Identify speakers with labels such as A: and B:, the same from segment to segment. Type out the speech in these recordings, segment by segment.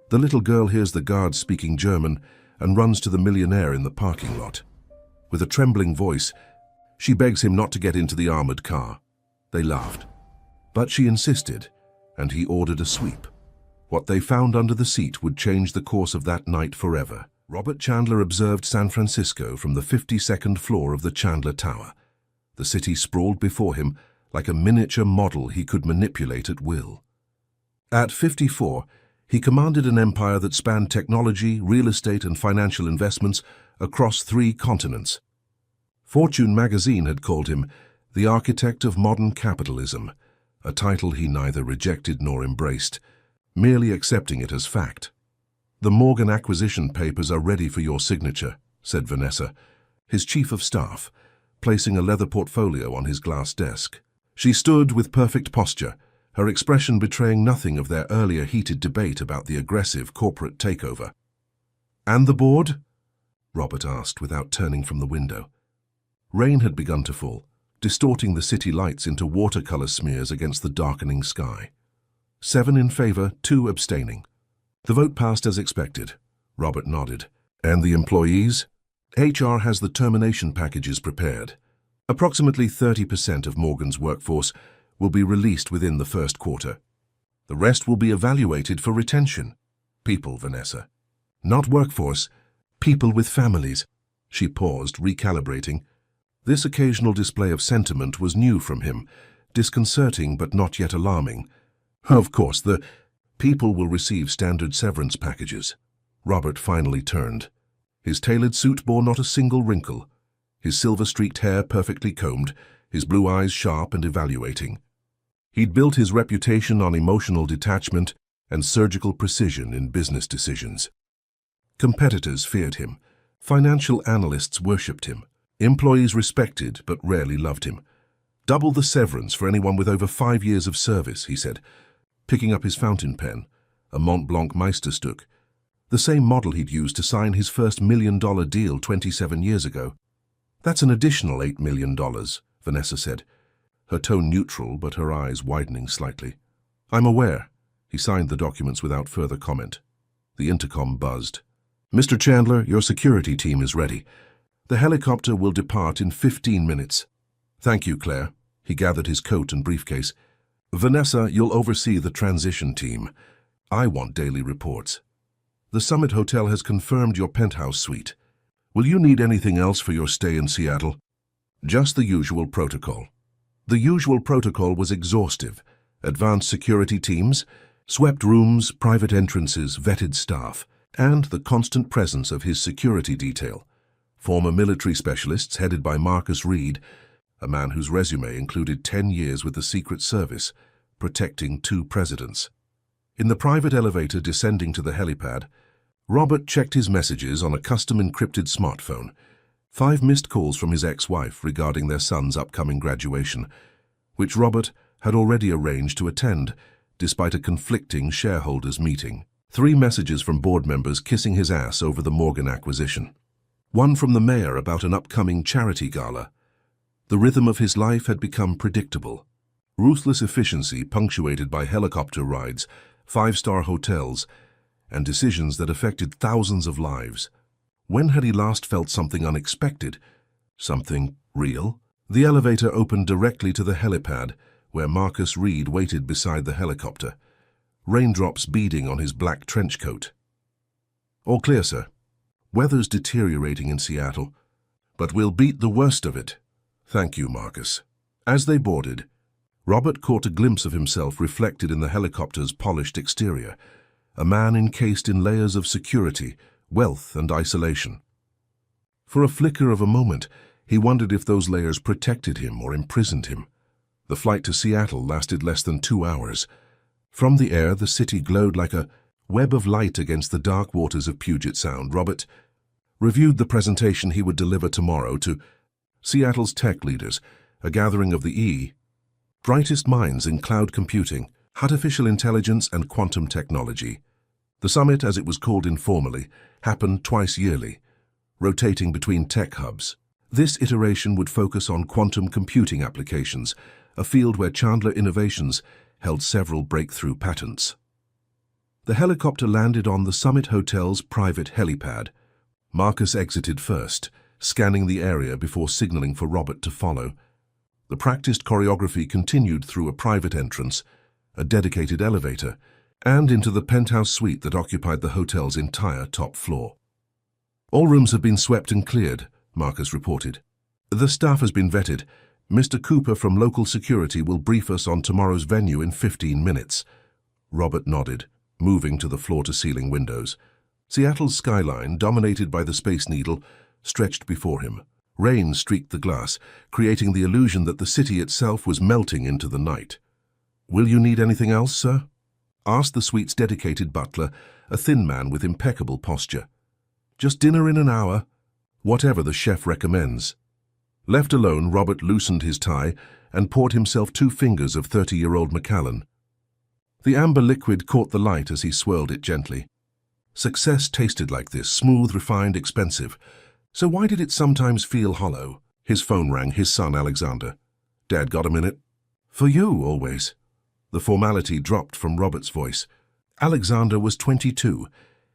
A: The little girl hears the guard speaking German and runs to the Millionaire in the parking lot. With a trembling voice, she begs him not to get into the armored car. They laughed. But she insisted, and he ordered a sweep. What they found under the seat would change the course of that night forever. Robert Chandler observed San Francisco from the 52nd floor of the Chandler Tower. The city sprawled before him like a miniature model he could manipulate at will. At 54, he commanded an empire that spanned technology, real estate, and financial investments across 3 continents. Fortune magazine had called him the architect of modern capitalism, a title he neither rejected nor embraced, merely accepting it as fact. "The Morgan acquisition papers are ready for your signature," said Vanessa, his chief of staff, placing a leather portfolio on his glass desk. She stood with perfect posture, her expression betraying nothing of their earlier heated debate about the aggressive corporate takeover. "And the board?" Robert asked without turning from the window. Rain had begun to fall, distorting the city lights into watercolor smears against the darkening sky. 7 in favor, 2 abstaining. The vote passed as expected. Robert nodded. "And the employees?" "HR has the termination packages prepared. Approximately 30% of Morgan's workforce will be released within the first quarter. The rest will be evaluated for retention." "People, Vanessa. Not workforce. People with families." She paused, recalibrating. This occasional display of sentiment was new from him, disconcerting but not yet alarming. "Of course, the people will receive standard severance packages." Robert finally turned. His tailored suit bore not a single wrinkle, his silver-streaked hair perfectly combed, his blue eyes sharp and evaluating. He'd built his reputation on emotional detachment and surgical precision in business decisions. Competitors feared him. Financial analysts worshipped him. Employees respected but rarely loved him. "Double the severance for anyone with over 5 years of service," he said, picking up his fountain pen, a Mont Blanc Meisterstück, the same model he'd used to sign his first $1 million deal 27 years ago. "That's an additional $8 million, Vanessa said, her tone neutral but her eyes widening slightly. "I'm aware." He signed the documents without further comment. The intercom buzzed. "Mr. Chandler, your security team is ready. The helicopter will depart in 15 minutes. "Thank you, Claire." He gathered his coat and briefcase. "Vanessa, you'll oversee the transition team. I want daily reports. The Summit Hotel has confirmed your penthouse suite. Will you need anything else for your stay in Seattle?" "Just the usual protocol." The usual protocol was exhaustive. Advanced security teams, swept rooms, private entrances, vetted staff, and the constant presence of his security detail. Former military specialists headed by Marcus Reed, a man whose resume included 10 years with the Secret Service, protecting 2 presidents. In the private elevator descending to the helipad, Robert checked his messages on a custom-encrypted smartphone. 5 missed calls from his ex-wife regarding their son's upcoming graduation, which Robert had already arranged to attend, despite a conflicting shareholders' meeting. 3 messages from board members kissing his ass over the Morgan acquisition. 1 from the mayor about an upcoming charity gala. The rhythm of his life had become predictable. Ruthless efficiency punctuated by helicopter rides, 5-star hotels, and decisions that affected thousands of lives. When had he last felt something unexpected? Something real? The elevator opened directly to the helipad, where Marcus Reed waited beside the helicopter, raindrops beading on his black trench coat. "All clear, sir. Weather's deteriorating in Seattle, but we'll beat the worst of it." "Thank you, Marcus." As they boarded, Robert caught a glimpse of himself reflected in the helicopter's polished exterior, a man encased in layers of security, wealth, and isolation. For a flicker of a moment, he wondered if those layers protected him or imprisoned him. The flight to Seattle lasted less than 2 hours. From the air, the city glowed like a web of light against the dark waters of Puget Sound. Robert reviewed the presentation he would deliver tomorrow to Seattle's tech leaders, a gathering of the brightest minds in cloud computing, artificial intelligence, and quantum technology. The summit, as it was called informally, happened twice yearly, rotating between tech hubs. This iteration would focus on quantum computing applications, a field where Chandler Innovations held several breakthrough patents. The helicopter landed on the Summit Hotel's private helipad. Marcus exited first, scanning the area before signaling for Robert to follow. The practiced choreography continued through a private entrance, a dedicated elevator, and into the penthouse suite that occupied the hotel's entire top floor. "All rooms have been swept and cleared," Marcus reported. "The staff has been vetted. Mr. Cooper from local security will brief us on tomorrow's venue in 15 minutes. Robert nodded, moving to the floor-to-ceiling windows. Seattle's skyline, dominated by the Space Needle, stretched before him. Rain streaked the glass, creating the illusion that the city itself was melting into the night. "Will you need anything else, sir?" asked the suite's dedicated butler, a thin man with impeccable posture. "Just dinner in an hour, whatever the chef recommends." Left alone, Robert loosened his tie and poured himself 2 fingers of 30-year-old Macallan. The amber liquid caught the light as he swirled it gently. Success tasted like this, smooth, refined, expensive. So why did it sometimes feel hollow? His phone rang, his son Alexander. "Dad, got a minute?" "For you, always." The formality dropped from Robert's voice. Alexander was 22,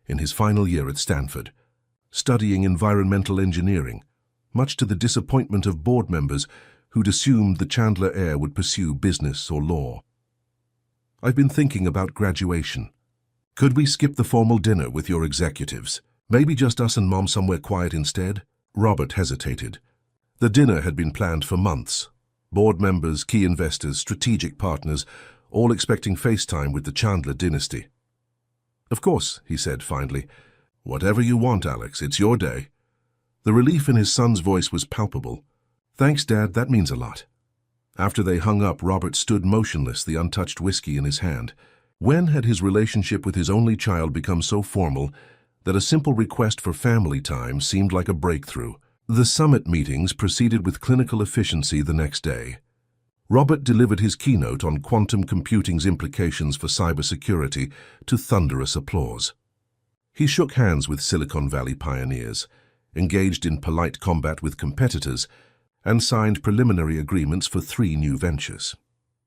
A: in his final year at Stanford, studying environmental engineering, much to the disappointment of board members who'd assumed the Chandler heir would pursue business or law. "I've been thinking about graduation. Could we skip the formal dinner with your executives? Maybe just us and Mom somewhere quiet instead?" Robert hesitated. The dinner had been planned for months. Board members, key investors, strategic partners, all expecting FaceTime with the Chandler dynasty. "Of course," he said finally. "Whatever you want, Alex, it's your day." The relief in his son's voice was palpable. "Thanks, Dad, that means a lot." After they hung up, Robert stood motionless, the untouched whiskey in his hand. When had his relationship with his only child become so formal that a simple request for family time seemed like a breakthrough? The summit meetings proceeded with clinical efficiency the next day. Robert delivered his keynote on quantum computing's implications for cybersecurity to thunderous applause. He shook hands with Silicon Valley pioneers, engaged in polite combat with competitors, and signed preliminary agreements for 3 new ventures.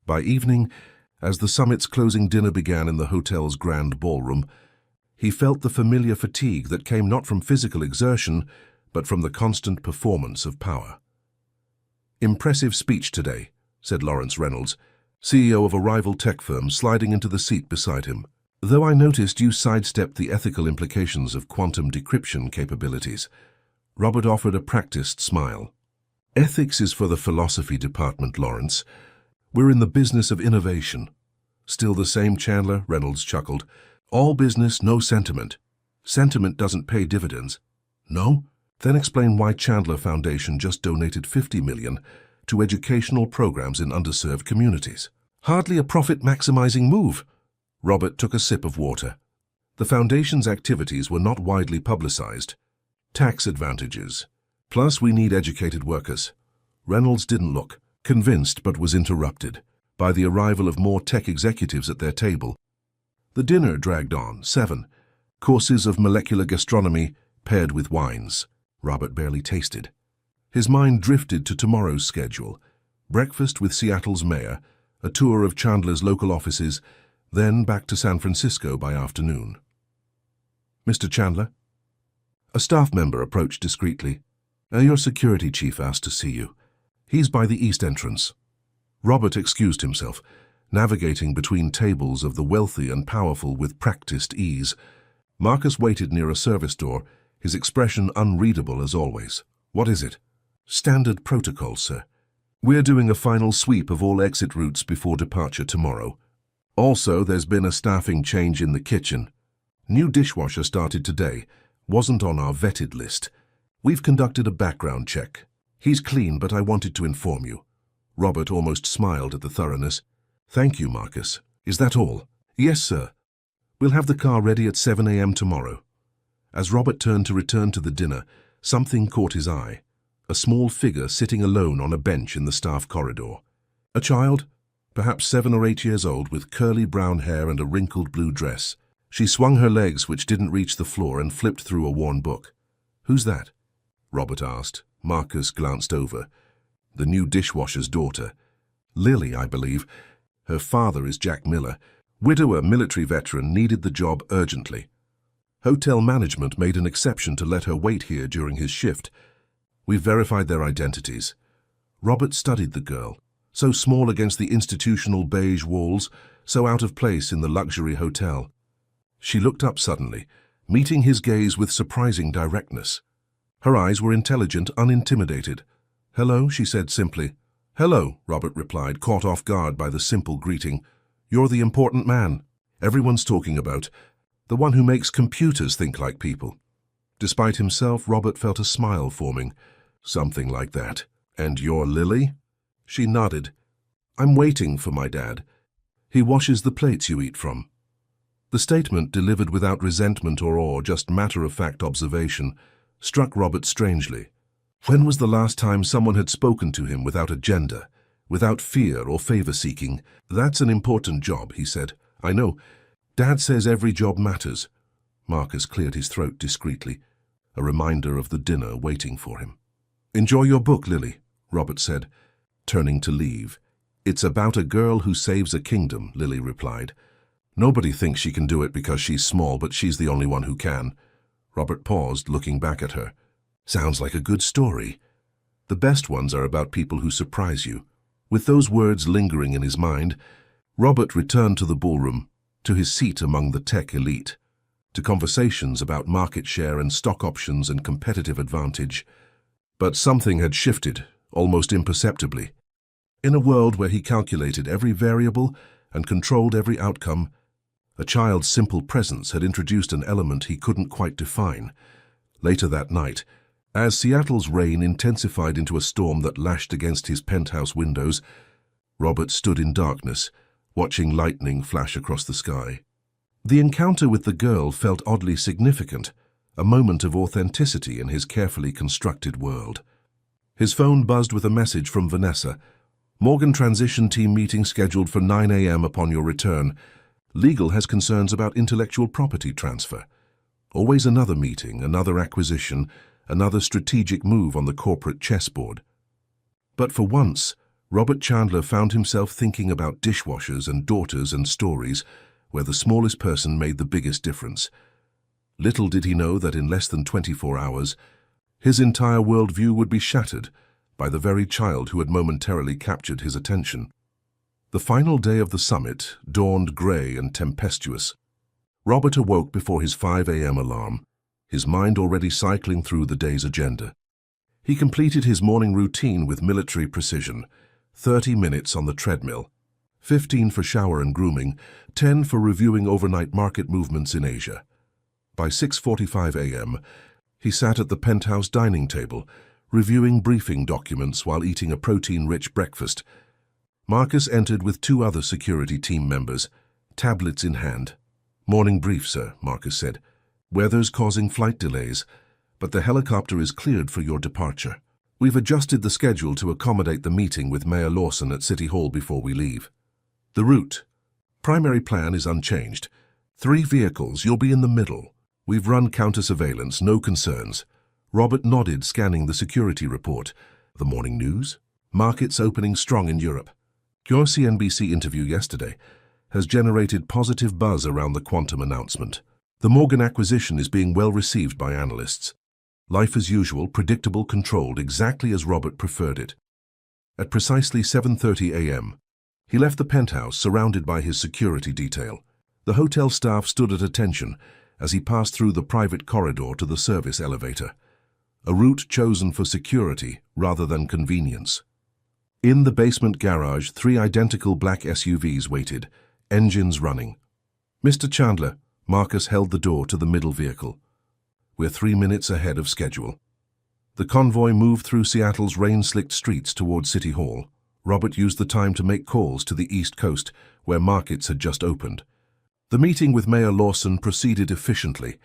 A: By evening, as the summit's closing dinner began in the hotel's grand ballroom, he felt the familiar fatigue that came not from physical exertion, but from the constant performance of power. "Impressive speech today," said Lawrence Reynolds, CEO of a rival tech firm, sliding into the seat beside him. "Though I noticed you sidestepped the ethical implications of quantum decryption capabilities." Robert offered a practiced smile. "Ethics is for the philosophy department, Lawrence. We're in the business of innovation." "Still the same, Chandler?" Reynolds chuckled. "All business, no sentiment. Sentiment doesn't pay dividends." "No?" Then explain why Chandler Foundation just donated $50 million to educational programs in underserved communities. "Hardly a profit-maximizing move." Robert took a sip of water. The foundation's activities were not widely publicized. "Tax advantages. Plus, we need educated workers." Reynolds didn't look convinced, but was interrupted by the arrival of more tech executives at their table. The dinner dragged on. 7 courses of molecular gastronomy paired with wines. Robert barely tasted. His mind drifted to tomorrow's schedule. Breakfast with Seattle's mayor, a tour of Chandler's local offices, then back to San Francisco by afternoon. "Mr. Chandler?" A staff member approached discreetly. "Your security chief asked to see you. He's by the east entrance." Robert excused himself, navigating between tables of the wealthy and powerful with practiced ease. Marcus waited near a service door, his expression unreadable as always. "What is it?" "Standard protocol, sir. We're doing a final sweep of all exit routes before departure tomorrow. Also, there's been a staffing change in the kitchen. New dishwasher started today. Wasn't on our vetted list. We've conducted a background check. He's clean, but I wanted to inform you." Robert almost smiled at the thoroughness. "Thank you, Marcus. Is that all?" "Yes, sir. We'll have the car ready at 7 a.m. tomorrow." As Robert turned to return to the dinner, something caught his eye. A small figure sitting alone on a bench in the staff corridor. A child, perhaps 7 or 8 years old, with curly brown hair and a wrinkled blue dress. She swung her legs, which didn't reach the floor, and flipped through a worn book. "Who's that?" Robert asked. Marcus glanced over. "The new dishwasher's daughter. Lily, I believe. Her father is Jack Miller. Widower military veteran needed the job urgently. Hotel management made an exception to let her wait here during his shift. We've verified their identities. Robert studied the girl, so small against the institutional beige walls, so out of place in the luxury hotel. She looked up suddenly, meeting his gaze with surprising directness. Her eyes were intelligent, unintimidated. "Hello," she said simply. "Hello," Robert replied, caught off guard by the simple greeting. "You're the important man everyone's talking about, the one who makes computers think like people." Despite himself, Robert felt a smile forming. "Something like that. And you're Lily?" She nodded. "I'm waiting for my dad. He washes the plates you eat from." The statement, delivered without resentment or awe, just matter-of-fact observation, struck Robert strangely. When was the last time someone had spoken to him without agenda, without fear or favor-seeking? "That's an important job," he said. "I know. Dad says every job matters." Marcus cleared his throat discreetly, a reminder of the dinner waiting for him. "Enjoy your book, Lily," Robert said, turning to leave. "It's about a girl who saves a kingdom," Lily replied. "Nobody thinks she can do it because she's small, but she's the only one who can." Robert paused, looking back at her. "Sounds like a good story. The best ones are about people who surprise you." With those words lingering in his mind, Robert returned to the ballroom, to his seat among the tech elite, to conversations about market share and stock options and competitive advantage. But something had shifted, almost imperceptibly. In a world where he calculated every variable and controlled every outcome, a child's simple presence had introduced an element he couldn't quite define. Later that night, as Seattle's rain intensified into a storm that lashed against his penthouse windows, Robert stood in darkness, watching lightning flash across the sky. The encounter with the girl felt oddly significant, a moment of authenticity in his carefully constructed world. His phone buzzed with a message from Vanessa. "Morgan transition team meeting scheduled for 9 a.m. upon your return. Legal has concerns about intellectual property transfer." Always another meeting, another acquisition, another strategic move on the corporate chessboard. But for once, Robert Chandler found himself thinking about dishwashers and daughters and stories where the smallest person made the biggest difference. Little did he know that in less than 24 hours, his entire worldview would be shattered by the very child who had momentarily captured his attention. The final day of the summit dawned grey and tempestuous. Robert awoke before his 5 a.m. alarm, his mind already cycling through the day's agenda. He completed his morning routine with military precision, 30 minutes on the treadmill, 15 for shower and grooming, 10 for reviewing overnight market movements in Asia. By 6:45 a.m., he sat at the penthouse dining table, reviewing briefing documents while eating a protein-rich breakfast. Marcus entered with 2 other security team members, tablets in hand. "Morning brief, sir," Marcus said. "Weather's causing flight delays, but the helicopter is cleared for your departure. We've adjusted the schedule to accommodate the meeting with Mayor Lawson at City Hall before we leave. The route. Primary plan is unchanged. 3 vehicles, you'll be in the middle. We've run counter-surveillance, no concerns." Robert nodded, scanning the security report. The morning news? Markets opening strong in Europe. Your CNBC interview yesterday has generated positive buzz around the quantum announcement. The Morgan acquisition is being well received by analysts. Life as usual, predictable, controlled, exactly as Robert preferred it. At precisely 7:30 a.m., he left the penthouse surrounded by his security detail. The hotel staff stood at attention as he passed through the private corridor to the service elevator, a route chosen for security rather than convenience. In the basement garage, 3 identical black SUVs waited, engines running. "Mr. Chandler," Marcus held the door to the middle vehicle. "We're 3 minutes ahead of schedule." The convoy moved through Seattle's rain-slicked streets toward City Hall. Robert used the time to make calls to the East Coast, where markets had just opened. The meeting with Mayor Lawson proceeded efficiently.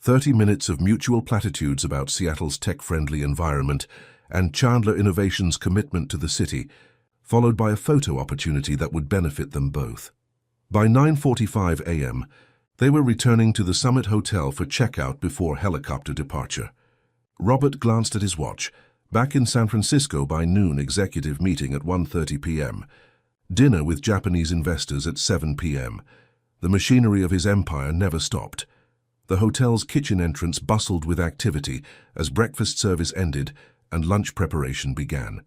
A: 30 minutes of mutual platitudes about Seattle's tech-friendly environment and Chandler Innovation's commitment to the city, followed by a photo opportunity that would benefit them both. By 9:45 a.m., they were returning to the Summit Hotel for checkout before helicopter departure. Robert glanced at his watch. Back in San Francisco by noon, executive meeting at 1:30 p.m. Dinner with Japanese investors at 7 p.m. The machinery of his empire never stopped. The hotel's kitchen entrance bustled with activity as breakfast service ended and lunch preparation began.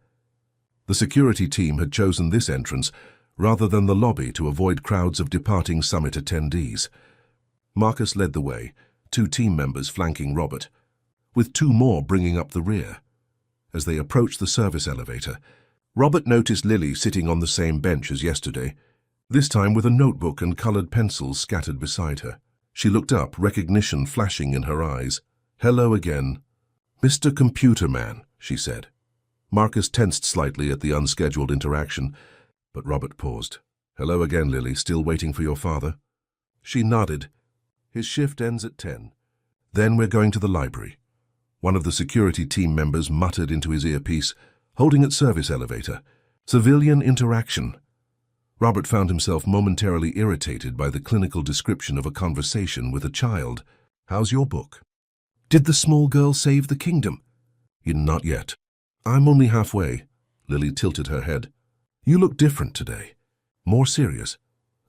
A: The security team had chosen this entrance rather than the lobby to avoid crowds of departing summit attendees. Marcus led the way, 2 team members flanking Robert, with 2 more bringing up the rear. As they approached the service elevator, Robert noticed Lily sitting on the same bench as yesterday, this time with a notebook and colored pencils scattered beside her. She looked up, recognition flashing in her eyes. "Hello again." "Mr. Computer Man," she said. Marcus tensed slightly at the unscheduled interaction, but Robert paused. "Hello again, Lily. Still waiting for your father?" She nodded. "His shift ends at 10. Then we're going to the library." One of the security team members muttered into his earpiece, holding at service elevator. "Civilian interaction." Robert found himself momentarily irritated by the clinical description of a conversation with a child. "How's your book?" "Did the small girl save the kingdom?" "Not yet." "I'm only halfway." Lily tilted her head. "You look different today. More serious."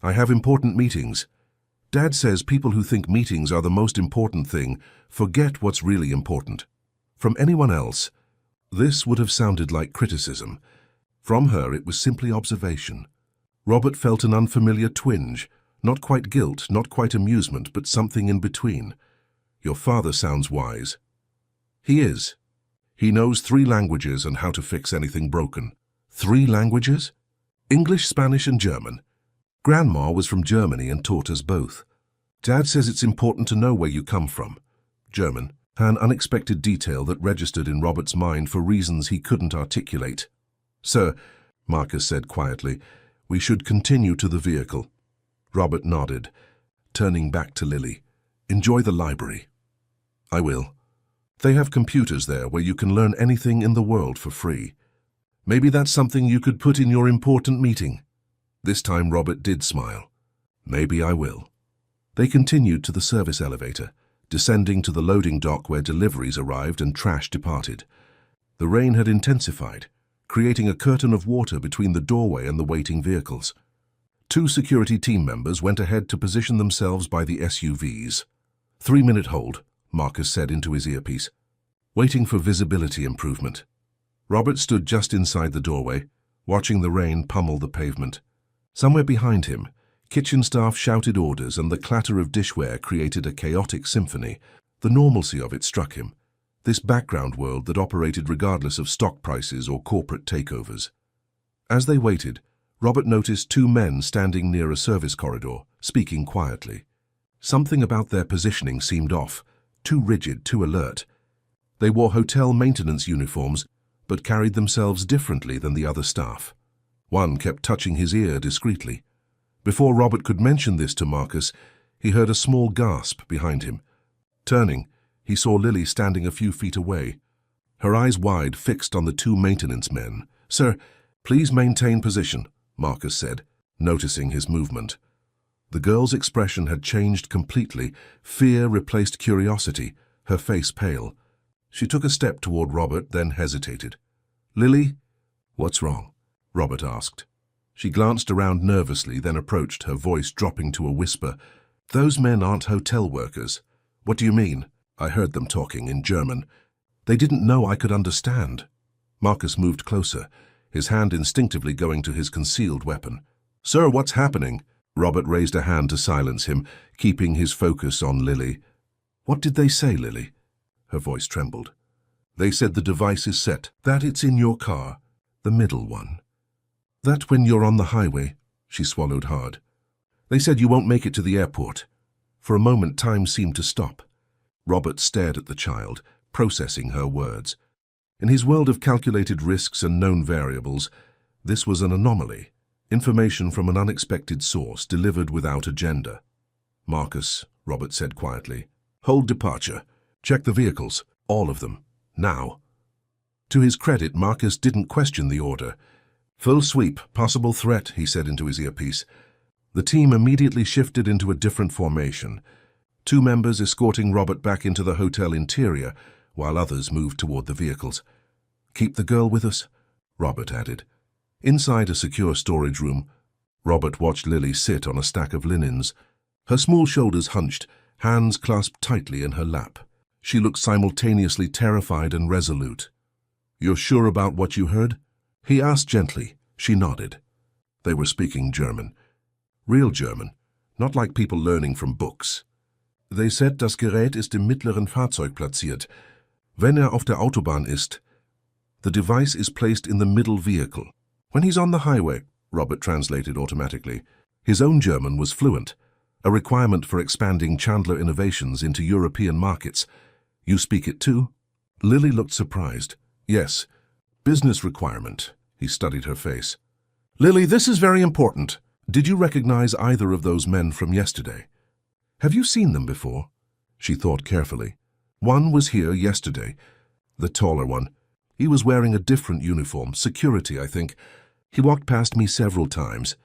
A: "I have important meetings." Dad says people who think meetings are the most important thing forget what's really important. From anyone else, this would have sounded like criticism. From her, it was simply observation. Robert felt an unfamiliar twinge, not quite guilt, not quite amusement, but something in between. "Your father sounds wise." "He is. He knows 3 languages and how to fix anything broken." 3 languages? English, Spanish, and German. Grandma was from Germany and taught us both. Dad says it's important to know where you come from. German, an unexpected detail that registered in Robert's mind for reasons he couldn't articulate. "Sir," Marcus said quietly, "we should continue to the vehicle." Robert nodded, turning back to Lily. "Enjoy the library." "I will. They have computers there where you can learn anything in the world for free. Maybe that's something you could put in your important meeting." This time Robert did smile. "Maybe I will." They continued to the service elevator, descending to the loading dock where deliveries arrived and trash departed. The rain had intensified, creating a curtain of water between the doorway and the waiting vehicles. 2 security team members went ahead to position themselves by the SUVs. 3-minute hold, Marcus said into his earpiece, waiting for visibility improvement. Robert stood just inside the doorway, watching the rain pummel the pavement. Somewhere behind him, kitchen staff shouted orders and the clatter of dishware created a chaotic symphony. The normalcy of it struck him. This background world that operated regardless of stock prices or corporate takeovers. As they waited, Robert noticed 2 men standing near a service corridor, speaking quietly. Something about their positioning seemed off, too rigid, too alert. They wore hotel maintenance uniforms, but carried themselves differently than the other staff. One kept touching his ear discreetly. Before Robert could mention this to Marcus, he heard a small gasp behind him. Turning, he saw Lily standing a few feet away, her eyes wide, fixed on the 2 maintenance men. "Sir, please maintain position," Marcus said, noticing his movement. The girl's expression had changed completely. Fear replaced curiosity, her face pale. She took a step toward Robert, then hesitated. "Lily?" "What's wrong?" Robert asked. She glanced around nervously, then approached, her voice dropping to a whisper. "Those men aren't hotel workers." "What do you mean?" "I heard them talking in German. They didn't know I could understand." Marcus moved closer, his hand instinctively going to his concealed weapon. "Sir, what's happening?" Robert raised a hand to silence him, keeping his focus on Lily. "What did they say, Lily?" Her voice trembled. "They said the device is set, that it's in your car, the middle one. That when you're on the highway," she swallowed hard. "They said you won't make it to the airport." For a moment, time seemed to stop. Robert stared at the child, processing her words. In his world of calculated risks and known variables, this was an anomaly. Information from an unexpected source, delivered without agenda. "Marcus," Robert said quietly, "hold departure. Check the vehicles, all of them, now." To his credit, Marcus didn't question the order. "Full sweep, possible threat," he said into his earpiece. The team immediately shifted into a different formation, 2 members escorting Robert back into the hotel interior, while others moved toward the vehicles. "Keep the girl with us," Robert added. Inside a secure storage room, Robert watched Lily sit on a stack of linens, Her small shoulders hunched, hands clasped tightly in her lap. She looked simultaneously terrified and resolute. "You're sure about what you heard?" he asked gently. She nodded. They were speaking German. Real German, not like people learning from books. "They said, das Gerät ist im mittleren Fahrzeug platziert. Wenn auf der Autobahn ist, the device is placed in the middle vehicle. When he's on the highway," Robert translated automatically. His own German was fluent, a requirement for expanding Chandler innovations into European markets. "You speak it too?" Lily looked surprised. "Yes, business requirement." He studied her face. "Lily, this is very important. Did you recognize either of those men from yesterday? Have you seen them before?" She thought carefully. "One was here yesterday, the taller one. He was wearing a different uniform, security, I think. He walked past me several times."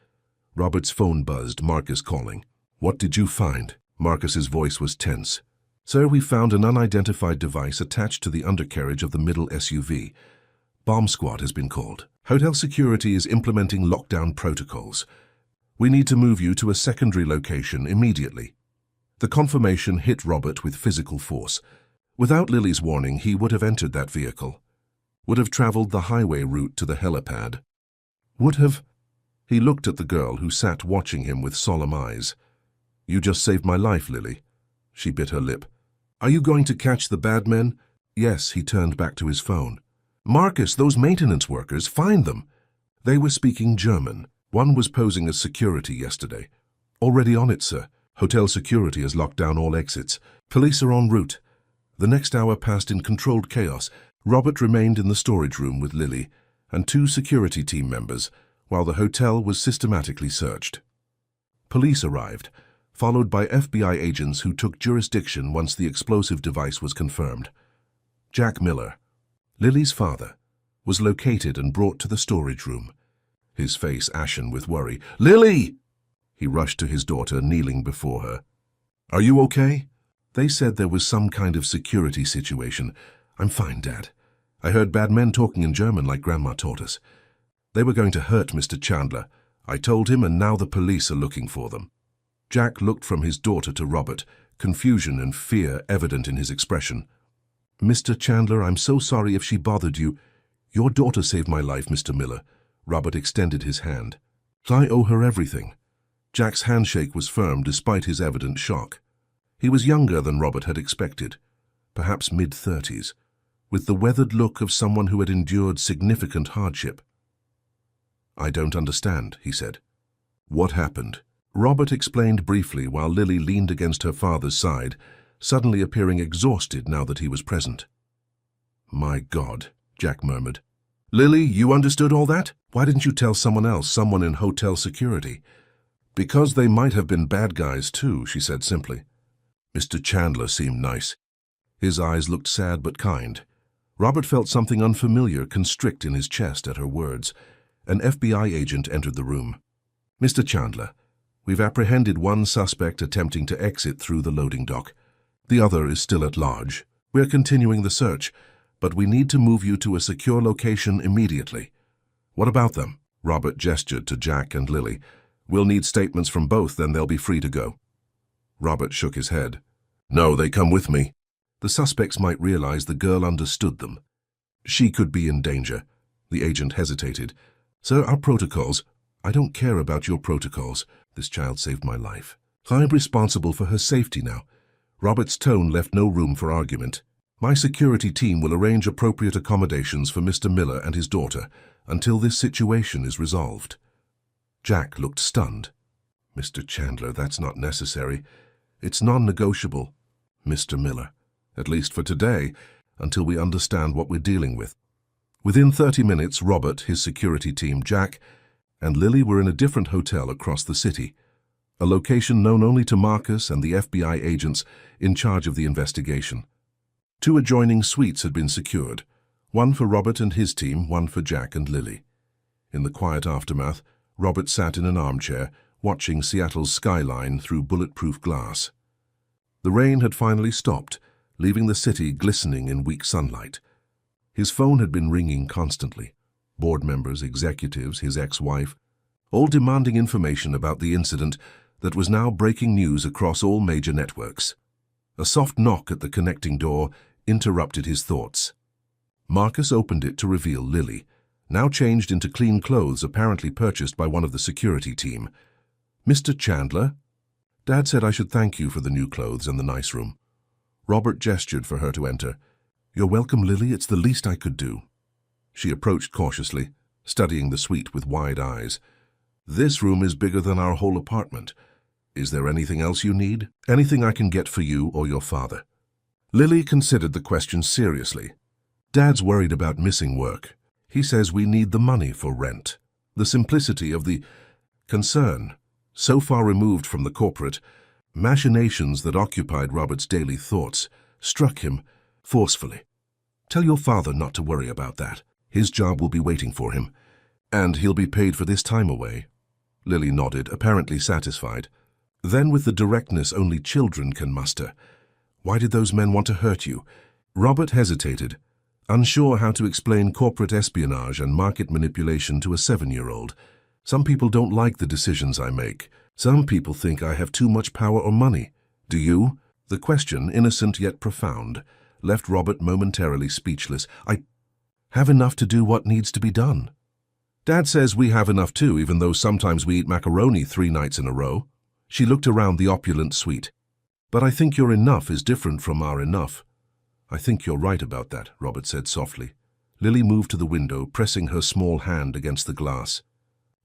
A: Robert's phone buzzed, Marcus calling. "What did you find?" Marcus's voice was tense. "Sir, we found an unidentified device attached to the undercarriage of the middle SUV. Bomb squad has been called. Hotel security is implementing lockdown protocols. We need to move you to a secondary location immediately." The confirmation hit Robert with physical force. Without Lily's warning, he would have entered that vehicle. Would have traveled the highway route to the helipad. Would have... He looked at the girl who sat watching him with solemn eyes. "You just saved my life, Lily." She bit her lip. "Are you going to catch the bad men?" "Yes," he turned back to his phone. "Marcus, those maintenance workers, find them." They were speaking German. One was posing as security yesterday. "Already on it, sir. Hotel security has locked down all exits. Police are en route." The next hour passed in controlled chaos. Robert remained in the storage room with Lily and 2 security team members, while the hotel was systematically searched. Police arrived, followed by FBI agents who took jurisdiction once the explosive device was confirmed. Jack Miller, Lily's father, was located and brought to the storage room, his face ashen with worry. "Lily!" He rushed to his daughter, kneeling before her. "Are you okay?" "They said there was some kind of security situation. I'm fine, Dad. I heard bad men talking in German like Grandma taught us. They were going to hurt Mr. Chandler. I told him, and now the police are looking for them." Jack looked from his daughter to Robert, confusion and fear evident in his expression. "Mr. Chandler, I'm so sorry if she bothered you. Your daughter saved my life, Mr. Miller." Robert extended his hand. "I owe her everything." Jack's handshake was firm despite his evident shock. He was younger than Robert had expected, perhaps mid-30s, with the weathered look of someone who had endured significant hardship. "I don't understand," he said. "What happened?" Robert explained briefly while Lily leaned against her father's side, suddenly appearing exhausted now that he was present. "My God," Jack murmured. "Lily, you understood all that? Why didn't you tell someone else, someone in hotel security?" "Because they might have been bad guys too," she said simply. Mr. Chandler seemed nice. His eyes looked sad but kind. Robert felt something unfamiliar constrict in his chest at her words. An FBI agent entered the room. "Mr. Chandler, we've apprehended one suspect attempting to exit through the loading dock. The other is still at large. We're continuing the search, but we need to move you to a secure location immediately." "What about them?" Robert gestured to Jack and Lily. "We'll need statements from both, then they'll be free to go." Robert shook his head. "No, they come with me." The suspects might realize the girl understood them. She could be in danger. The agent hesitated. "Sir, our protocols—" "I don't care about your protocols. This child saved my life. I'm responsible for her safety now." Robert's tone left no room for argument. "My security team will arrange appropriate accommodations for Mr. Miller and his daughter until this situation is resolved." Jack looked stunned. "Mr. Chandler, that's not necessary. It's non-negotiable." "Mr. Miller, at least for today, until we understand what we're dealing with." Within 30 minutes, Robert, his security team, Jack, and Lily were in a different hotel across the city, a location known only to Marcus and the FBI agents in charge of the investigation. 2 adjoining suites had been secured, one for Robert and his team, one for Jack and Lily. In the quiet aftermath, Robert sat in an armchair, watching Seattle's skyline through bulletproof glass. The rain had finally stopped, leaving the city glistening in weak sunlight. His phone had been ringing constantly. Board members, executives, his ex-wife, all demanding information about the incident that was now breaking news across all major networks. A soft knock at the connecting door interrupted his thoughts. Marcus opened it to reveal Lily, now changed into clean clothes apparently purchased by one of the security team. "Mr. Chandler? Dad said I should thank you for the new clothes and the nice room." Robert gestured for her to enter. "You're welcome, Lily. It's the least I could do." She approached cautiously, studying the suite with wide eyes. "This room is bigger than our whole apartment. Is there anything else you need? Anything I can get for you or your father?" Lily considered the question seriously. "Dad's worried about missing work. He says we need the money for rent." The simplicity of the concern, so far removed from the corporate machinations that occupied Robert's daily thoughts, struck him forcefully. "Tell your father not to worry about that. His job will be waiting for him, and he'll be paid for this time away." Lily nodded, apparently satisfied. Then, with the directness only children can muster, "Why did those men want to hurt you?" Robert hesitated, unsure how to explain corporate espionage and market manipulation to a 7-year-old. "Some people don't like the decisions I make. Some people think I have too much power or money. Do you?" The question, innocent yet profound, left Robert momentarily speechless. "I have enough to do what needs to be done. Dad says we have enough too, even though sometimes we eat macaroni 3 nights in a row." She looked around the opulent suite. "But I think your enough is different from our enough." "I think you're right about that," Robert said softly. Lily moved to the window, pressing her small hand against the glass.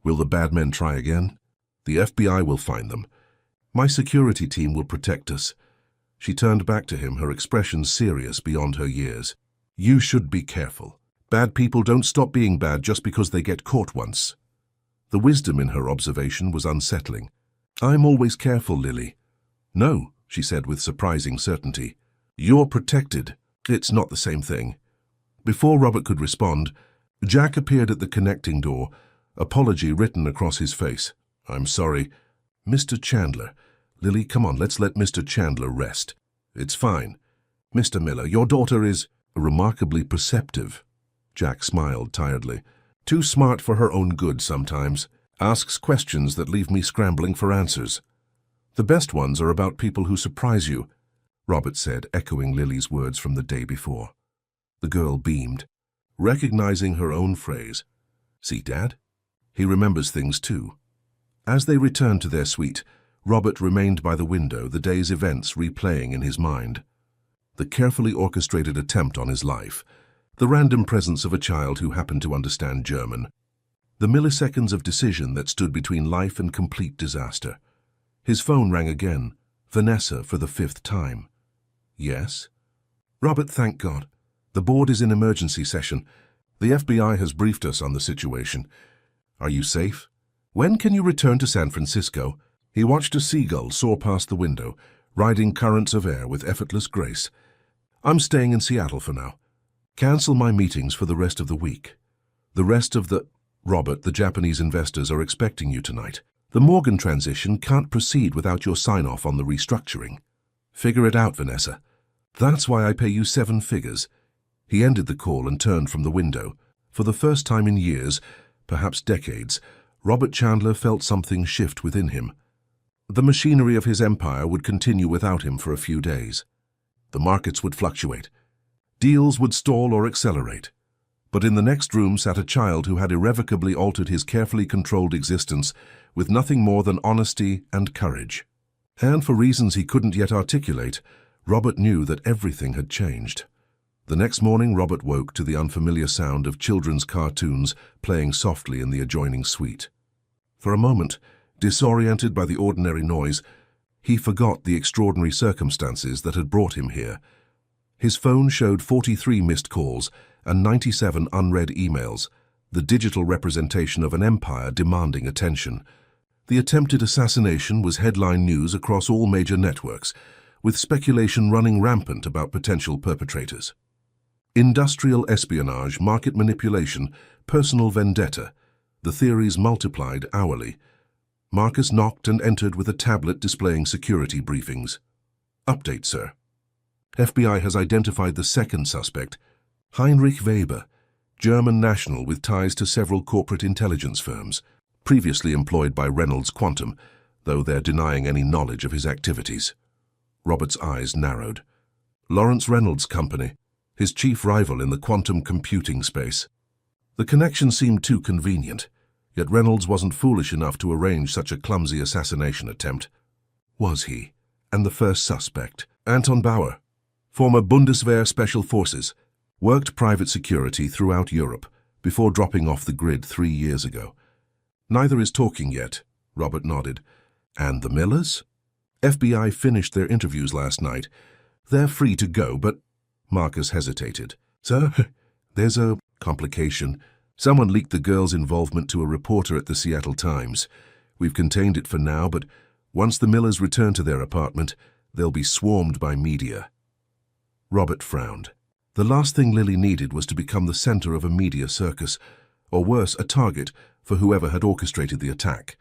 A: "Will the bad men try again? The FBI will find them. My security team will protect us." She turned back to him, her expression serious beyond her years. "You should be careful. Bad people don't stop being bad just because they get caught once." The wisdom in her observation was unsettling. "I'm always careful, Lily." "No," she said with surprising certainty. "You're protected. It's not the same thing." Before Robert could respond, Jack appeared at the connecting door, apology written across his face. "I'm sorry. Mr. Chandler." "Lily, come on, let's let Mr. Chandler rest." "It's fine. Mr. Miller, your daughter is remarkably perceptive." Jack smiled tiredly. "Too smart for her own good sometimes. Asks questions that leave me scrambling for answers." "The best ones are about people who surprise you," Robert said, echoing Lily's words from the day before. The girl beamed, recognizing her own phrase. "See, Dad? He remembers things too." As they returned to their suite, Robert remained by the window, the day's events replaying in his mind. The carefully orchestrated attempt on his life, the random presence of a child who happened to understand German, the milliseconds of decision that stood between life and complete disaster. His phone rang again, Vanessa for the 5th time. "Yes?" "Robert, thank God. The board is in emergency session. The FBI has briefed us on the situation. Are you safe? When can you return to San Francisco?" He watched a seagull soar past the window, riding currents of air with effortless grace. "I'm staying in Seattle for now. Cancel my meetings for the rest of the week. The rest of the... Robert, the Japanese investors are expecting you tonight. The Morgan transition can't proceed without your sign-off on the restructuring. Figure it out, Vanessa. That's why I pay you 7 figures. He ended the call and turned from the window. For the first time in years, perhaps decades, Robert Chandler felt something shift within him. The machinery of his empire would continue without him for a few days. The markets would fluctuate. Deals would stall or accelerate. But in the next room sat a child who had irrevocably altered his carefully controlled existence with nothing more than honesty and courage. And for reasons he couldn't yet articulate, Robert knew that everything had changed. The next morning, Robert woke to the unfamiliar sound of children's cartoons playing softly in the adjoining suite. For a moment, disoriented by the ordinary noise, he forgot the extraordinary circumstances that had brought him here. His phone showed 43 missed calls and 97 unread emails, the digital representation of an empire demanding attention. The attempted assassination was headline news across all major networks, with speculation running rampant about potential perpetrators. Industrial espionage, market manipulation, personal vendetta. The theories multiplied hourly. Marcus knocked and entered with a tablet displaying security briefings. "Update, sir. FBI has identified the second suspect, Heinrich Weber, German national with ties to several corporate intelligence firms, previously employed by Reynolds Quantum, though they're denying any knowledge of his activities. Robert's eyes narrowed. Lawrence Reynolds' company, his chief rival in the quantum computing space. The connection seemed too convenient, yet Reynolds wasn't foolish enough to arrange such a clumsy assassination attempt. Was he? And the first suspect, Anton Bauer, former Bundeswehr Special Forces, worked private security throughout Europe before dropping off the grid 3 years ago. Neither is talking yet, Robert nodded. And the Millers? FBI finished their interviews last night. They're free to go, but... Marcus hesitated. Sir, there's a complication. Someone leaked the girl's involvement to a reporter at the Seattle Times. We've contained it for now, but once the Millers return to their apartment, they'll be swarmed by media. Robert frowned. The last thing Lily needed was to become the center of a media circus, or worse, a target for whoever had orchestrated the attack.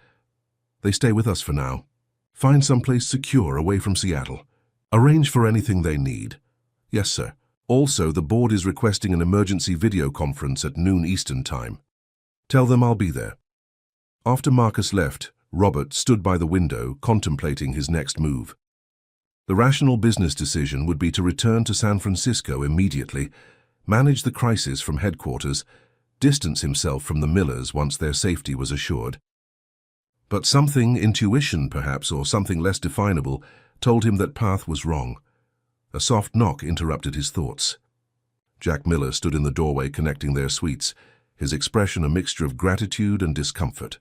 A: They stay with us for now. Find someplace secure away from Seattle. Arrange for anything they need. Yes, sir. Also, the board is requesting an emergency video conference at noon Eastern Time. Tell them I'll be there. After Marcus left, Robert stood by the window, contemplating his next move. The rational business decision would be to return to San Francisco immediately, manage the crisis from headquarters, distance himself from the Millers once their safety was assured. But something, intuition perhaps, or something less definable, told him that path was wrong. A soft knock interrupted his thoughts. Jack Miller stood in the doorway connecting their suites, his expression a mixture of gratitude and discomfort.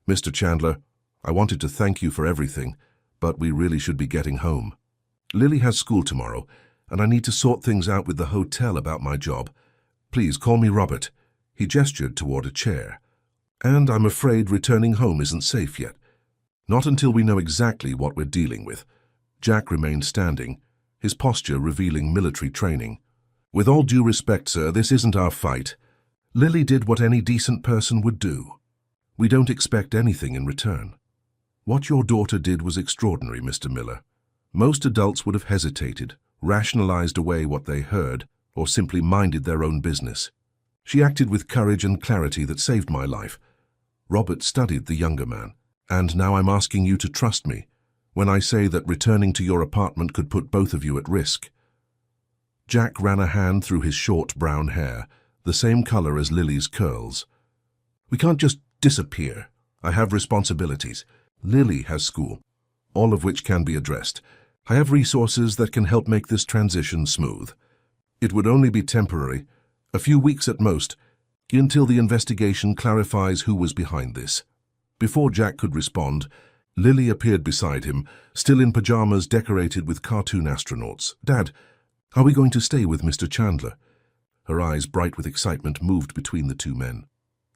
A: Mr. Chandler, I wanted to thank you for everything, but we really should be getting home. Lily has school tomorrow, and I need to sort things out with the hotel about my job. Please call me Robert. He gestured toward a chair. And I'm afraid returning home isn't safe yet. Not until we know exactly what we're dealing with. Jack remained standing, his posture revealing military training. With all due respect, sir, this isn't our fight. Lily did what any decent person would do. We don't expect anything in return. What your daughter did was extraordinary, Mr. Miller. Most adults would have hesitated, rationalized away what they heard, or simply minded their own business. She acted with courage and clarity that saved my life. Robert studied the younger man. And now I'm asking you to trust me when I say that returning to your apartment could put both of you at risk. Jack ran a hand through his short brown hair, the same color as Lily's curls. We can't just disappear. I have responsibilities. Lily has school, all of which can be addressed. I have resources that can help make this transition smooth. It would only be temporary, a few weeks at most, until the investigation clarifies who was behind this. Before Jack could respond, Lily appeared beside him, still in pajamas decorated with cartoon astronauts. Dad, are we going to stay with Mr. Chandler? Her eyes, bright with excitement, moved between the two men.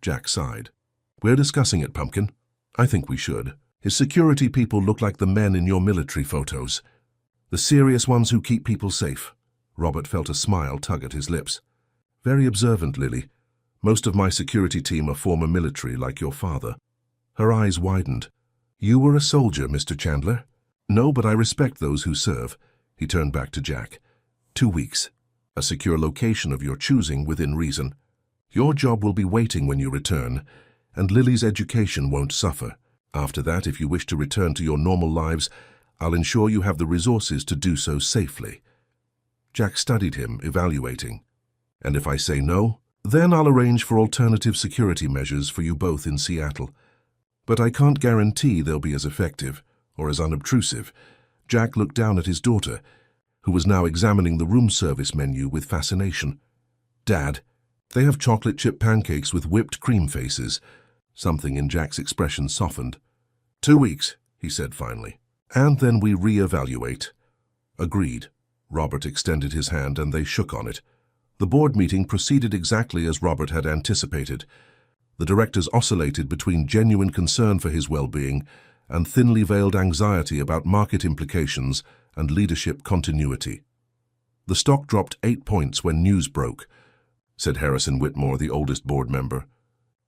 A: Jack sighed. We're discussing it, Pumpkin. I think we should. His security people look like the men in your military photos. The serious ones who keep people safe. Robert felt a smile tug at his lips. Very observant, Lily. Most of my security team are former military, like your father. Her eyes widened. You were a soldier, Mr. Chandler. No, but I respect those who serve. He turned back to Jack. 2 weeks. A secure location of your choosing within reason. Your job will be waiting when you return, and Lily's education won't suffer. After that, if you wish to return to your normal lives, I'll ensure you have the resources to do so safely. Jack studied him, evaluating. And if I say no, then I'll arrange for alternative security measures for you both in Seattle. But I can't guarantee they'll be as effective or as unobtrusive. Jack looked down at his daughter, who was now examining the room service menu with fascination. Dad, they have chocolate chip pancakes with whipped cream faces. Something in Jack's expression softened. 2 weeks, he said finally. And then we re-evaluate. Agreed. Robert extended his hand and they shook on it. The board meeting proceeded exactly as Robert had anticipated. The directors oscillated between genuine concern for his well-being and thinly veiled anxiety about market implications and leadership continuity. The stock dropped 8 points when news broke, said Harrison Whitmore, the oldest board member.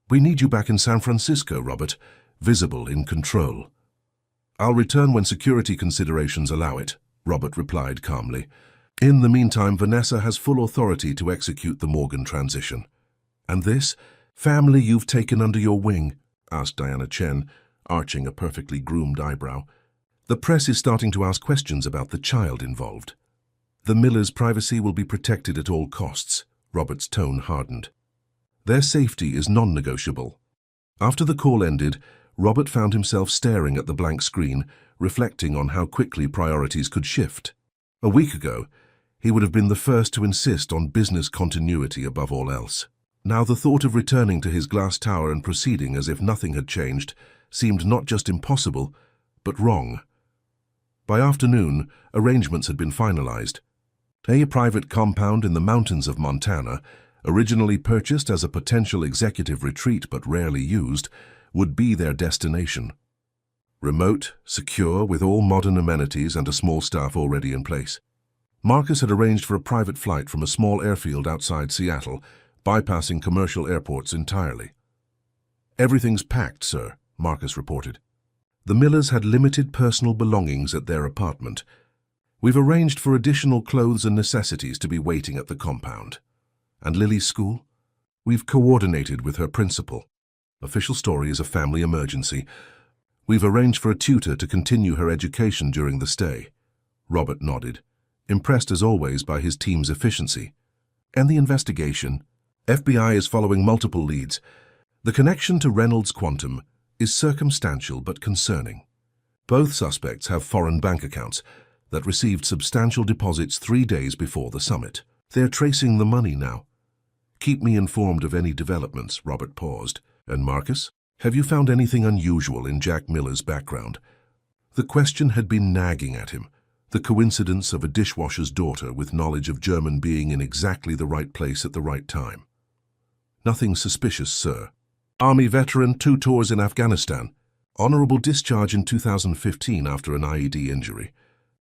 A: We need you back in San Francisco, Robert, visible, in control. I'll return when security considerations allow it, Robert replied calmly. In the meantime, Vanessa has full authority to execute the Morgan transition. And this family you've taken under your wing, asked Diana Chen, arching a perfectly groomed eyebrow. "The press is starting to ask questions about the child involved." "The Millers' privacy will be protected at all costs," Robert's tone hardened. "Their safety is non-negotiable." After the call ended, Robert found himself staring at the blank screen, reflecting on how quickly priorities could shift. A week ago, he would have been the first to insist on business continuity above all else. Now the thought of returning to his glass tower and proceeding as if nothing had changed seemed not just impossible, but wrong. By afternoon, arrangements had been finalized. A private compound in the mountains of Montana, originally purchased as a potential executive retreat but rarely used, would be their destination. Remote, secure, with all modern amenities and a small staff already in place. Marcus had arranged for a private flight from a small airfield outside Seattle, bypassing commercial airports entirely. "Everything's packed, sir," Marcus reported. The Millers had limited personal belongings at their apartment. "We've arranged for additional clothes and necessities to be waiting at the compound." "And Lily's school?" "We've coordinated with her principal. Official story is a family emergency. We've arranged for a tutor to continue her education during the stay." Robert nodded, impressed as always by his team's efficiency. "And the investigation?" "FBI is following multiple leads. The connection to Reynolds Quantum is circumstantial but concerning. Both suspects have foreign bank accounts that received substantial deposits 3 days before the summit. They're tracing the money now." "Keep me informed of any developments," Robert paused. "And Marcus, have you found anything unusual in Jack Miller's background?" The question had been nagging at him, the coincidence of a dishwasher's daughter with knowledge of German being in exactly the right place at the right time. "Nothing suspicious, sir. Army veteran, 2 tours in Afghanistan. Honorable discharge in 2015 after an IED injury.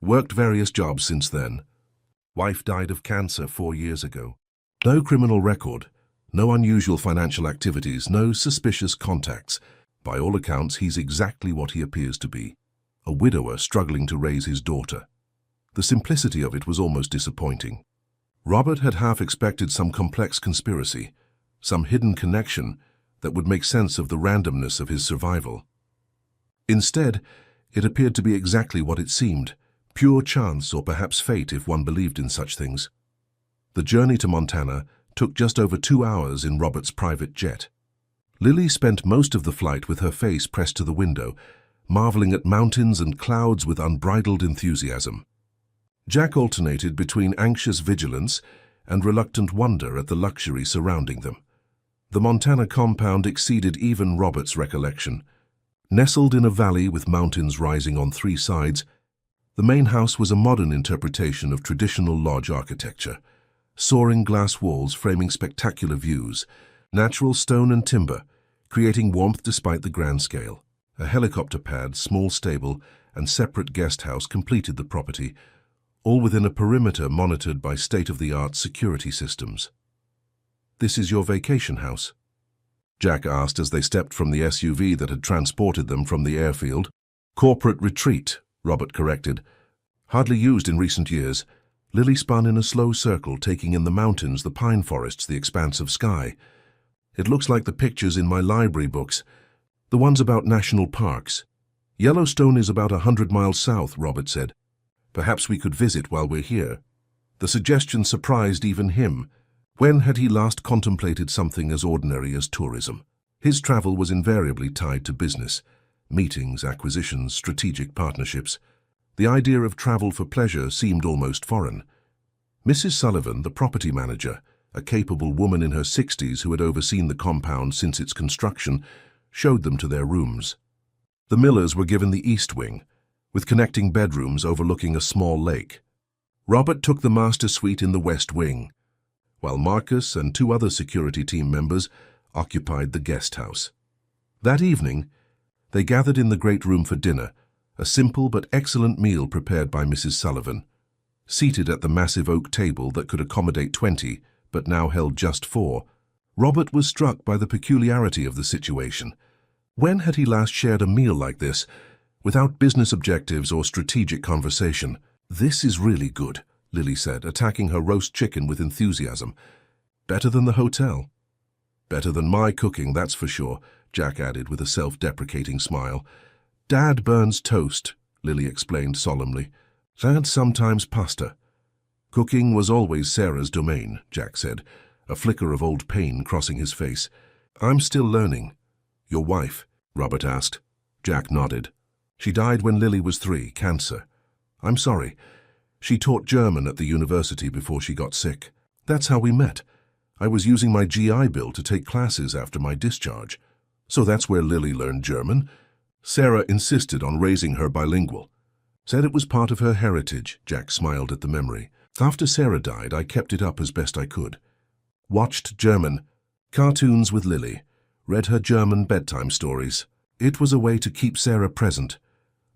A: Worked various jobs since then. Wife died of cancer 4 years ago. No criminal record. No unusual financial activities, no suspicious contacts. By all accounts, he's exactly what he appears to be. A widower struggling to raise his daughter." The simplicity of it was almost disappointing. Robert had half expected some complex conspiracy, some hidden connection that would make sense of the randomness of his survival. Instead, it appeared to be exactly what it seemed, pure chance or perhaps fate if one believed in such things. The journey to Montana took just over 2 hours in Robert's private jet. Lily spent most of the flight with her face pressed to the window, marveling at mountains and clouds with unbridled enthusiasm. Jack alternated between anxious vigilance and reluctant wonder at the luxury surrounding them. The Montana compound exceeded even Robert's recollection. Nestled in a valley with mountains rising on 3 sides, the main house was a modern interpretation of traditional lodge architecture. Soaring glass walls framing spectacular views, natural stone and timber, creating warmth despite the grand scale. A helicopter pad, small stable, and separate guest house completed the property, all within a perimeter monitored by state-of-the-art security systems. "This is your vacation house?" Jack asked as they stepped from the SUV that had transported them from the airfield. "Corporate retreat," Robert corrected. "Hardly used in recent years." Lily spun in a slow circle, taking in the mountains, the pine forests, the expanse of sky. "It looks like the pictures in my library books, the ones about national parks." "Yellowstone is about 100 miles south," Robert said. "Perhaps we could visit while we're here." The suggestion surprised even him. When had he last contemplated something as ordinary as tourism? His travel was invariably tied to business, meetings, acquisitions, strategic partnerships. The idea of travel for pleasure seemed almost foreign. Mrs. Sullivan, the property manager, a capable woman in her 60s who had overseen the compound since its construction, showed them to their rooms. The Millers were given the east wing, with connecting bedrooms overlooking a small lake. Robert took the master suite in the west wing, while Marcus and 2 other security team members occupied the guest house. That evening, they gathered in the great room for dinner, a simple but excellent meal prepared by Mrs. Sullivan. Seated at the massive oak table that could accommodate 20, but now held just 4, Robert was struck by the peculiarity of the situation. When had he last shared a meal like this, without business objectives or strategic conversation? "This is really good," Lily said, attacking her roast chicken with enthusiasm. "Better than the hotel." Better than my cooking, that's for sure, Jack added with a self-deprecating smile. Dad burns toast, Lily explained solemnly. Dad sometimes pasta. Cooking was always Sarah's domain, Jack said, a flicker of old pain crossing his face. I'm still learning. Your wife? Robert asked. Jack nodded. She died when Lily was 3, cancer. I'm sorry. She taught German at the university before she got sick. That's how we met. I was using my GI Bill to take classes after my discharge. So that's where Lily learned German? Sarah insisted on raising her bilingual. Said it was part of her heritage, Jack smiled at the memory. After Sarah died, I kept it up as best I could. Watched German, cartoons with Lily, read her German bedtime stories. It was a way to keep Sarah present.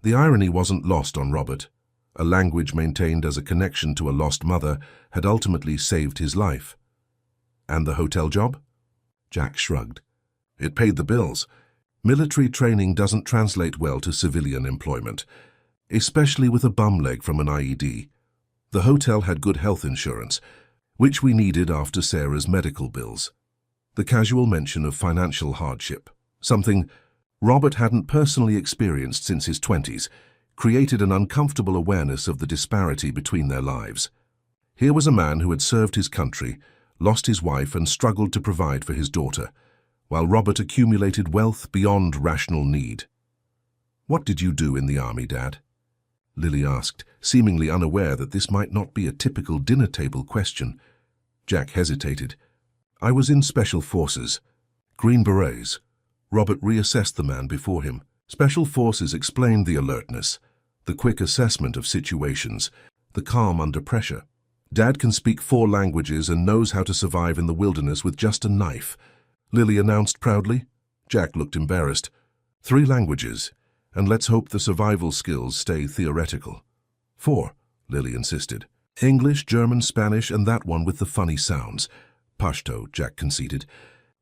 A: The irony wasn't lost on Robert. A language maintained as a connection to a lost mother had ultimately saved his life. And the hotel job? Jack shrugged. It paid the bills. Military training doesn't translate well to civilian employment, especially with a bum leg from an IED. The hotel had good health insurance, which we needed after Sarah's medical bills. The casual mention of financial hardship, something Robert hadn't personally experienced since his 20s, created an uncomfortable awareness of the disparity between their lives. Here was a man who had served his country, lost his wife and struggled to provide for his daughter, while Robert accumulated wealth beyond rational need. What did you do in the army, Dad? Lily asked, seemingly unaware that this might not be a typical dinner-table question. Jack hesitated. I was in Special Forces. Green Berets. Robert reassessed the man before him. Special Forces explained the alertness, the quick assessment of situations, the calm under pressure. Dad can speak 4 languages and knows how to survive in the wilderness with just a knife, Lily announced proudly. Jack looked embarrassed. 3 languages, and let's hope the survival skills stay theoretical. 4, Lily insisted. English, German, Spanish, and that one with the funny sounds. Pashto, Jack conceded.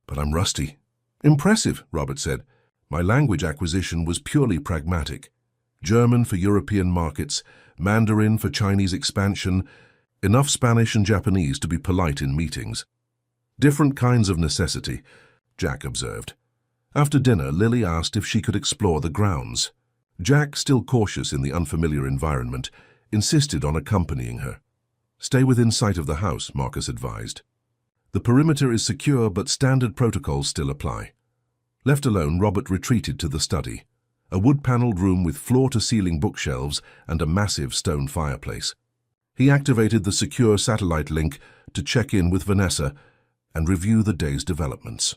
A: But I'm rusty. Impressive, Robert said. My language acquisition was purely pragmatic. German for European markets, Mandarin for Chinese expansion, enough Spanish and Japanese to be polite in meetings. Different kinds of necessity, Jack observed. After dinner, Lily asked if she could explore the grounds. Jack, still cautious in the unfamiliar environment, insisted on accompanying her. Stay within sight of the house, Marcus advised. The perimeter is secure, but standard protocols still apply. Left alone, Robert retreated to the study, a wood-paneled room with floor-to-ceiling bookshelves and a massive stone fireplace. He activated the secure satellite link to check in with Vanessa and review the day's developments.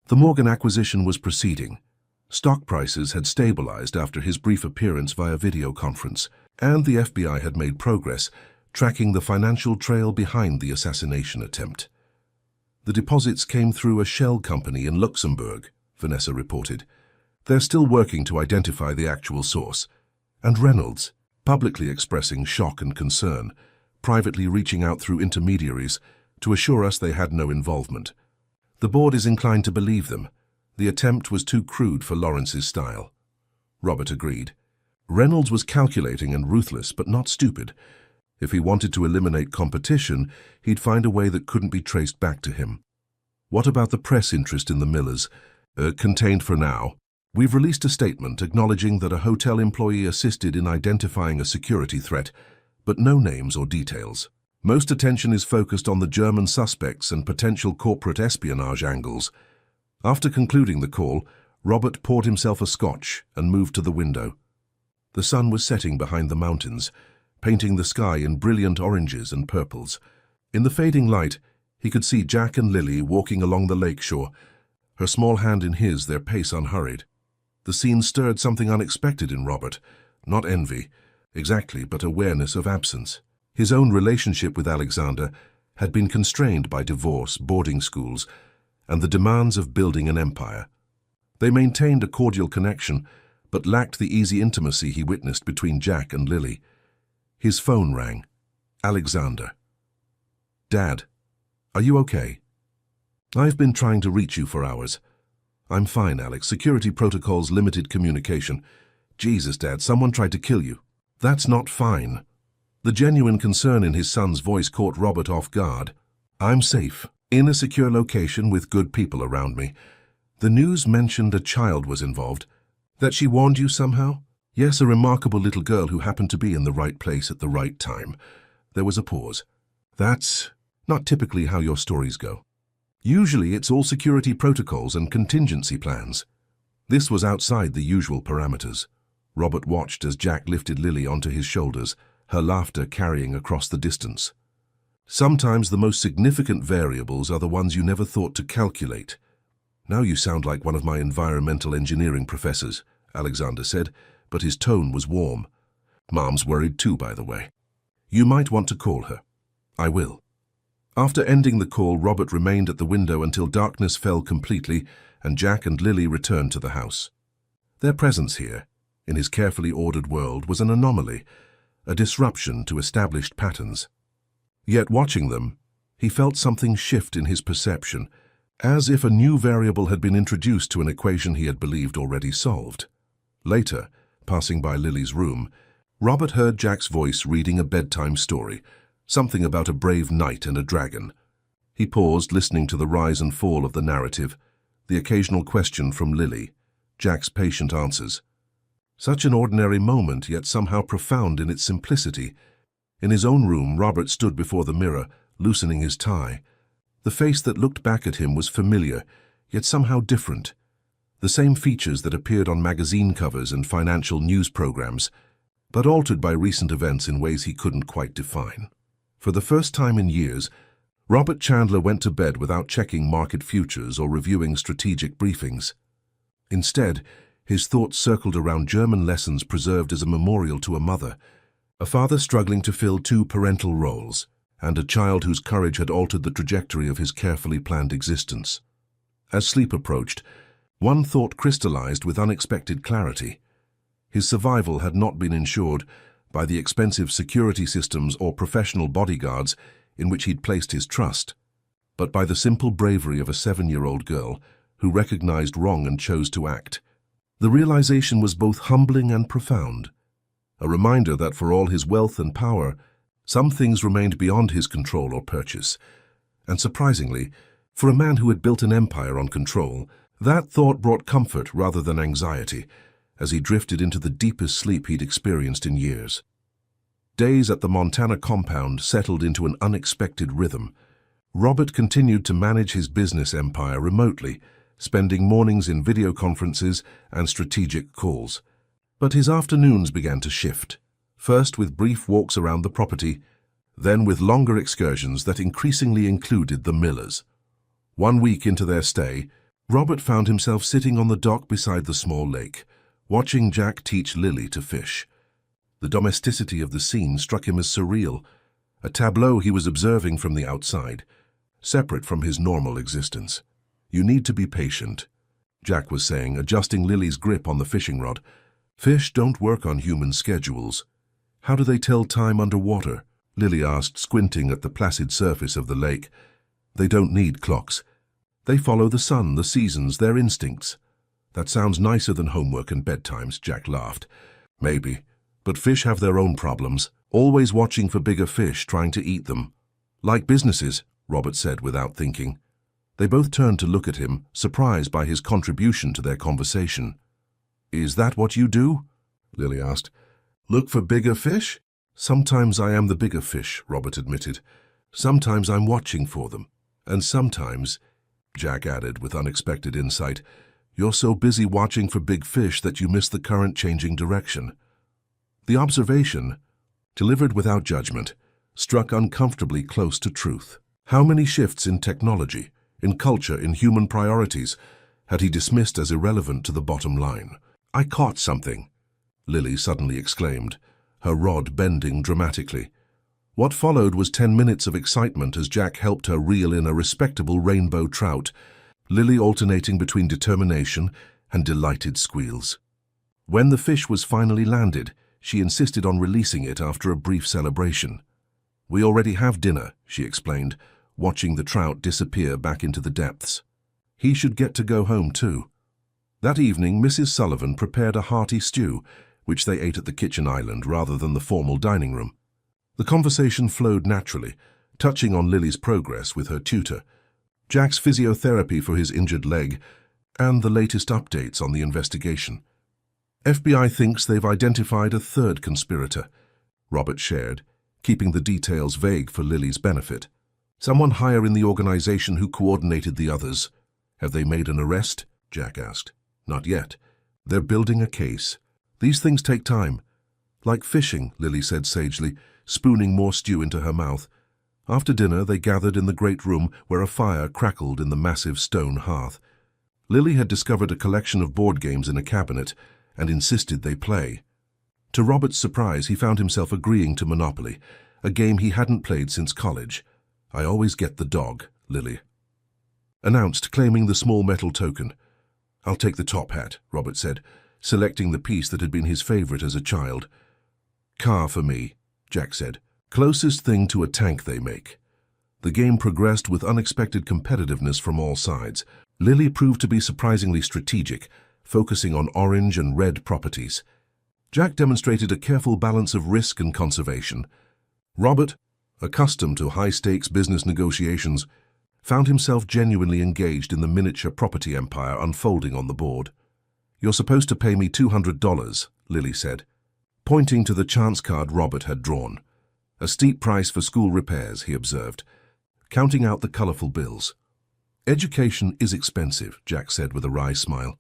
A: The Morgan acquisition was proceeding. Stock prices had stabilized after his brief appearance via video conference, and the FBI had made progress, tracking the financial trail behind the assassination attempt. The deposits came through a shell company in Luxembourg, Vanessa reported. They're still working to identify the actual source. And Reynolds, publicly expressing shock and concern, privately reaching out through intermediaries to assure us they had no involvement. The board is inclined to believe them. The attempt was too crude for Lawrence's style. Robert agreed. Reynolds was calculating and ruthless, but not stupid. If he wanted to eliminate competition, he'd find a way that couldn't be traced back to him. What about the press interest in the Millers? Contained for now. We've released a statement acknowledging that a hotel employee assisted in identifying a security threat, but no names or details. Most attention is focused on the German suspects and potential corporate espionage angles. After concluding the call, Robert poured himself a scotch and moved to the window. The sun was setting behind the mountains, painting the sky in brilliant oranges and purples. In the fading light, he could see Jack and Lily walking along the lake shore, her small hand in his, their pace unhurried. The scene stirred something unexpected in Robert, not envy, exactly, but awareness of absence. His own relationship with Alexander had been constrained by divorce, boarding schools, and the demands of building an empire. They maintained a cordial connection, but lacked the easy intimacy he witnessed between Jack and Lily. His phone rang. Alexander. Dad, are you okay? I've been trying to reach you for hours. I'm fine, Alex. Security protocols limited communication. Jesus, Dad, someone tried to kill you. That's not fine. The genuine concern in his son's voice caught Robert off guard. I'm safe, In a secure location with good people around me. The news mentioned a child was involved. That she warned you somehow? Yes, a remarkable little girl who happened to be in the right place at the right time. There was a pause. That's not typically how your stories go. Usually it's all security protocols and contingency plans. This was outside the usual parameters. Robert watched as Jack lifted Lily onto his shoulders, her laughter carrying across the distance. Sometimes the most significant variables are the ones you never thought to calculate. Now you sound like one of my environmental engineering professors, Alexander said, but his tone was warm. Mom's worried too, by the way. You might want to call her. I will. After ending the call, Robert remained at the window until darkness fell completely and Jack and Lily returned to the house. Their presence here, in his carefully ordered world, was an anomaly, a disruption to established patterns. Yet watching them, he felt something shift in his perception, as if a new variable had been introduced to an equation he had believed already solved. Later, passing by Lily's room, Robert heard Jack's voice reading a bedtime story, something about a brave knight and a dragon. He paused, listening to the rise and fall of the narrative, the occasional question from Lily, Jack's patient answers. Such an ordinary moment, yet somehow profound in its simplicity. In his own room, Robert stood before the mirror, loosening his tie. The face that looked back at him was familiar, yet somehow different. The same features that appeared on magazine covers and financial news programs, but altered by recent events in ways he couldn't quite define. For the first time in years, Robert Chandler went to bed without checking market futures or reviewing strategic briefings. Instead, his thoughts circled around German lessons preserved as a memorial to a mother, a father struggling to fill two parental roles, and a child whose courage had altered the trajectory of his carefully planned existence. As sleep approached, one thought crystallized with unexpected clarity. His survival had not been ensured by the expensive security systems or professional bodyguards in which he'd placed his trust, but by the simple bravery of a 7-year-old girl who recognized wrong and chose to act. The realization was both humbling and profound, a reminder that for all his wealth and power, some things remained beyond his control or purchase. And surprisingly, for a man who had built an empire on control, that thought brought comfort rather than anxiety, as he drifted into the deepest sleep he'd experienced in years. Days at the Montana compound settled into an unexpected rhythm. Robert continued to manage his business empire remotely, spending mornings in video conferences and strategic calls. But his afternoons began to shift, first with brief walks around the property, then with longer excursions that increasingly included the Millers. 1 week into their stay, Robert found himself sitting on the dock beside the small lake, watching Jack teach Lily to fish. The domesticity of the scene struck him as surreal, a tableau he was observing from the outside, separate from his normal existence. You need to be patient, Jack was saying, adjusting Lily's grip on the fishing rod. Fish don't work on human schedules. How do they tell time underwater? Lily asked, squinting at the placid surface of the lake. They don't need clocks. They follow the sun, the seasons, their instincts. That sounds nicer than homework and bedtimes, Jack laughed. Maybe, but fish have their own problems, always watching for bigger fish, trying to eat them. Like businesses, Robert said without thinking. They both turned to look at him, surprised by his contribution to their conversation. Is that what you do? Lily asked. Look for bigger fish? Sometimes I am the bigger fish, Robert admitted. Sometimes I'm watching for them. And sometimes, Jack added with unexpected insight, you're so busy watching for big fish that you miss the current changing direction. The observation, delivered without judgment, struck uncomfortably close to truth. How many shifts in technology, in culture, in human priorities, had he dismissed as irrelevant to the bottom line? I caught something, Lily suddenly exclaimed, her rod bending dramatically. What followed was 10 minutes of excitement as Jack helped her reel in a respectable rainbow trout, Lily alternating between determination and delighted squeals. When the fish was finally landed, she insisted on releasing it after a brief celebration. We already have dinner, she explained, watching the trout disappear back into the depths. He should get to go home too. That evening, Mrs. Sullivan prepared a hearty stew, which they ate at the kitchen island rather than the formal dining room. The conversation flowed naturally, touching on Lily's progress with her tutor, Jack's physiotherapy for his injured leg, and the latest updates on the investigation. FBI thinks they've identified a third conspirator, Robert shared, keeping the details vague for Lily's benefit. Someone higher in the organization who coordinated the others. Have they made an arrest? Jack asked. Not yet. They're building a case. These things take time. Like fishing, Lily said sagely, spooning more stew into her mouth. After dinner, they gathered in the great room where a fire crackled in the massive stone hearth. Lily had discovered a collection of board games in a cabinet and insisted they play. To Robert's surprise, he found himself agreeing to Monopoly, a game he hadn't played since college. I always get the dog, Lily announced, claiming the small metal token. I'll take the top hat, Robert said, selecting the piece that had been his favorite as a child. Car for me, Jack said. Closest thing to a tank they make. The game progressed with unexpected competitiveness from all sides. Lily proved to be surprisingly strategic, focusing on orange and red properties. Jack demonstrated a careful balance of risk and conservation. Robert, accustomed to high-stakes business negotiations, found himself genuinely engaged in the miniature property empire unfolding on the board. You're supposed to pay me $200, Lily said, pointing to the chance card Robert had drawn. A steep price for school repairs, he observed, counting out the colorful bills. Education is expensive, Jack said with a wry smile.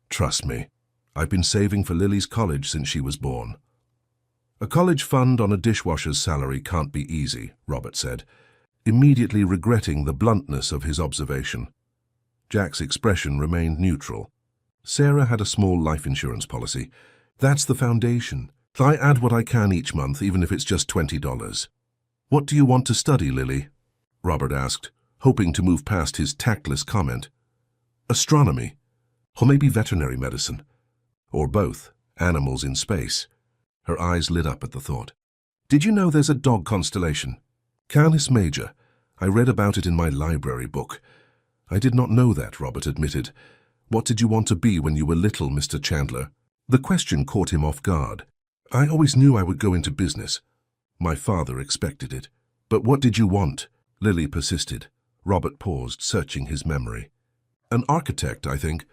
A: Trust me, I've been saving for Lily's college since she was born. A college fund on a dishwasher's salary can't be easy, Robert said, immediately regretting the bluntness of his observation. Jack's expression remained neutral. Sarah had a small life insurance policy. That's the foundation. I add what I can each month, even if it's just $20. What do you want to study, Lily? Robert asked, hoping to move past his tactless comment. Astronomy. Or maybe veterinary medicine. Or both, animals in space. Her eyes lit up at the thought. Did you know there's a dog constellation? Canis Major. I read about it in my library book. I did not know that, Robert admitted. What did you want to be when you were little, Mr. Chandler? The question caught him off guard. I always knew I would go into business. My father expected it. But what did you want? Lily persisted. Robert paused, searching his memory. An architect, I think.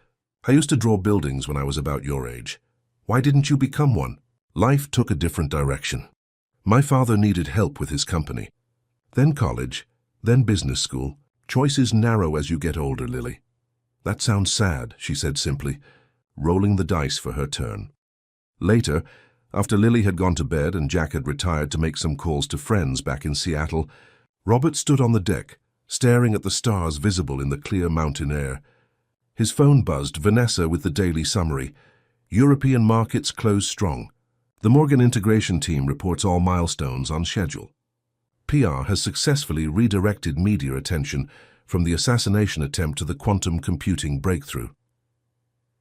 A: I used to draw buildings when I was about your age. Why didn't you become one? Life took a different direction. My father needed help with his company. Then college, then business school. Choices narrow as you get older, Lily. That sounds sad, she said simply, rolling the dice for her turn. Later, after Lily had gone to bed and Jack had retired to make some calls to friends back in Seattle, Robert stood on the deck, staring at the stars visible in the clear mountain air. His phone buzzed, Vanessa with the daily summary. European markets close strong. The Morgan integration team reports all milestones on schedule. PR has successfully redirected media attention from the assassination attempt to the quantum computing breakthrough.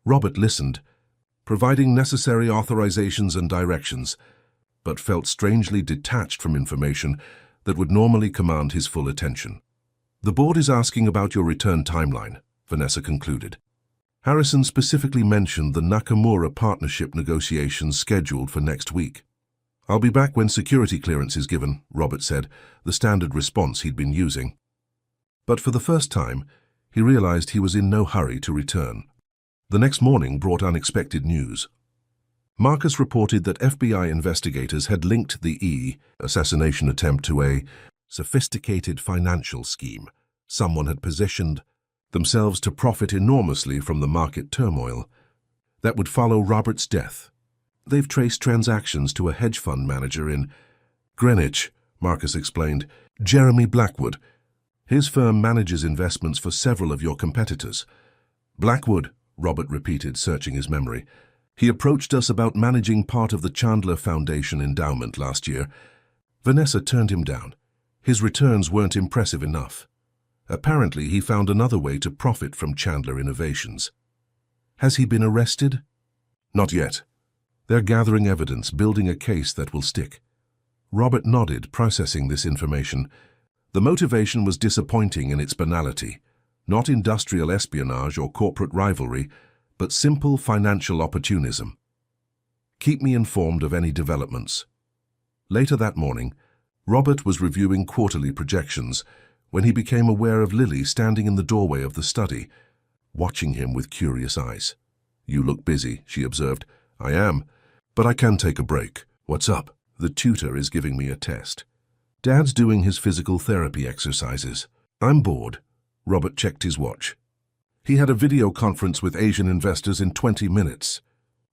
A: Robert listened, providing necessary authorizations and directions, but felt strangely detached from information that would normally command his full attention. The board is asking about your return timeline, Vanessa concluded. Harrison specifically mentioned the Nakamura partnership negotiations scheduled for next week. I'll be back when security clearance is given, Robert said, the standard response he'd been using. But for the first time, he realized he was in no hurry to return. The next morning brought unexpected news. Marcus reported that FBI investigators had linked the assassination attempt to a sophisticated financial scheme. Someone had positioned themselves to profit enormously from the market turmoil that would follow Robert's death. They've traced transactions to a hedge fund manager in Greenwich, Marcus explained, Jeremy Blackwood. His firm manages investments for several of your competitors. Blackwood, Robert repeated, searching his memory. He approached us about managing part of the Chandler Foundation endowment last year. Vanessa turned him down. His returns weren't impressive enough. Apparently, he found another way to profit from Chandler Innovations. Has he been arrested? Not yet. They're gathering evidence, building a case that will stick. Robert nodded, processing this information. The motivation was disappointing in its banality. Not industrial espionage or corporate rivalry, but simple financial opportunism. Keep me informed of any developments. Later that morning, Robert was reviewing quarterly projections, when he became aware of Lily standing in the doorway of the study, watching him with curious eyes. "You look busy," she observed. "I am, but I can take a break." "What's up?" "The tutor is giving me a test. Dad's doing his physical therapy exercises. I'm bored." Robert checked his watch. He had a video conference with Asian investors in 20 minutes,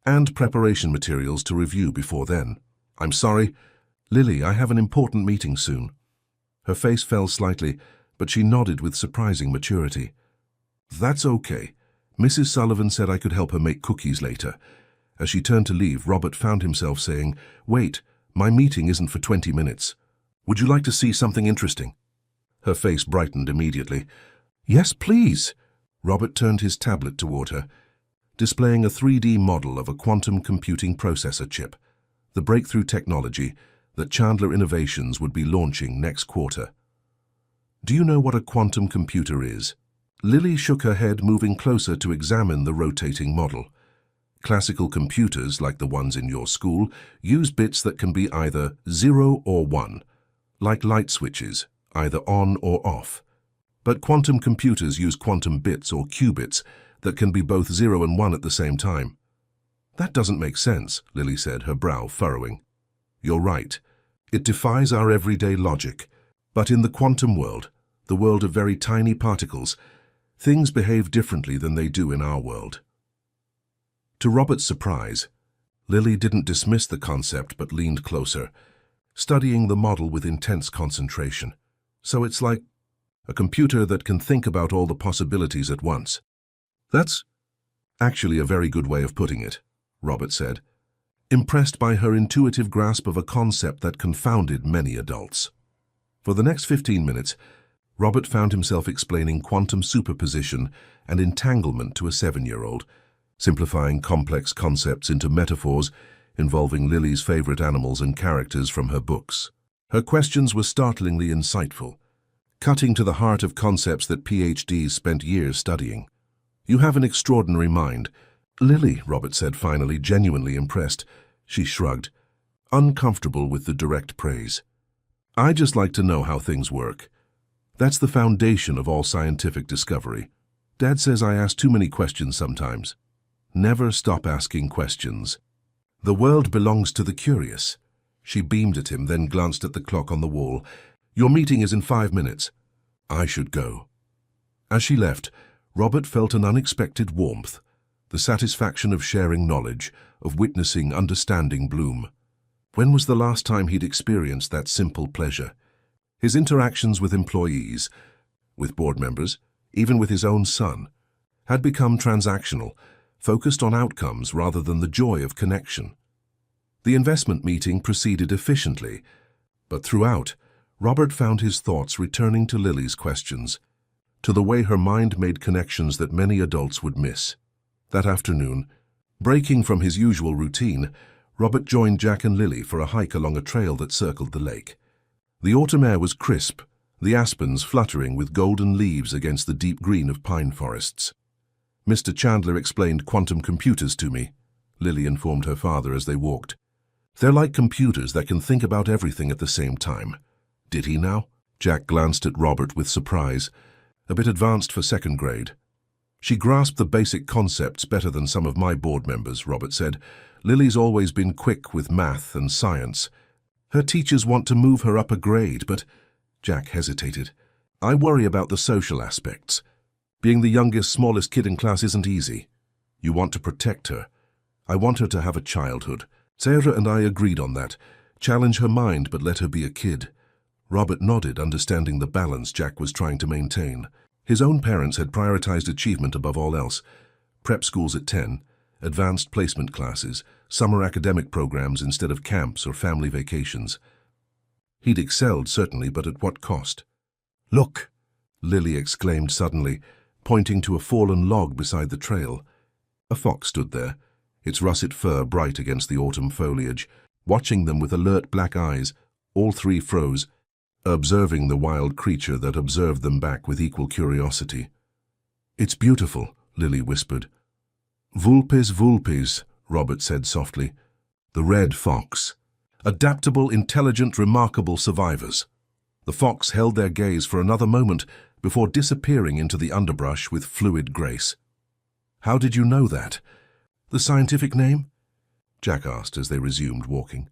A: and preparation materials to review before then. "I'm sorry. Lily, I have an important meeting soon." Her face fell slightly, but she nodded with surprising maturity. "That's okay. Mrs. Sullivan said I could help her make cookies later." As she turned to leave, Robert found himself saying, "Wait, my meeting isn't for 20 minutes. Would you like to see something interesting?" Her face brightened immediately. "Yes, please." Robert turned his tablet toward her, displaying a 3D model of a quantum computing processor chip, the breakthrough technology that Chandler Innovations would be launching next quarter. "Do you know what a quantum computer is?" Lily shook her head, moving closer to examine the rotating model. "Classical computers, like the ones in your school, use bits that can be either 0 or 1, like light switches, either on or off. But quantum computers use quantum bits or qubits that can be both 0 and 1 at the same time." "That doesn't make sense," Lily said, her brow furrowing. "You're right. It defies our everyday logic. But in the quantum world, the world of very tiny particles, things behave differently than they do in our world." To Robert's surprise, Lily didn't dismiss the concept but leaned closer, studying the model with intense concentration. "So it's like a computer that can think about all the possibilities at once." "That's actually a very good way of putting it," Robert said, impressed by her intuitive grasp of a concept that confounded many adults. For the next 15 minutes, Robert found himself explaining quantum superposition and entanglement to a 7-year-old, simplifying complex concepts into metaphors involving Lily's favorite animals and characters from her books. Her questions were startlingly insightful, cutting to the heart of concepts that PhDs spent years studying. "You have an extraordinary mind." "Lily," Robert said finally, genuinely impressed. She shrugged, uncomfortable with the direct praise. "I just like to know how things work. That's the foundation of all scientific discovery. Dad says I ask too many questions sometimes." "Never stop asking questions. The world belongs to the curious." She beamed at him, then glanced at the clock on the wall. "Your meeting is in 5 minutes. I should go." As she left, Robert felt an unexpected warmth, the satisfaction of sharing knowledge, of witnessing understanding bloom. When was the last time he'd experienced that simple pleasure? His interactions with employees, with board members, even with his own son, had become transactional, focused on outcomes rather than the joy of connection. The investment meeting proceeded efficiently, but throughout, Robert found his thoughts returning to Lily's questions, to the way her mind made connections that many adults would miss. That afternoon, breaking from his usual routine, Robert joined Jack and Lily for a hike along a trail that circled the lake. The autumn air was crisp, the aspens fluttering with golden leaves against the deep green of pine forests. "Mr. Chandler explained quantum computers to me," Lily informed her father as they walked. "They're like computers that can think about everything at the same time." "Did he now?" Jack glanced at Robert with surprise, a bit advanced for 2nd grade. "She grasped the basic concepts better than some of my board members," Robert said. "Lily's always been quick with math and science. Her teachers want to move her up a grade, but—" Jack hesitated. "I worry about the social aspects. Being the youngest, smallest kid in class isn't easy. You want to protect her. I want her to have a childhood." Sarah and I agreed on that. Challenge her mind, but let her be a kid. Robert nodded, understanding the balance Jack was trying to maintain. His own parents had prioritized achievement above all else. Prep schools at 10, advanced placement classes, summer academic programs instead of camps or family vacations. He'd excelled, certainly, but at what cost? "Look!" Lily exclaimed suddenly, pointing to a fallen log beside the trail. A fox stood there, its russet fur bright against the autumn foliage. Watching them with alert black eyes, all three froze, observing the wild creature that observed them back with equal curiosity. "It's beautiful," Lily whispered. "Vulpes vulpes," Robert said softly. "The red fox. Adaptable, intelligent, remarkable survivors." The fox held their gaze for another moment before disappearing into the underbrush with fluid grace. "How did you know that? The scientific name?" Jack asked as they resumed walking.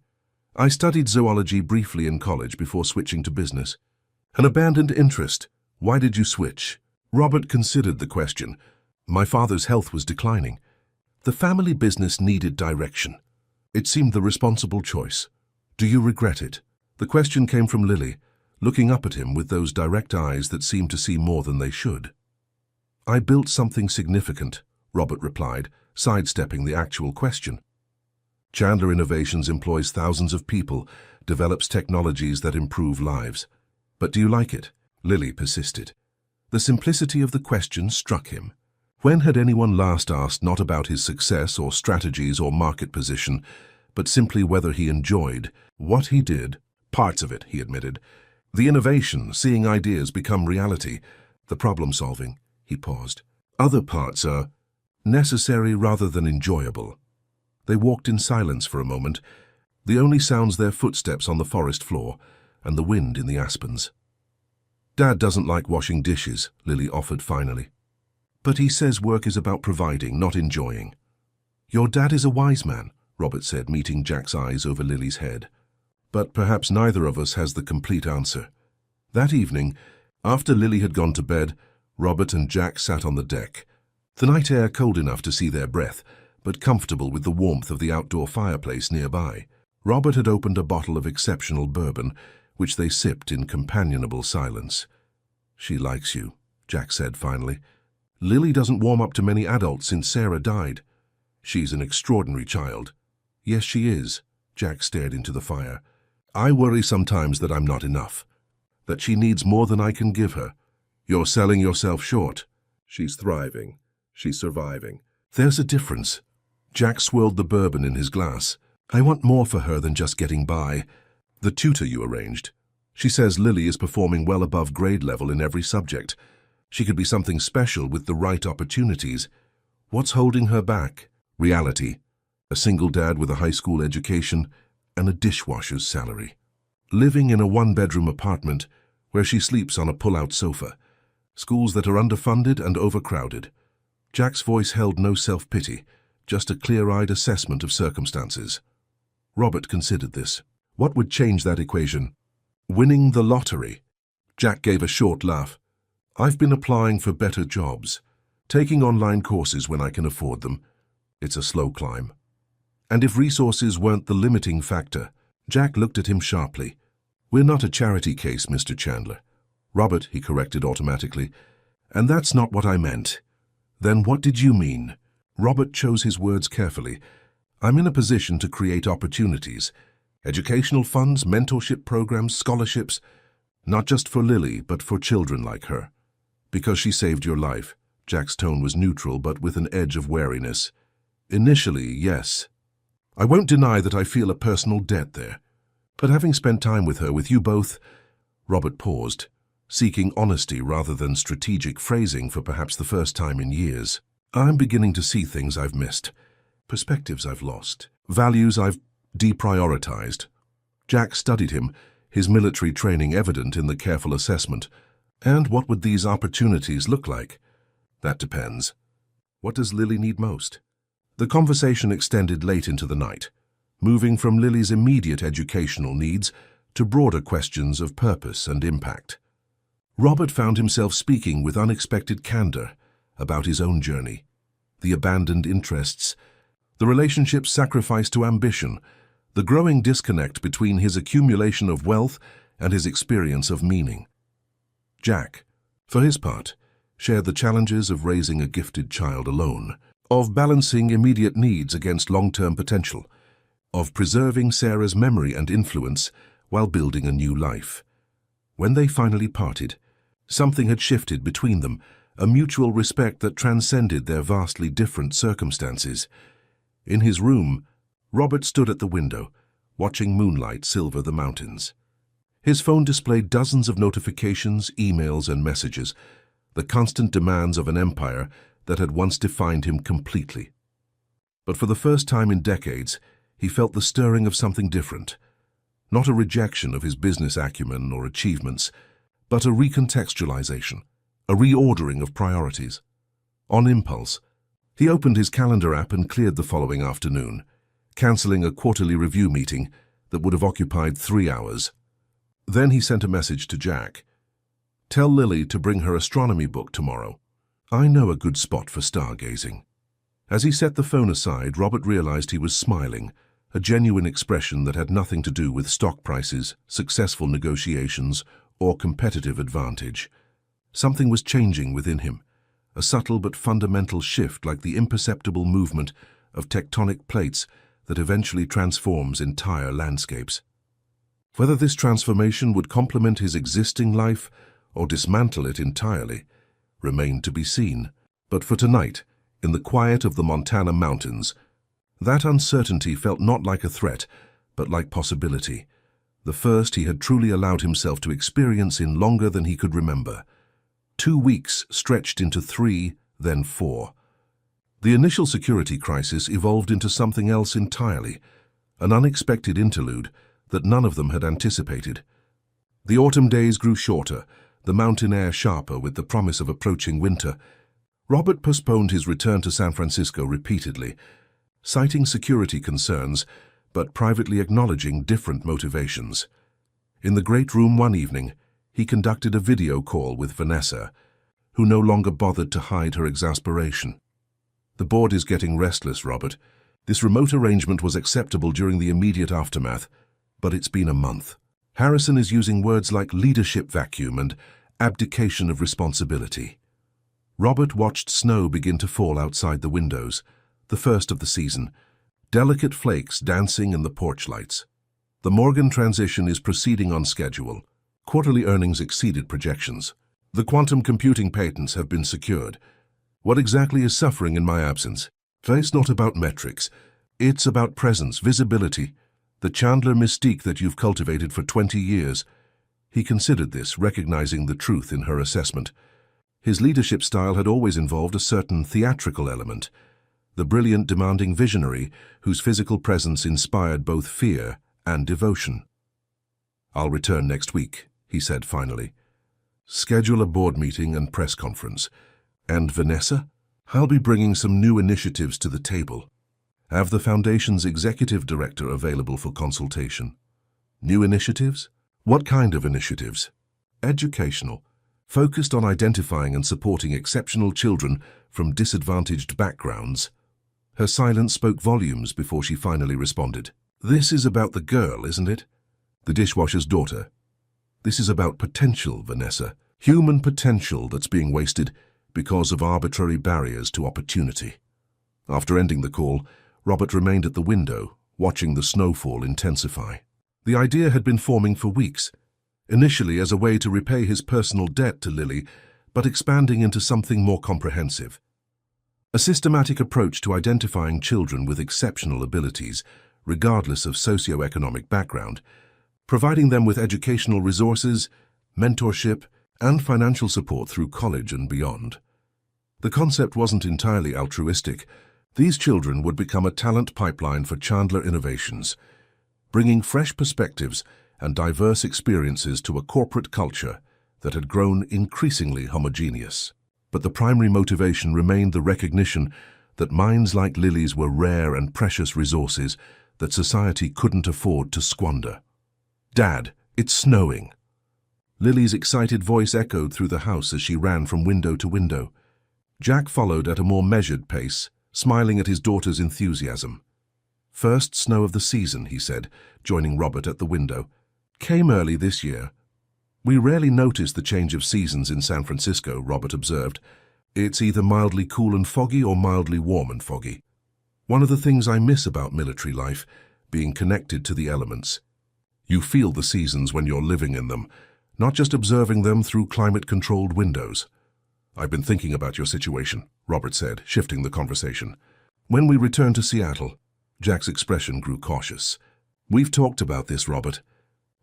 A: "I studied zoology briefly in college before switching to business." "An abandoned interest. Why did you switch?" Robert considered the question. "My father's health was declining. The family business needed direction. It seemed the responsible choice. Do you regret it?" The question came from Lily, looking up at him with those direct eyes that seemed to see more than they should. "I built something significant," Robert replied, sidestepping the actual question. "Chandler Innovations employs thousands of people, develops technologies that improve lives. But do you like it?" Lily persisted. The simplicity of the question struck him. When had anyone last asked not about his success or strategies or market position, but simply whether he enjoyed what he did? "Parts of it," he admitted. "The innovation, seeing ideas become reality, the problem-solving." He paused. "Other parts are necessary rather than enjoyable." They walked in silence for a moment, the only sounds their footsteps on the forest floor and the wind in the aspens. "Dad doesn't like washing dishes," Lily offered finally. "But he says work is about providing, not enjoying." "Your dad is a wise man," Robert said, meeting Jack's eyes over Lily's head. "But perhaps neither of us has the complete answer." That evening, after Lily had gone to bed, Robert and Jack sat on the deck. The night air cold enough to see their breath, but comfortable with the warmth of the outdoor fireplace nearby. Robert had opened a bottle of exceptional bourbon, which they sipped in companionable silence. "She likes you," Jack said finally. "Lily doesn't warm up to many adults since Sarah died." "She's an extraordinary child." "Yes, she is." Jack stared into the fire. "I worry sometimes that I'm not enough, that she needs more than I can give her." "You're selling yourself short." "She's thriving. She's surviving." "There's a difference." Jack swirled the bourbon in his glass. "I want more for her than just getting by." "The tutor you arranged. She says Lily is performing well above grade level in every subject. She could be something special with the right opportunities. What's holding her back?" "Reality. A single dad with a high school education and a dishwasher's salary. Living in a one-bedroom apartment where she sleeps on a pull-out sofa. Schools that are underfunded and overcrowded." Jack's voice held no self-pity, just a clear-eyed assessment of circumstances. Robert considered this. What would change that equation? "Winning the lottery." Jack gave a short laugh. "I've been applying for better jobs, taking online courses when I can afford them. It's a slow climb." "And if resources weren't the limiting factor?" Jack looked at him sharply. "We're not a charity case, Mr. Chandler." "Robert," he corrected automatically. "And that's not what I meant." "Then what did you mean?" Robert chose his words carefully. "I'm in a position to create opportunities. Educational funds, mentorship programs, scholarships. Not just for Lily, but for children like her. Because she saved your life." Jack's tone was neutral, but with an edge of wariness. "Initially, yes. I won't deny that I feel a personal debt there. But having spent time with her, with you both..." Robert paused, seeking honesty rather than strategic phrasing for perhaps the first time in years. "I'm beginning to see things I've missed, perspectives I've lost, values I've deprioritized." Jack studied him, his military training evident in the careful assessment. "And what would these opportunities look like?" "That depends. What does Lily need most?" The conversation extended late into the night, moving from Lily's immediate educational needs to broader questions of purpose and impact. Robert found himself speaking with unexpected candor about his own journey, the abandoned interests, the relationships sacrificed to ambition, the growing disconnect between his accumulation of wealth and his experience of meaning. Jack, for his part, shared the challenges of raising a gifted child alone, of balancing immediate needs against long-term potential, of preserving Sarah's memory and influence while building a new life. When they finally parted, something had shifted between them, a mutual respect that transcended their vastly different circumstances. In his room, Robert stood at the window, watching moonlight silver the mountains. His phone displayed dozens of notifications, emails, and messages, the constant demands of an empire that had once defined him completely. But for the first time in decades, he felt the stirring of something different. Not a rejection of his business acumen or achievements, but a recontextualization, a reordering of priorities. On impulse, he opened his calendar app and cleared the following afternoon, cancelling a quarterly review meeting that would have occupied 3 hours. Then he sent a message to Jack. "Tell Lily to bring her astronomy book tomorrow. I know a good spot for stargazing." As he set the phone aside, Robert realized he was smiling, a genuine expression that had nothing to do with stock prices, successful negotiations, or competitive advantage. Something was changing within him, a subtle but fundamental shift like the imperceptible movement of tectonic plates that eventually transforms entire landscapes. Whether this transformation would complement his existing life or dismantle it entirely remained to be seen. But for tonight, in the quiet of the Montana mountains, that uncertainty felt not like a threat, but like possibility, the first he had truly allowed himself to experience in longer than he could remember. 2 weeks stretched into 3, then 4. The initial security crisis evolved into something else entirely, an unexpected interlude that none of them had anticipated. The autumn days grew shorter, the mountain air sharper with the promise of approaching winter. Robert postponed his return to San Francisco repeatedly, citing security concerns, but privately acknowledging different motivations. In the great room one evening, he conducted a video call with Vanessa, who no longer bothered to hide her exasperation. "The board is getting restless, Robert. This remote arrangement was acceptable during the immediate aftermath, but it's been a month. Harrison is using words like leadership vacuum and abdication of responsibility." Robert watched snow begin to fall outside the windows, the first of the season, delicate flakes dancing in the porch lights. The Morgan transition is proceeding on schedule. Quarterly earnings exceeded projections. The quantum computing patents have been secured. What exactly is suffering in my absence? It's not about metrics. It's about presence, visibility, the Chandler mystique that you've cultivated for 20 years. He considered this, recognizing the truth in her assessment. His leadership style had always involved a certain theatrical element, the brilliant, demanding visionary whose physical presence inspired both fear and devotion. "I'll return next week," he said finally. "Schedule a board meeting and press conference. And Vanessa? I'll be bringing some new initiatives to the table. Have the Foundation's executive director available for consultation." "New initiatives? What kind of initiatives?" "Educational, focused on identifying and supporting exceptional children from disadvantaged backgrounds." Her silence spoke volumes before she finally responded. "This is about the girl, isn't it? The dishwasher's daughter. This is about potential, Vanessa. Human potential that's being wasted because of arbitrary barriers to opportunity." After ending the call, Robert remained at the window, watching the snowfall intensify. The idea had been forming for weeks, initially as a way to repay his personal debt to Lily, but expanding into something more comprehensive. A systematic approach to identifying children with exceptional abilities, regardless of socioeconomic background, providing them with educational resources, mentorship, and financial support through college and beyond. The concept wasn't entirely altruistic. These children would become a talent pipeline for Chandler Innovations, bringing fresh perspectives and diverse experiences to a corporate culture that had grown increasingly homogeneous. But the primary motivation remained the recognition that minds like Lily's were rare and precious resources that society couldn't afford to squander. "Dad, it's snowing." Lily's excited voice echoed through the house as she ran from window to window. Jack followed at a more measured pace, smiling at his daughter's enthusiasm. "First snow of the season," he said, joining Robert at the window. "Came early this year." "We rarely notice the change of seasons in San Francisco," Robert observed. "It's either mildly cool and foggy or mildly warm and foggy. One of the things I miss about military life, being connected to the elements. You feel the seasons when you're living in them, not just observing them through climate-controlled windows." "I've been thinking about your situation," Robert said, shifting the conversation. "When we return to Seattle," Jack's expression grew cautious. "We've talked about this, Robert.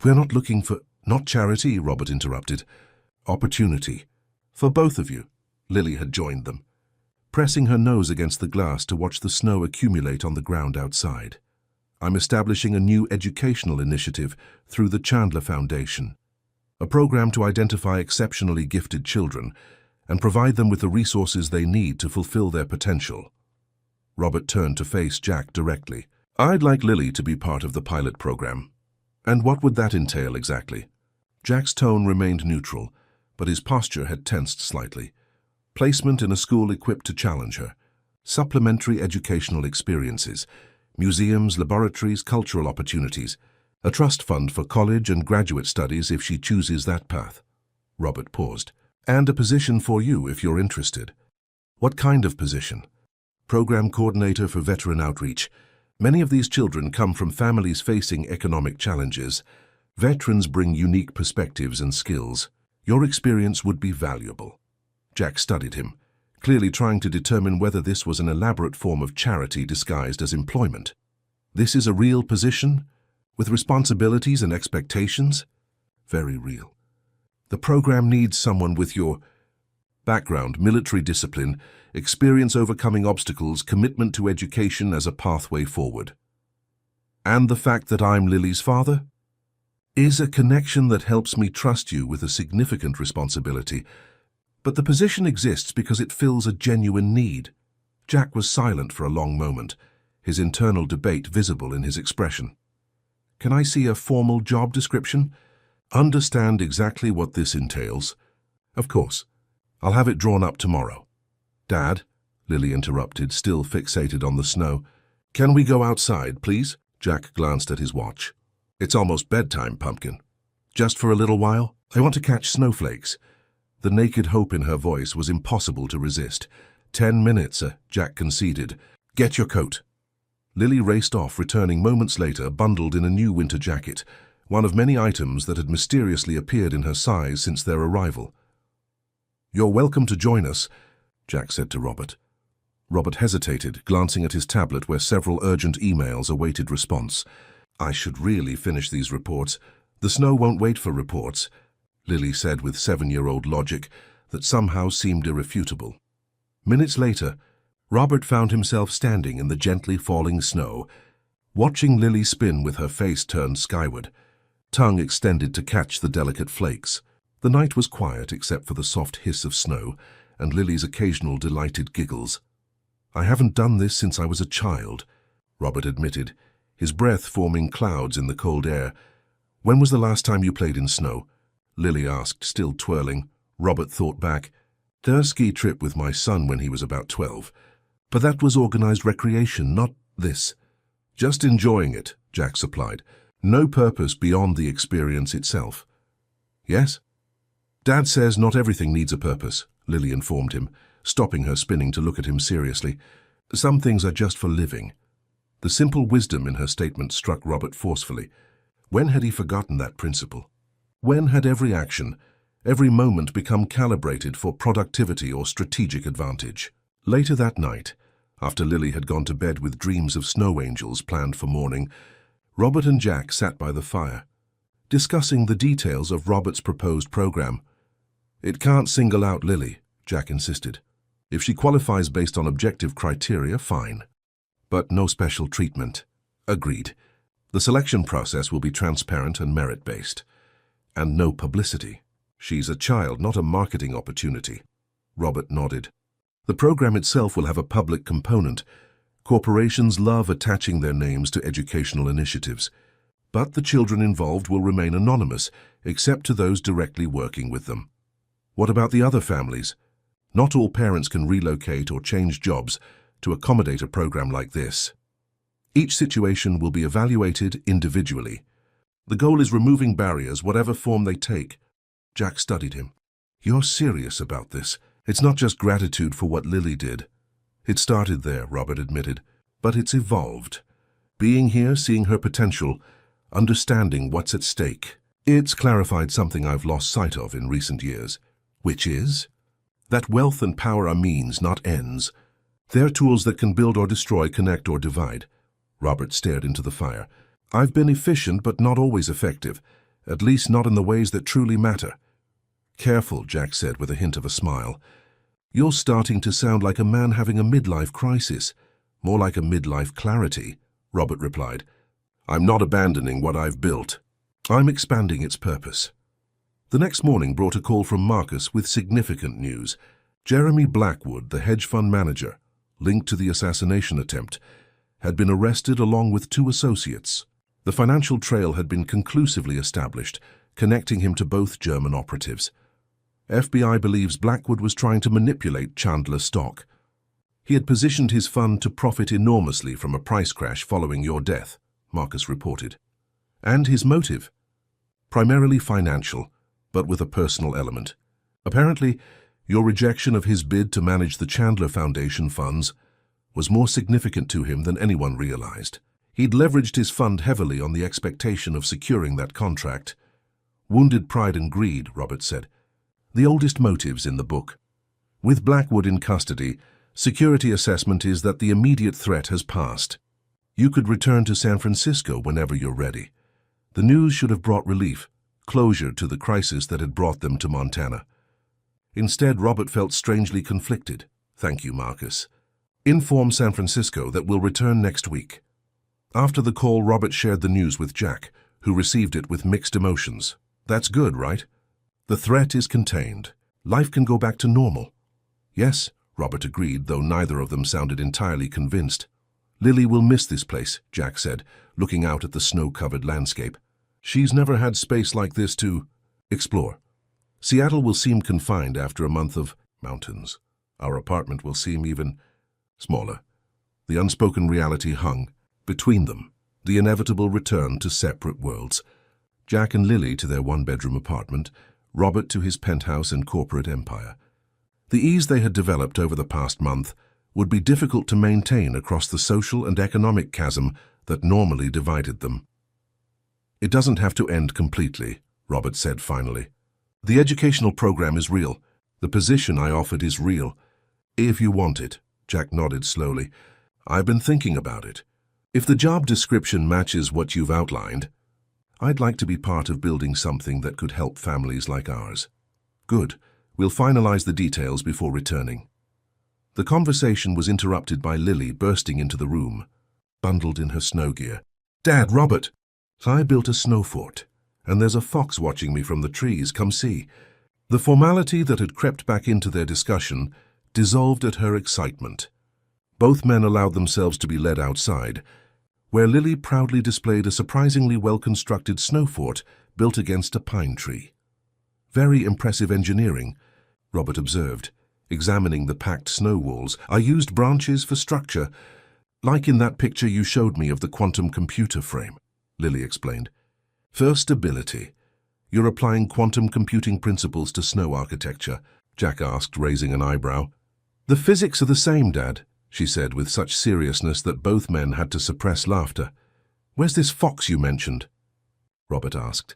A: We're not looking for—" "Not charity," Robert interrupted. "Opportunity. For both of you." Lily had joined them, pressing her nose against the glass to watch the snow accumulate on the ground outside. I'm establishing a new educational initiative through the Chandler Foundation, a program to identify exceptionally gifted children and provide them with the resources they need to fulfill their potential. Robert turned to face Jack directly. I'd like Lily to be part of the pilot program. And what would that entail exactly? Jack's tone remained neutral, but his posture had tensed slightly. Placement in a school equipped to challenge her. Supplementary educational experiences. Museums, laboratories, cultural opportunities. A trust fund for college and graduate studies if she chooses that path. Robert paused. And a position for you if you're interested. What kind of position? Program coordinator for veteran outreach. Many of these children come from families facing economic challenges. Veterans bring unique perspectives and skills. Your experience would be valuable. Jack studied him, clearly trying to determine whether this was an elaborate form of charity disguised as employment. This is a real position, with responsibilities and expectations? Very real. The program needs someone with your background, military discipline, experience overcoming obstacles, commitment to education as a pathway forward. And the fact that I'm Lily's father? Is a connection that helps me trust you with a significant responsibility. But the position exists because it fills a genuine need. Jack was silent for a long moment, his internal debate visible in his expression. Can I see a formal job description? Understand exactly what this entails? Of course. I'll have it drawn up tomorrow. Dad, Lily interrupted, still fixated on the snow. Can we go outside, please? Jack glanced at his watch. It's almost bedtime, Pumpkin. Just for a little while? I want to catch snowflakes. The naked hope in her voice was impossible to resist. 10 minutes, Jack conceded. Get your coat. Lily raced off, returning moments later, bundled in a new winter jacket, one of many items that had mysteriously appeared in her size since their arrival. You're welcome to join us, Jack said to Robert. Robert hesitated, glancing at his tablet where several urgent emails awaited response. I should really finish these reports. The snow won't wait for reports, Lily said with 7-year-old logic that somehow seemed irrefutable. Minutes later, Robert found himself standing in the gently falling snow, watching Lily spin with her face turned skyward, tongue extended to catch the delicate flakes. The night was quiet except for the soft hiss of snow and Lily's occasional delighted giggles. I haven't done this since I was a child, Robert admitted, his breath forming clouds in the cold air. When was the last time you played in snow? Lily asked, still twirling. Robert thought back. Their ski trip with my son when he was about 12. But that was organized recreation, not this. Just enjoying it, Jack supplied. No purpose beyond the experience itself. Yes? Dad says not everything needs a purpose, Lily informed him, stopping her spinning to look at him seriously. Some things are just for living. The simple wisdom in her statement struck Robert forcefully. When had he forgotten that principle? When had every action, every moment become calibrated for productivity or strategic advantage? Later that night, after Lily had gone to bed with dreams of snow angels planned for morning, Robert and Jack sat by the fire, discussing the details of Robert's proposed program. It can't single out Lily, Jack insisted. If she qualifies based on objective criteria, fine. But no special treatment. Agreed. The selection process will be transparent and merit-based. And no publicity. She's a child, not a marketing opportunity. Robert nodded. The program itself will have a public component. Corporations love attaching their names to educational initiatives. But the children involved will remain anonymous, except to those directly working with them. What about the other families? Not all parents can relocate or change jobs to accommodate a program like this. Each situation will be evaluated individually. The goal is removing barriers, whatever form they take. Jack studied him. You're serious about this. It's not just gratitude for what Lily did. It started there, Robert admitted, but it's evolved. Being here, seeing her potential, understanding what's at stake. It's clarified something I've lost sight of in recent years. Which is? That wealth and power are means, not ends. They're tools that can build or destroy, connect or divide. Robert stared into the fire. I've been efficient but not always effective, at least not in the ways that truly matter. Careful, Jack said with a hint of a smile. You're starting to sound like a man having a midlife crisis. More like a midlife clarity, Robert replied. I'm not abandoning what I've built. I'm expanding its purpose. The next morning brought a call from Marcus with significant news. Jeremy Blackwood, the hedge fund manager, linked to the assassination attempt, had been arrested along with 2 associates. The financial trail had been conclusively established, connecting him to both German operatives. FBI believes Blackwood was trying to manipulate Chandler stock. He had positioned his fund to profit enormously from a price crash following your death, Marcus reported. And his motive? Primarily financial, but with a personal element. Apparently, your rejection of his bid to manage the Chandler Foundation funds was more significant to him than anyone realized. He'd leveraged his fund heavily on the expectation of securing that contract. Wounded pride and greed, Robert said. The oldest motives in the book. With Blackwood in custody, security assessment is that the immediate threat has passed. You could return to San Francisco whenever you're ready. The news should have brought relief, closure to the crisis that had brought them to Montana. Instead, Robert felt strangely conflicted. Thank you, Marcus. Inform San Francisco that we'll return next week. After the call, Robert shared the news with Jack, who received it with mixed emotions. That's good, right? The threat is contained. Life can go back to normal. Yes, Robert agreed, though neither of them sounded entirely convinced. Lily will miss this place, Jack said, looking out at the snow-covered landscape. She's never had space like this to explore. Seattle will seem confined after a month of mountains. Our apartment will seem even smaller. The unspoken reality hung between them, the inevitable return to separate worlds. Jack and Lily to their one-bedroom apartment, Robert to his penthouse and corporate empire. The ease they had developed over the past month would be difficult to maintain across the social and economic chasm that normally divided them. It doesn't have to end completely, Robert said finally. The educational program is real. The position I offered is real. If you want it, Jack nodded slowly. I've been thinking about it. If the job description matches what you've outlined, I'd like to be part of building something that could help families like ours. Good. We'll finalize the details before returning. The conversation was interrupted by Lily bursting into the room, bundled in her snow gear. Dad, Robert! I built a snow fort, and there's a fox watching me from the trees. Come see. The formality that had crept back into their discussion dissolved at her excitement. Both men allowed themselves to be led outside, where Lily proudly displayed a surprisingly well-constructed snow fort built against a pine tree. Very impressive engineering, Robert observed, examining the packed snow walls. I used branches for structure, like in that picture you showed me of the quantum computer frame, Lily explained. For stability. You're applying quantum computing principles to snow architecture, Jack asked, raising an eyebrow. The physics are the same, Dad, she said with such seriousness that both men had to suppress laughter. Where's this fox you mentioned? Robert asked.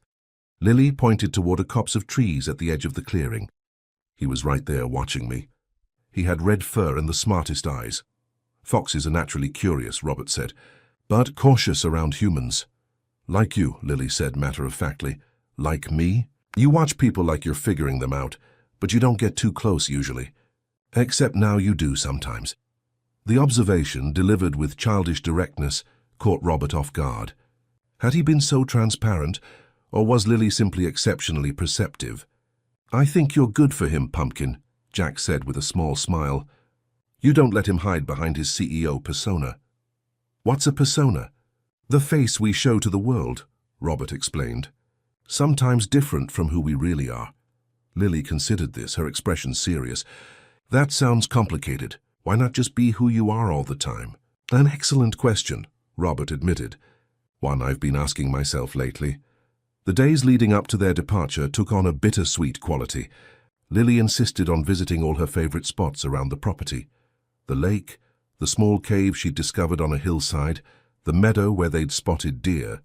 A: Lily pointed toward a copse of trees at the edge of the clearing. He was right there watching me. He had red fur and the smartest eyes. Foxes are naturally curious, Robert said, but cautious around humans. Like you, Lily said matter-of-factly. Like me? You watch people like you're figuring them out, but you don't get too close usually. Except now you do sometimes. The observation, delivered with childish directness, caught Robert off guard. Had he been so transparent, or was Lily simply exceptionally perceptive? I think you're good for him, Pumpkin, Jack said with a small smile. You don't let him hide behind his CEO persona. What's a persona? The face we show to the world, Robert explained. Sometimes different from who we really are. Lily considered this, her expression serious. That sounds complicated. Why not just be who you are all the time? An excellent question, Robert admitted. One I've been asking myself lately. The days leading up to their departure took on a bittersweet quality. Lily insisted on visiting all her favorite spots around the property. The lake, the small cave she'd discovered on a hillside, the meadow where they'd spotted deer.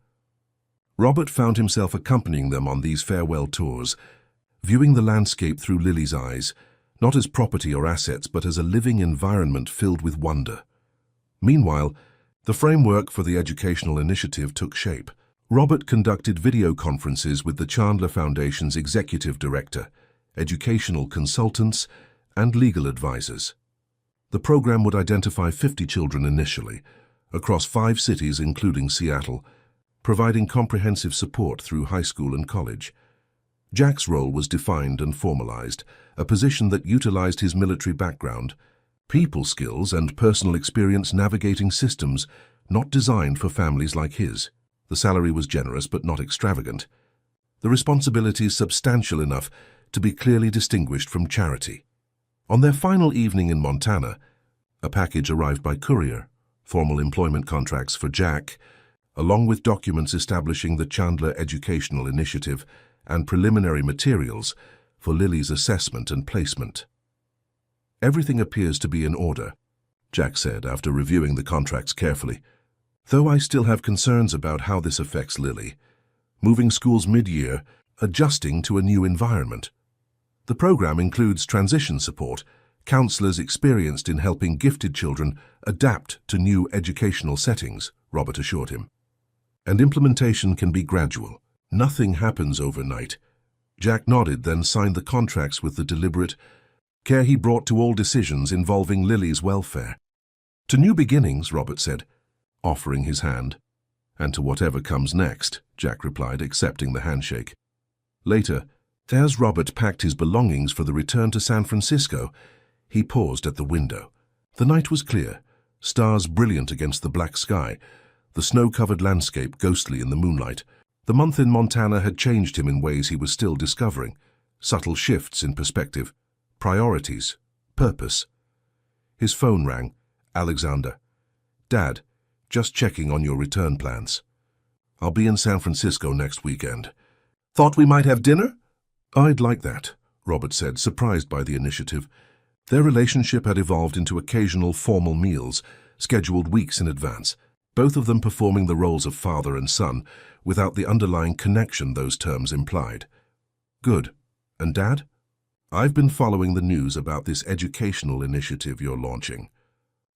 A: Robert found himself accompanying them on these farewell tours, viewing the landscape through Lily's eyes, not as property or assets, but as a living environment filled with wonder. Meanwhile, the framework for the educational initiative took shape. Robert conducted video conferences with the Chandler Foundation's executive director, educational consultants, and legal advisors. The program would identify 50 children initially, across 5 cities including Seattle, providing comprehensive support through high school and college. Jack's role was defined and formalized, a position that utilized his military background, people skills, and personal experience navigating systems not designed for families like his. The salary was generous but not extravagant. The responsibilities substantial enough to be clearly distinguished from charity. On their final evening in Montana, a package arrived by courier, formal employment contracts for Jack, along with documents establishing the Chandler Educational Initiative and preliminary materials for Lily's assessment and placement. "Everything appears to be in order," Jack said after reviewing the contracts carefully, "though I still have concerns about how this affects Lily. Moving schools mid-year, adjusting to a new environment. The program includes transition support, counselors experienced in helping gifted children adapt to new educational settings," Robert assured him. "And implementation can be gradual. Nothing happens overnight." Jack nodded, then signed the contracts with the deliberate care he brought to all decisions involving Lily's welfare. "To new beginnings," Robert said, offering his hand. "And to whatever comes next," Jack replied, accepting the handshake. Later, as Robert packed his belongings for the return to San Francisco, he paused at the window. The night was clear, stars brilliant against the black sky, the snow-covered landscape ghostly in the moonlight. The month in Montana had changed him in ways he was still discovering. Subtle shifts in perspective, priorities, purpose. His phone rang. "Alexander. Dad, just checking on your return plans. I'll be in San Francisco next weekend. Thought we might have dinner?" "I'd like that," Robert said, surprised by the initiative. Their relationship had evolved into occasional formal meals, scheduled weeks in advance, both of them performing the roles of father and son, without the underlying connection those terms implied. "Good. And Dad? I've been following the news about this educational initiative you're launching.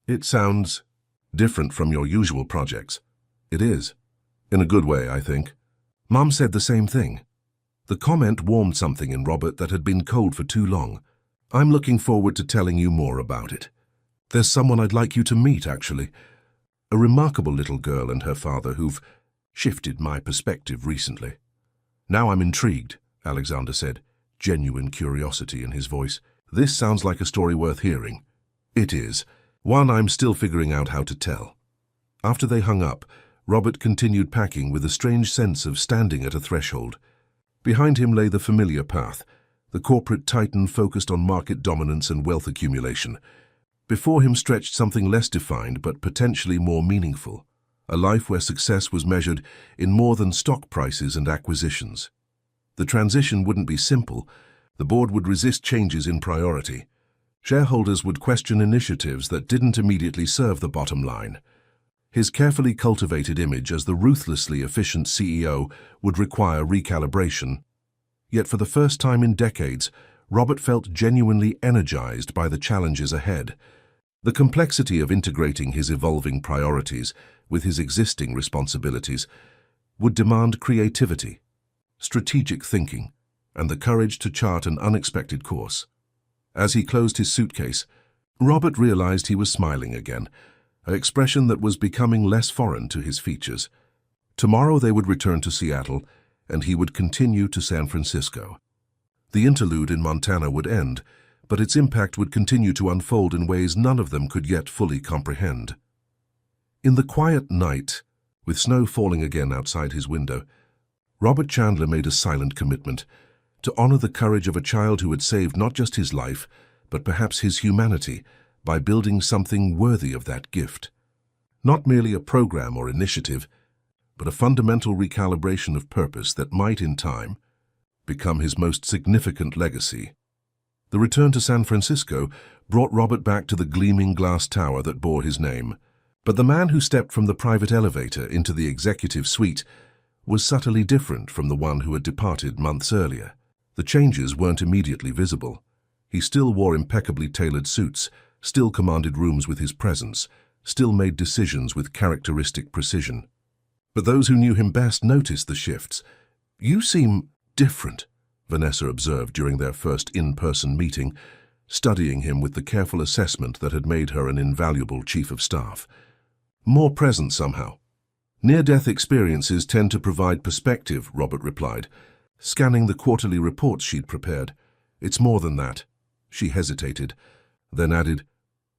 A: It sounds different from your usual projects." "It is. In a good way, I think." Mom said the same thing. The comment warmed something in Robert that had been cold for too long. "I'm looking forward to telling you more about it. There's someone I'd like you to meet, actually. A remarkable little girl and her father who've shifted my perspective recently." "Now I'm intrigued," Alexander said, genuine curiosity in his voice. "This sounds like a story worth hearing." "It is. One I'm still figuring out how to tell." After they hung up, Robert continued packing with a strange sense of standing at a threshold. Behind him lay the familiar path, the corporate titan focused on market dominance and wealth accumulation. Before him stretched something less defined but potentially more meaningful, a life where success was measured in more than stock prices and acquisitions. The transition wouldn't be simple. The board would resist changes in priority. Shareholders would question initiatives that didn't immediately serve the bottom line. His carefully cultivated image as the ruthlessly efficient CEO would require recalibration. Yet for the first time in decades, Robert felt genuinely energized by the challenges ahead. The complexity of integrating his evolving priorities with his existing responsibilities would demand creativity, strategic thinking, and the courage to chart an unexpected course. As he closed his suitcase, Robert realized he was smiling again, an expression that was becoming less foreign to his features. Tomorrow they would return to Seattle, and he would continue to San Francisco. The interlude in Montana would end, but its impact would continue to unfold in ways none of them could yet fully comprehend. In the quiet night, with snow falling again outside his window, Robert Chandler made a silent commitment to honor the courage of a child who had saved not just his life, but perhaps his humanity, by building something worthy of that gift. Not merely a program or initiative, but a fundamental recalibration of purpose that might, in time, become his most significant legacy. The return to San Francisco brought Robert back to the gleaming glass tower that bore his name. But the man who stepped from the private elevator into the executive suite was subtly different from the one who had departed months earlier. The changes weren't immediately visible. He still wore impeccably tailored suits, still commanded rooms with his presence, still made decisions with characteristic precision. But those who knew him best noticed the shifts. "You seem different," Vanessa observed during their first in-person meeting, studying him with the careful assessment that had made her an invaluable chief of staff. "More present somehow." Near-death experiences tend to provide perspective, Robert replied, scanning the quarterly reports she'd prepared. It's more than that. She hesitated, then added,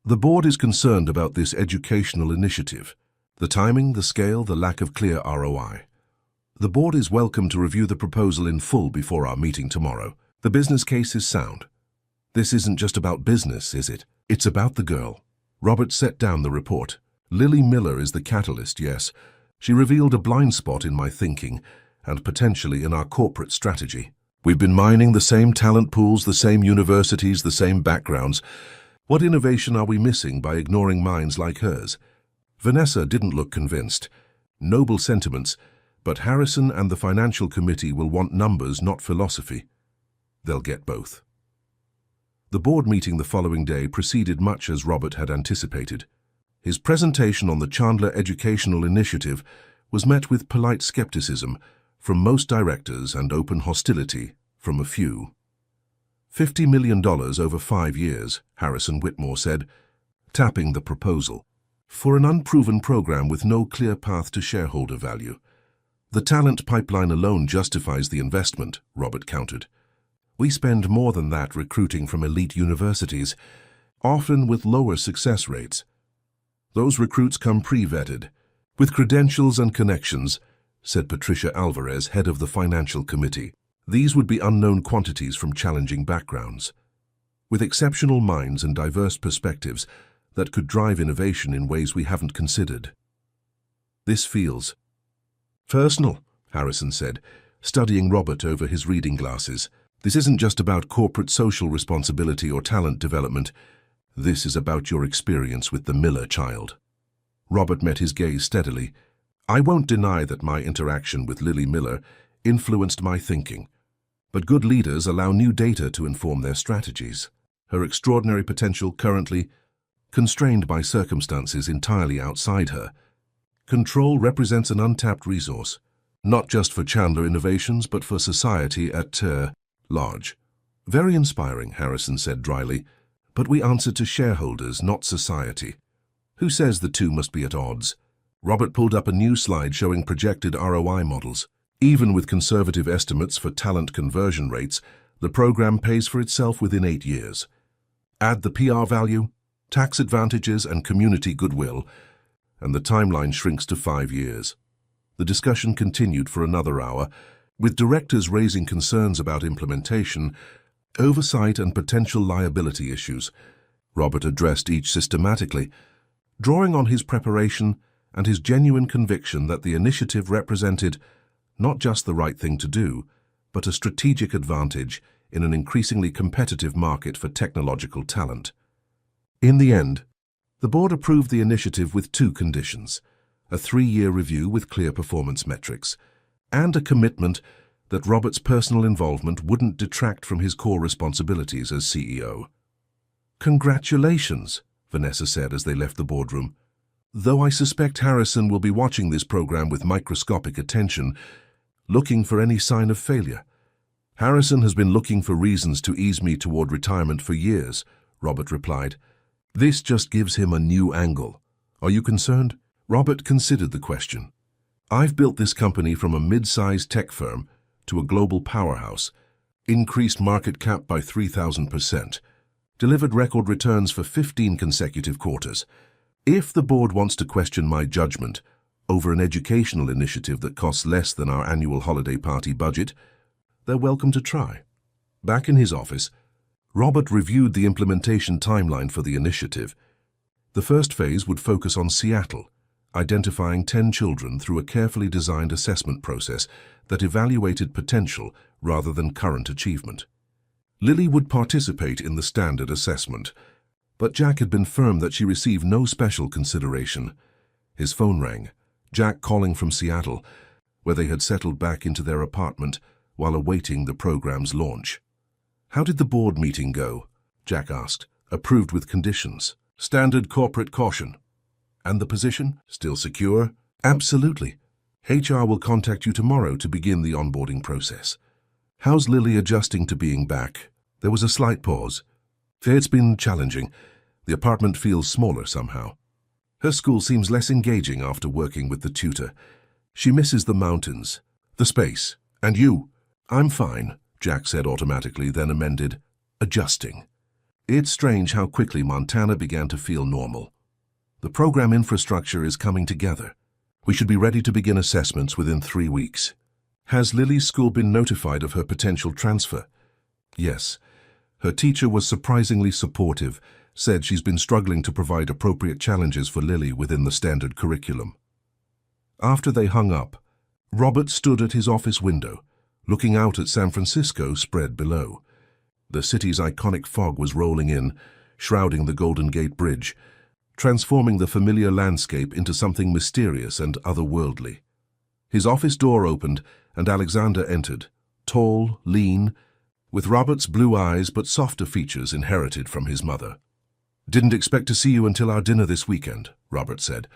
A: the board is concerned about this educational initiative. The timing, the scale, the lack of clear ROI. The board is welcome to review the proposal in full before our meeting tomorrow. The business case is sound. This isn't just about business, is it? It's about the girl. Robert set down the report. Lily Miller is the catalyst, yes. She revealed a blind spot in my thinking and potentially in our corporate strategy. We've been mining the same talent pools, the same universities, the same backgrounds. What innovation are we missing by ignoring minds like hers? Vanessa didn't look convinced. Noble sentiments, but Harrison and the financial committee will want numbers, not philosophy. They'll get both. The board meeting the following day proceeded much as Robert had anticipated. His presentation on the Chandler Educational Initiative was met with polite skepticism from most directors and open hostility from a few. $50 million over 5 years, Harrison Whitmore said, tapping the proposal. For an unproven program with no clear path to shareholder value. The talent pipeline alone justifies the investment, Robert countered. We spend more than that recruiting from elite universities, often with lower success rates. Those recruits come pre-vetted, with credentials and connections, said Patricia Alvarez, head of the financial committee. These would be unknown quantities from challenging backgrounds, with exceptional minds and diverse perspectives that could drive innovation in ways we haven't considered. This feels personal, Harrison said, studying Robert over his reading glasses. This isn't just about corporate social responsibility or talent development. This is about your experience with the Miller child. Robert met his gaze steadily. I won't deny that my interaction with Lily Miller influenced my thinking, but good leaders allow new data to inform their strategies. Her extraordinary potential currently constrained by circumstances entirely outside her. Control represents an untapped resource, not just for Chandler Innovations, but for society at large. Very inspiring, Harrison said dryly, but we answer to shareholders, not society. Who says the two must be at odds? Robert pulled up a new slide showing projected ROI models. Even with conservative estimates for talent conversion rates, the program pays for itself within 8 years. Add the PR value, tax advantages, and community goodwill, and the timeline shrinks to 5 years. The discussion continued for another hour, with directors raising concerns about implementation, oversight, and potential liability issues. Robert addressed each systematically, drawing on his preparation and his genuine conviction that the initiative represented not just the right thing to do, but a strategic advantage in an increasingly competitive market for technological talent. In the end, the board approved the initiative with 2 conditions: a 3-year review with clear performance metrics, and a commitment that Robert's personal involvement wouldn't detract from his core responsibilities as CEO. Congratulations, Vanessa said as they left the boardroom. Though I suspect Harrison will be watching this program with microscopic attention, looking for any sign of failure. Harrison has been looking for reasons to ease me toward retirement for years, Robert replied. This just gives him a new angle. Are you concerned? Robert considered the question. I've built this company from a mid-sized tech firm to a global powerhouse, increased market cap by 3,000%, delivered record returns for 15 consecutive quarters. If the board wants to question my judgment over an educational initiative that costs less than our annual holiday party budget, they're welcome to try. Back in his office, Robert reviewed the implementation timeline for the initiative. The first phase would focus on Seattle, identifying 10 children through a carefully designed assessment process that evaluated potential rather than current achievement. Lily would participate in the standard assessment, but Jack had been firm that she receive no special consideration. His phone rang, Jack calling from Seattle, where they had settled back into their apartment while awaiting the program's launch. How did the board meeting go? Jack asked. Approved with conditions. Standard corporate caution. And the position? Still secure? Absolutely. HR will contact you tomorrow to begin the onboarding process. How's Lily adjusting to being back? There was a slight pause. It's been challenging. The apartment feels smaller somehow. Her school seems less engaging after working with the tutor. She misses the mountains, the space, and you. I'm fine, Jack said automatically, then amended, adjusting. It's strange how quickly Montana began to feel normal. The program infrastructure is coming together. We should be ready to begin assessments within 3 weeks. Has Lily's school been notified of her potential transfer? Yes. Her teacher was surprisingly supportive, said she's been struggling to provide appropriate challenges for Lily within the standard curriculum. After they hung up, Robert stood at his office window, looking out at San Francisco spread below. The city's iconic fog was rolling in, shrouding the Golden Gate Bridge, transforming the familiar landscape into something mysterious and otherworldly. His office door opened, and Alexander entered, tall, lean, with Robert's blue eyes but softer features inherited from his mother. "Didn't expect to see you until our dinner this weekend," Robert said,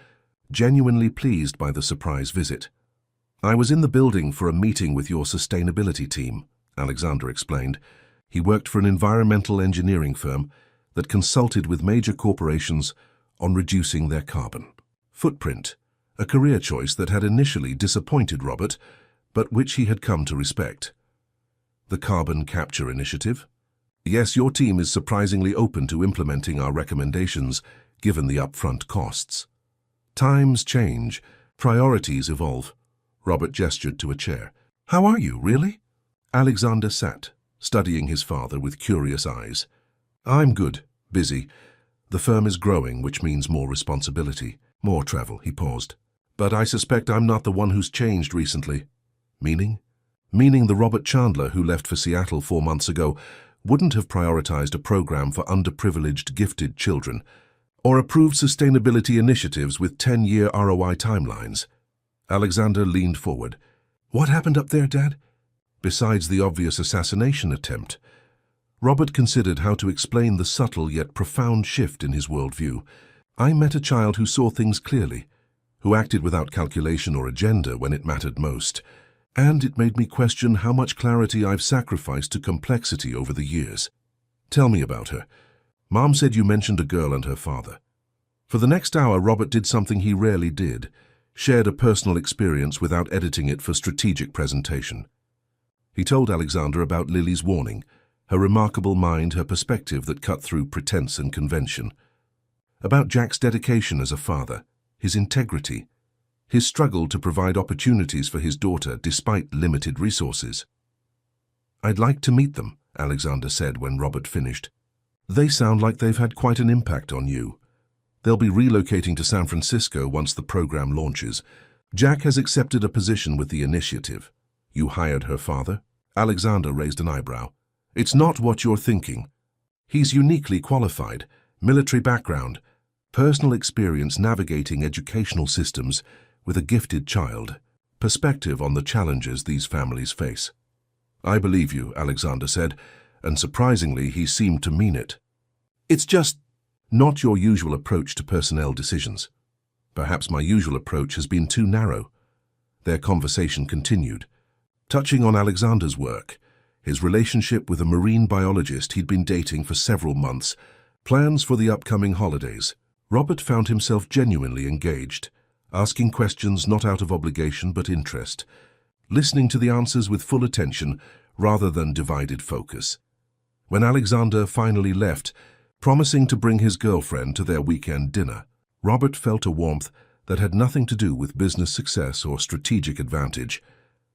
A: genuinely pleased by the surprise visit. "I was in the building for a meeting with your sustainability team," Alexander explained. He worked for an environmental engineering firm that consulted with major corporations on reducing their carbon footprint, a career choice that had initially disappointed Robert, but which he had come to respect. "The carbon capture initiative? Yes, your team is surprisingly open to implementing our recommendations, given the upfront costs. Times change, priorities evolve." Robert gestured to a chair. "How are you, really?" Alexander sat, studying his father with curious eyes. "I'm good, busy. The firm is growing, which means more responsibility, more travel." He paused. "But I suspect I'm not the one who's changed recently." "Meaning?" "Meaning the Robert Chandler who left for Seattle 4 months ago wouldn't have prioritized a program for underprivileged, gifted children, or approved sustainability initiatives with 10-year ROI timelines." Alexander leaned forward. "What happened up there, Dad?" Besides the obvious assassination attempt, Robert considered how to explain the subtle yet profound shift in his worldview. "I met a child who saw things clearly, who acted without calculation or agenda when it mattered most, and it made me question how much clarity I've sacrificed to complexity over the years." "Tell me about her. Mom said you mentioned a girl and her father." For the next hour, Robert did something he rarely did, shared a personal experience without editing it for strategic presentation. He told Alexander about Lily's warning, her remarkable mind, her perspective that cut through pretense and convention. About Jack's dedication as a father, his integrity, his struggle to provide opportunities for his daughter despite limited resources. "I'd like to meet them," Alexander said when Robert finished. "They sound like they've had quite an impact on you. They'll be relocating to San Francisco once the program launches. Jack has accepted a position with the initiative." "You hired her father?" Alexander raised an eyebrow. "It's not what you're thinking. He's uniquely qualified, military background, personal experience navigating educational systems with a gifted child, perspective on the challenges these families face." "I believe you," Alexander said, and surprisingly he seemed to mean it. "It's just not your usual approach to personnel decisions." "Perhaps my usual approach has been too narrow." Their conversation continued, touching on Alexander's work, his relationship with a marine biologist he'd been dating for several months, plans for the upcoming holidays. Robert found himself genuinely engaged, asking questions not out of obligation but interest, listening to the answers with full attention rather than divided focus. When Alexander finally left, promising to bring his girlfriend to their weekend dinner, Robert felt a warmth that had nothing to do with business success or strategic advantage,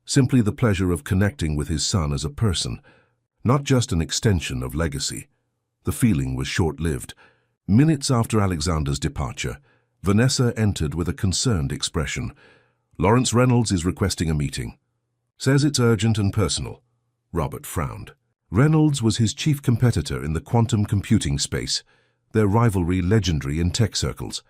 A: simply the pleasure of connecting with his son as a person, not just an extension of legacy. The feeling was short-lived. Minutes after Alexander's departure, Vanessa entered with a concerned expression. "Lawrence Reynolds is requesting a meeting. Says it's urgent and personal." Robert frowned. Reynolds was his chief competitor in the quantum computing space, their rivalry legendary in tech circles.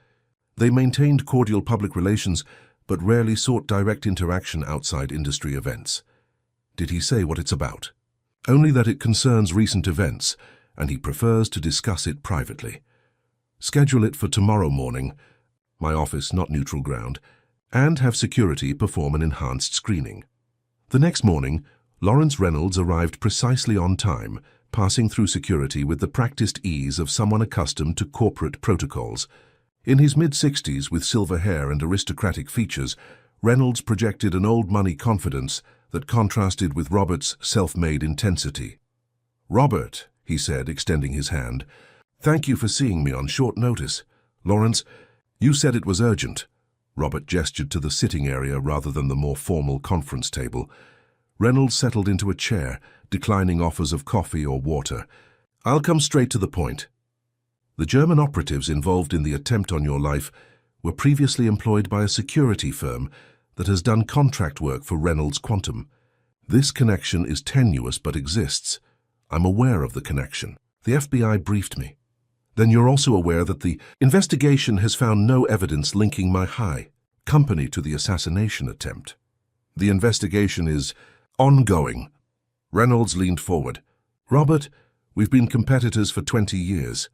A: They maintained cordial public relations, but rarely sought direct interaction outside industry events. "Did he say what it's about?" "Only that it concerns recent events, and he prefers to discuss it privately." "Schedule it for tomorrow morning, my office, not neutral ground, and have security perform an enhanced screening." The next morning, Lawrence Reynolds arrived precisely on time, passing through security with the practiced ease of someone accustomed to corporate protocols. In his mid-60s, with silver hair and aristocratic features, Reynolds projected an old-money confidence that contrasted with Robert's self-made intensity. "Robert," he said, extending his hand, "thank you for seeing me on short notice. Lawrence, you said it was urgent." Robert gestured to the sitting area rather than the more formal conference table. Reynolds settled into a chair, declining offers of coffee or water. "I'll come straight to the point. The German operatives involved in the attempt on your life were previously employed by a security firm that has done contract work for Reynolds Quantum. This connection is tenuous but exists. I'm aware of the connection. The FBI briefed me. Then you're also aware that the investigation has found no evidence linking my high company to the assassination attempt. The investigation is ongoing." Reynolds leaned forward. "Robert, we've been competitors for 20 years.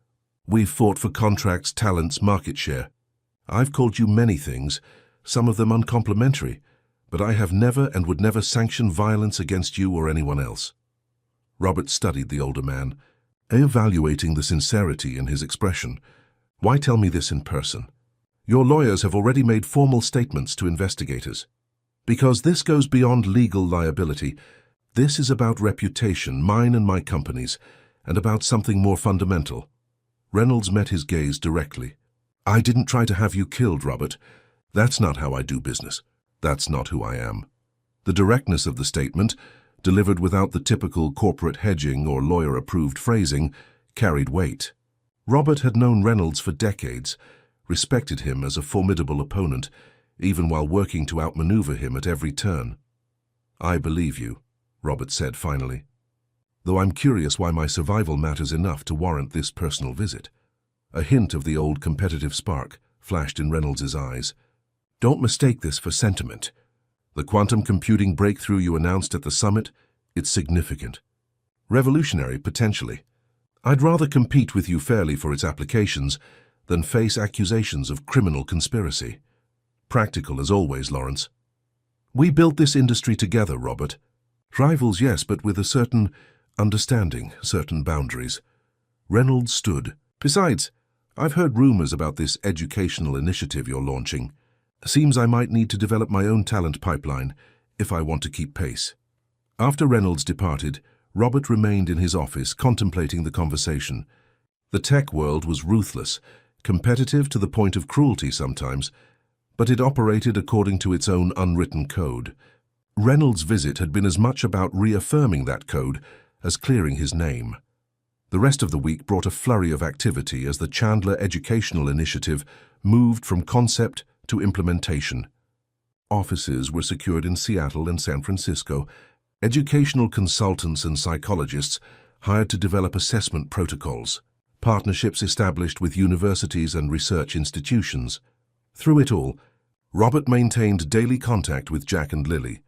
A: We've fought for contracts, talents, market share. I've called you many things, some of them uncomplimentary, but I have never and would never sanction violence against you or anyone else." Robert studied the older man, evaluating the sincerity in his expression. "Why tell me this in person? Your lawyers have already made formal statements to investigators. Because this goes beyond legal liability. This is about reputation, mine and my company's, and about something more fundamental." Reynolds met his gaze directly. "I didn't try to have you killed, Robert. That's not how I do business. That's not who I am." The directness of the statement, delivered without the typical corporate hedging or lawyer-approved phrasing, carried weight. Robert had known Reynolds for decades, respected him as a formidable opponent, even while working to outmaneuver him at every turn. "I believe you," Robert said finally, "though I'm curious why my survival matters enough to warrant this personal visit." A hint of the old competitive spark flashed in Reynolds' eyes. "Don't mistake this for sentiment. The quantum computing breakthrough you announced at the summit, it's significant. Revolutionary, potentially. I'd rather compete with you fairly for its applications than face accusations of criminal conspiracy. Practical as always, Lawrence. We built this industry together, Robert. Rivals, yes, but with a certain understanding, certain boundaries." Reynolds stood. "Besides, I've heard rumors about this educational initiative you're launching. Seems I might need to develop my own talent pipeline if I want to keep pace." After Reynolds departed, Robert remained in his office contemplating the conversation. The tech world was ruthless, competitive to the point of cruelty sometimes, but it operated according to its own unwritten code. Reynolds' visit had been as much about reaffirming that code as clearing his name. The rest of the week brought a flurry of activity as the Chandler Educational Initiative moved from concept to implementation. Offices were secured in Seattle and San Francisco. Educational consultants and psychologists hired to develop assessment protocols. Partnerships established with universities and research institutions. Through it all, Robert maintained daily contact with Jack and Lily,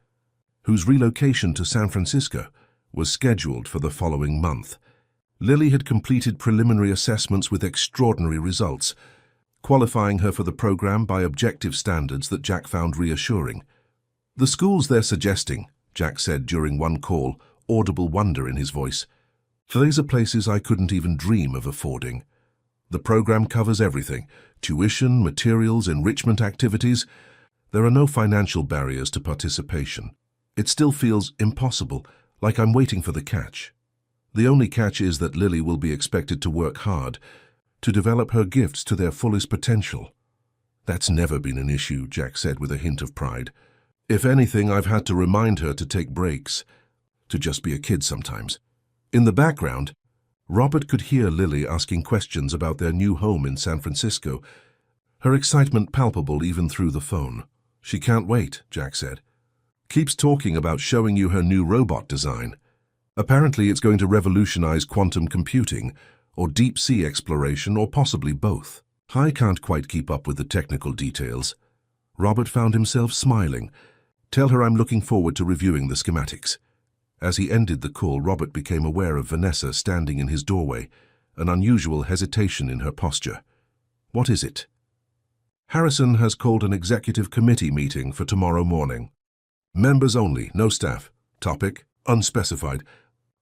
A: whose relocation to San Francisco was scheduled for the following month. Lily had completed preliminary assessments with extraordinary results, qualifying her for the program by objective standards that Jack found reassuring. "The schools they're suggesting," Jack said during one call, audible wonder in his voice. "These are places I couldn't even dream of affording. The program covers everything: tuition, materials, enrichment activities. There are no financial barriers to participation. It still feels impossible, like I'm waiting for the catch. The only catch is that Lily will be expected to work hard, to develop her gifts to their fullest potential." "That's never been an issue," Jack said with a hint of pride. "If anything, I've had to remind her to take breaks, to just be a kid sometimes." In the background, Robert could hear Lily asking questions about their new home in San Francisco, her excitement palpable even through the phone. "She can't wait," Jack said. "Keeps talking about showing you her new robot design. Apparently it's going to revolutionize quantum computing, or deep-sea exploration, or possibly both." I can't quite keep up with the technical details. Robert found himself smiling. "Tell her I'm looking forward to reviewing the schematics." As he ended the call, Robert became aware of Vanessa standing in his doorway, an unusual hesitation in her posture. "What is it?" "Harrison has called an executive committee meeting for tomorrow morning. Members only, no staff. Topic, unspecified.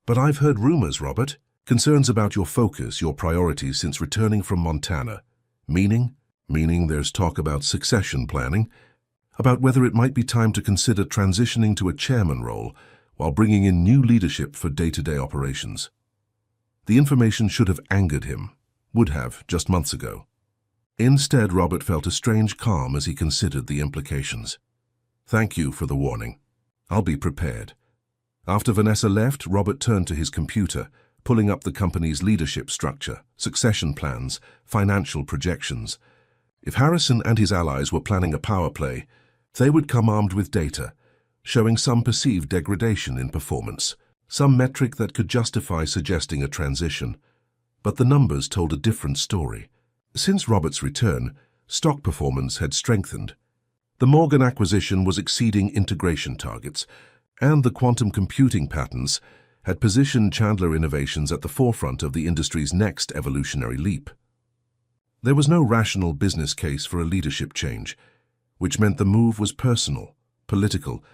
A: But I've heard rumors, Robert. Concerns about your focus, your priorities since returning from Montana. Meaning?" meaning there's talk about succession planning, about whether it might be time to consider transitioning to a chairman role while bringing in new leadership for day-to-day operations. The information should have angered him, would have just months ago. Instead, Robert felt a strange calm as he considered the implications. "Thank you for the warning. I'll be prepared." After Vanessa left, Robert turned to his computer, pulling up the company's leadership structure, succession plans, financial projections. If Harrison and his allies were planning a power play, they would come armed with data, showing some perceived degradation in performance, some metric that could justify suggesting a transition. But the numbers told a different story. Since Robert's return, stock performance had strengthened. The Morgan acquisition was exceeding integration targets, and the quantum computing patents had positioned Chandler Innovations at the forefront of the industry's next evolutionary leap. There was no rational business case for a leadership change, which meant the move was personal, political,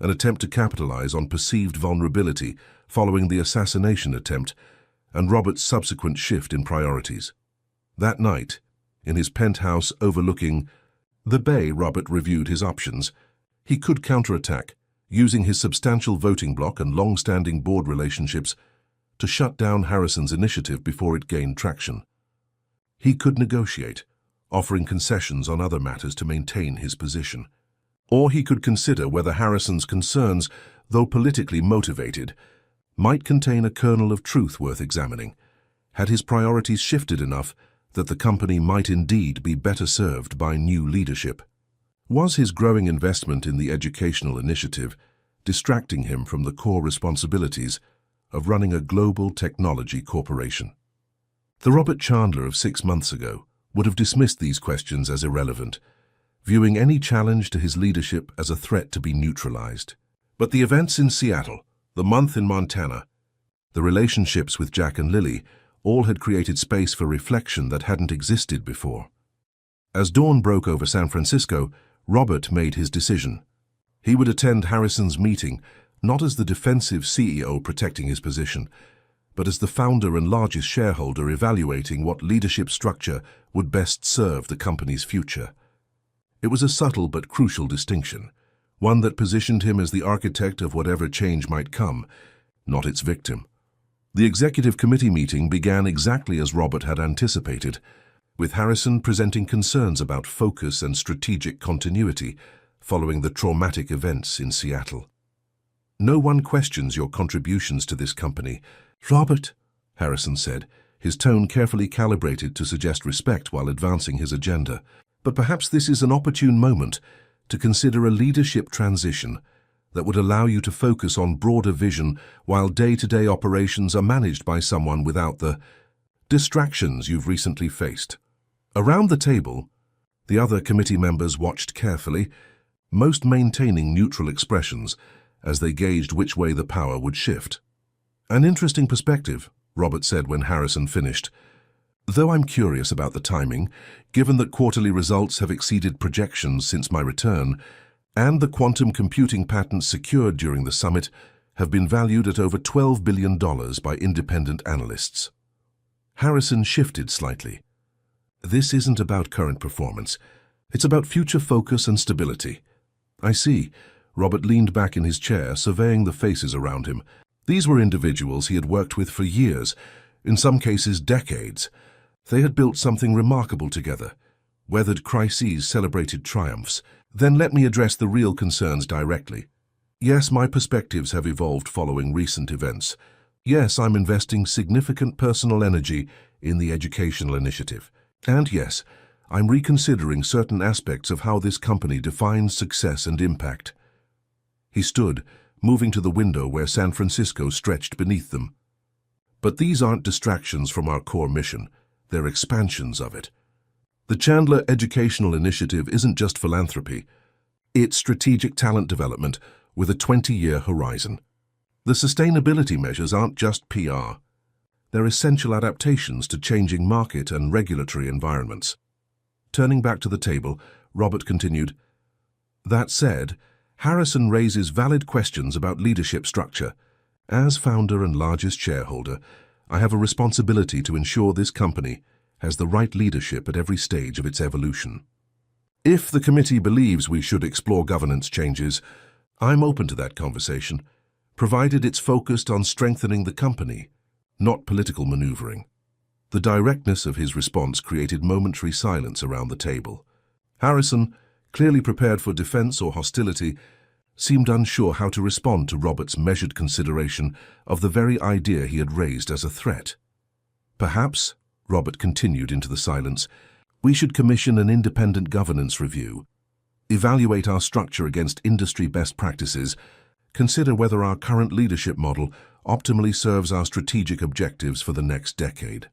A: an attempt to capitalize on perceived vulnerability following the assassination attempt and Robert's subsequent shift in priorities. That night, in his penthouse overlooking the bay, Robert reviewed his options. He could counterattack, using his substantial voting bloc and long-standing board relationships to shut down Harrison's initiative before it gained traction. He could negotiate, offering concessions on other matters to maintain his position. Or he could consider whether Harrison's concerns, though politically motivated, might contain a kernel of truth worth examining. Had his priorities shifted enough that the company might indeed be better served by new leadership? Was his growing investment in the educational initiative distracting him from the core responsibilities of running a global technology corporation? The Robert Chandler of 6 months ago would have dismissed these questions as irrelevant, viewing any challenge to his leadership as a threat to be neutralized. But the events in Seattle, the month in Montana, the relationships with Jack and Lily, all had created space for reflection that hadn't existed before. As dawn broke over San Francisco, Robert made his decision. He would attend Harrison's meeting, not as the defensive CEO protecting his position, but as the founder and largest shareholder evaluating what leadership structure would best serve the company's future. It was a subtle but crucial distinction, one that positioned him as the architect of whatever change might come, not its victim. The executive committee meeting began exactly as Robert had anticipated, with Harrison presenting concerns about focus and strategic continuity following the traumatic events in Seattle. "No one questions your contributions to this company, Robert," Harrison said, his tone carefully calibrated to suggest respect while advancing his agenda. "But perhaps this is an opportune moment to consider a leadership transition that would allow you to focus on broader vision while day-to-day operations are managed by someone without the distractions you've recently faced." Around the table, the other committee members watched carefully, most maintaining neutral expressions as they gauged which way the power would shift. "An interesting perspective," Robert said when Harrison finished. "Though I'm curious about the timing, given that quarterly results have exceeded projections since my return, and the quantum computing patents secured during the summit have been valued at over $12 billion by independent analysts." Harrison shifted slightly. "This isn't about current performance. It's about future focus and stability." "I see." Robert leaned back in his chair, surveying the faces around him. These were individuals he had worked with for years, in some cases decades. They had built something remarkable together, weathered crises, celebrated triumphs. "Then let me address the real concerns directly. Yes, my perspectives have evolved following recent events. Yes, I'm investing significant personal energy in the educational initiative. And yes, I'm reconsidering certain aspects of how this company defines success and impact." He stood, moving to the window where San Francisco stretched beneath them. "But these aren't distractions from our core mission. They're expansions of it. The Chandler Educational Initiative isn't just philanthropy. It's strategic talent development with a 20-year horizon. The sustainability measures aren't just PR. They're essential adaptations to changing market and regulatory environments." Turning back to the table, Robert continued, "That said, Harrison raises valid questions about leadership structure. As founder and largest shareholder, I have a responsibility to ensure this company, has the right leadership at every stage of its evolution. If the committee believes we should explore governance changes, I'm open to that conversation, provided it's focused on strengthening the company, not political maneuvering. The directness of his response created momentary silence around the table. Harrison, clearly prepared for defense or hostility, seemed unsure how to respond to Robert's measured consideration of the very idea he had raised as a threat. Perhaps, Robert continued into the silence, we should commission an independent governance review, evaluate our structure against industry best practices, consider whether our current leadership model optimally serves our strategic objectives for the next decade.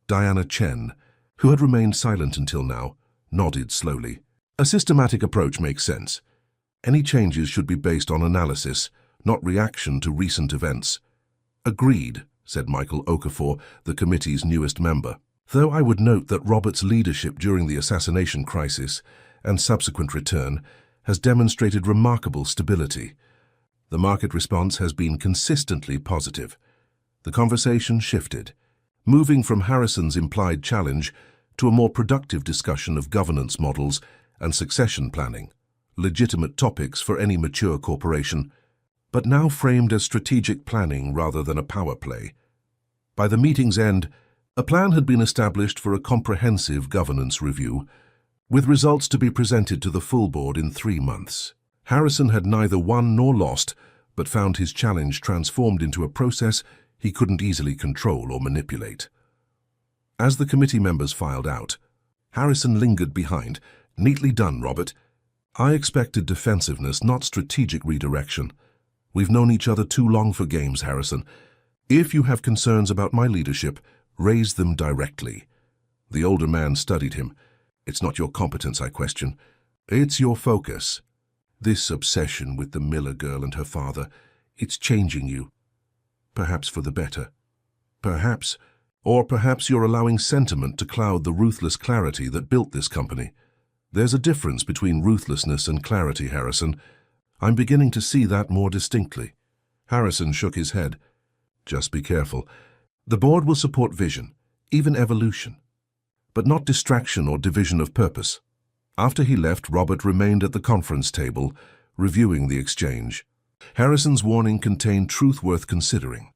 A: Diana Chen, who had remained silent until now, nodded slowly. A systematic approach makes sense. Any changes should be based on analysis, not reaction to recent events. Agreed, said Michael Okafor, the committee's newest member. Though I would note that Robert's leadership during the assassination crisis and subsequent return has demonstrated remarkable stability. The market response has been consistently positive. The conversation shifted, moving from Harrison's implied challenge to a more productive discussion of governance models and succession planning, legitimate topics for any mature corporation, but now framed as strategic planning rather than a power play. By the meeting's end, a plan had been established for a comprehensive governance review, with results to be presented to the full board in 3 months. Harrison had neither won nor lost, but found his challenge transformed into a process he couldn't easily control or manipulate. As the committee members filed out, Harrison lingered behind. Neatly done, Robert. I expected defensiveness, not strategic redirection. We've known each other too long for games, Harrison. If you have concerns about my leadership, raise them directly. The older man studied him. It's not your competence I question. It's your focus. This obsession with the Miller girl and her father, it's changing you. Perhaps for the better. Perhaps, or perhaps you're allowing sentiment to cloud the ruthless clarity that built this company. There's a difference between ruthlessness and clarity, Harrison. I'm beginning to see that more distinctly. Harrison shook his head. Just be careful. The board will support vision, even evolution, but not distraction or division of purpose. After he left, Robert remained at the conference table, reviewing the exchange. Harrison's warning contained truth worth considering.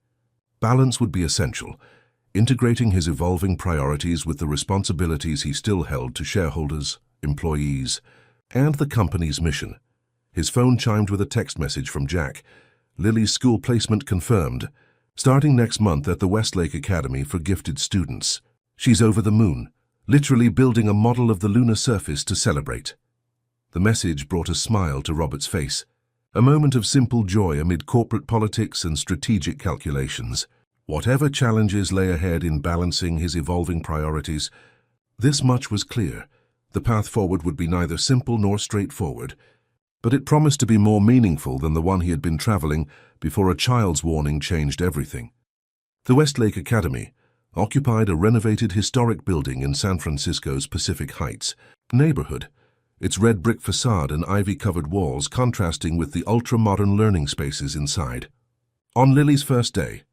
A: Balance would be essential, integrating his evolving priorities with the responsibilities he still held to shareholders, employees, and the company's mission. His phone chimed with a text message from Jack. Lily's school placement confirmed, starting next month at the Westlake Academy for gifted students. She's over the moon, literally building a model of the lunar surface to celebrate. The message brought a smile to Robert's face, a moment of simple joy amid corporate politics and strategic calculations. Whatever challenges lay ahead in balancing his evolving priorities, this much was clear. The path forward would be neither simple nor straightforward, but it promised to be more meaningful than the one he had been traveling before a child's warning changed everything. The Westlake Academy occupied a renovated historic building in San Francisco's Pacific Heights neighborhood, its red brick facade and ivy-covered walls contrasting with the ultra-modern learning spaces inside. On Lily's first day,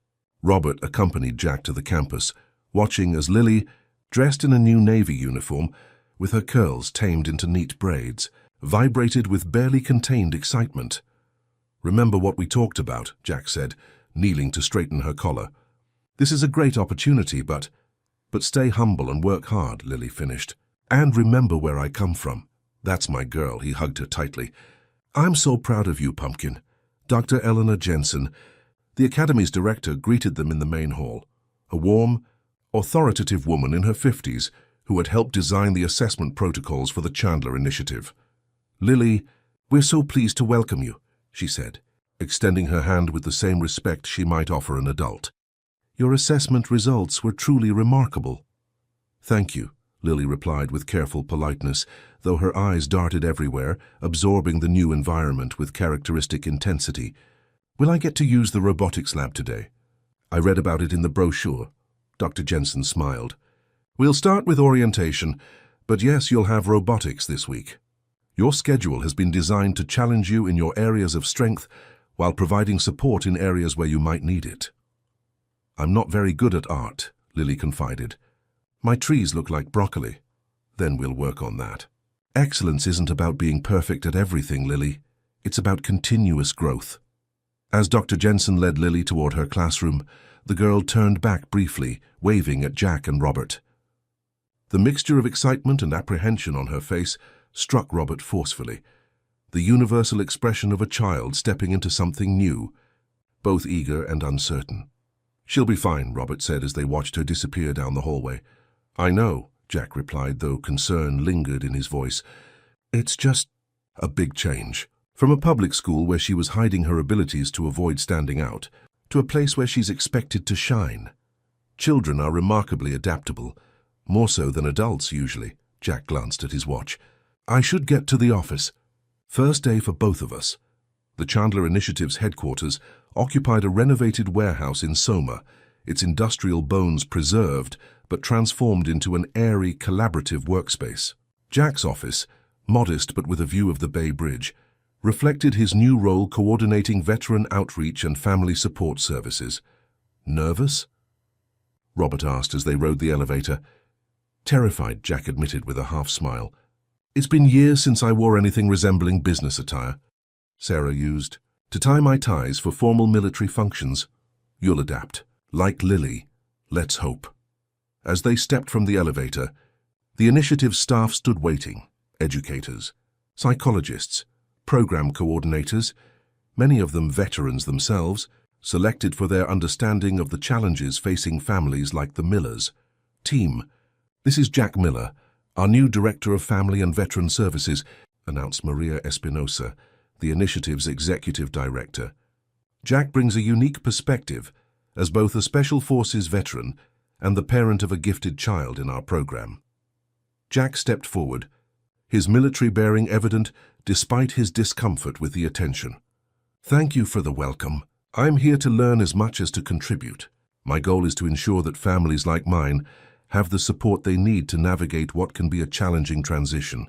A: Robert accompanied Jack to the campus, watching as Lily, dressed in a new Navy uniform, with her curls tamed into neat braids, vibrated with barely contained excitement. "Remember what we talked about," Jack said, kneeling to straighten her collar. "This is a great opportunity, but stay humble and work hard," Lily finished. "And remember where I come from." "That's my girl," he hugged her tightly. "I'm so proud of you, Pumpkin." Dr. Eleanor Jensen, the Academy's director, greeted them in the main hall, a warm, authoritative woman in her 50s who had helped design the assessment protocols for the Chandler Initiative. "Lily, we're so pleased to welcome you," she said, extending her hand with the same respect she might offer an adult. "Your assessment results were truly remarkable." "Thank you," Lily replied with careful politeness, though her eyes darted everywhere, absorbing the new environment with characteristic intensity. "Will I get to use the robotics lab today?" "I read about it in the brochure." Dr. Jensen smiled. "We'll start with orientation, but yes, you'll have robotics this week. Your schedule has been designed to challenge you in your areas of strength while providing support in areas where you might need it." "I'm not very good at art," Lily confided. My trees look like broccoli. Then we'll work on that. Excellence isn't about being perfect at everything, Lily. It's about continuous growth. As Dr. Jensen led Lily toward her classroom, the girl turned back briefly, waving at Jack and Robert. The mixture of excitement and apprehension on her face struck Robert forcefully, the universal expression of a child stepping into something new, both eager and uncertain. "She'll be fine," Robert said as they watched her disappear down the hallway. "I know," Jack replied, though concern lingered in his voice. "It's just a big change. From a public school where she was hiding her abilities to avoid standing out, to a place where she's expected to shine. Children are remarkably adaptable, more so than adults usually." Jack glanced at his watch. "I should get to the office. First day for both of us." The Chandler Initiative's headquarters occupied a renovated warehouse in Soma, its industrial bones preserved but transformed into an airy, collaborative workspace. Jack's office, modest but with a view of the Bay Bridge, reflected his new role coordinating veteran outreach and family support services. "Nervous?" Robert asked as they rode the elevator. "Terrified," Jack admitted with a half-smile. "It's been years since I wore anything resembling business attire," Sarah used, "to tie my ties for formal military functions. You'll adapt. Like Lily. Let's hope." As they stepped from the elevator, the initiative's staff stood waiting: educators, psychologists, program coordinators, many of them veterans themselves, selected for their understanding of the challenges facing families like the Millers. "Team, this is Jack Miller, our new Director of Family and Veteran Services," announced Maria Espinosa, the initiative's executive director. "Jack brings a unique perspective as both a Special Forces veteran and the parent of a gifted child in our program." Jack stepped forward, his military bearing evident despite his discomfort with the attention. "Thank you for the welcome. I'm here to learn as much as to contribute. My goal is to ensure that families like mine have the support they need to navigate what can be a challenging transition,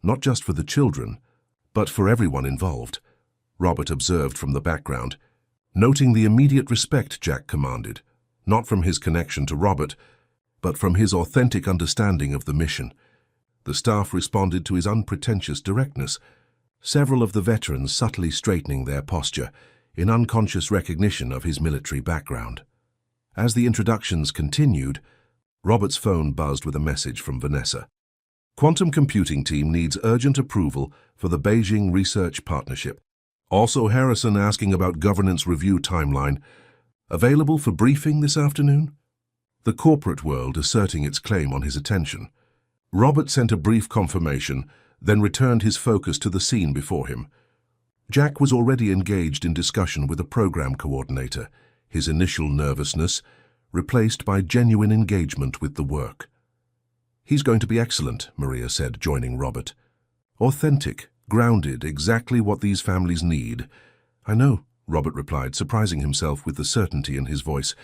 A: not just for the children, but for everyone involved," Robert observed from the background, noting the immediate respect Jack commanded, not from his connection to Robert, but from his authentic understanding of the mission. The staff responded to his unpretentious directness, several of the veterans subtly straightening their posture in unconscious recognition of his military background. As the introductions continued, Robert's phone buzzed with a message from Vanessa. "Quantum computing team needs urgent approval for the Beijing Research Partnership. Also Harrison asking about governance review timeline. Available for briefing this afternoon?" The corporate world asserting its claim on his attention. Robert sent a brief confirmation, then returned his focus to the scene before him. Jack was already engaged in discussion with a program coordinator, his initial nervousness replaced by genuine engagement with the work. "He's going to be excellent," Maria said, joining Robert. "Authentic, grounded, exactly what these families need." "I know," Robert replied, surprising himself with the certainty in his voice.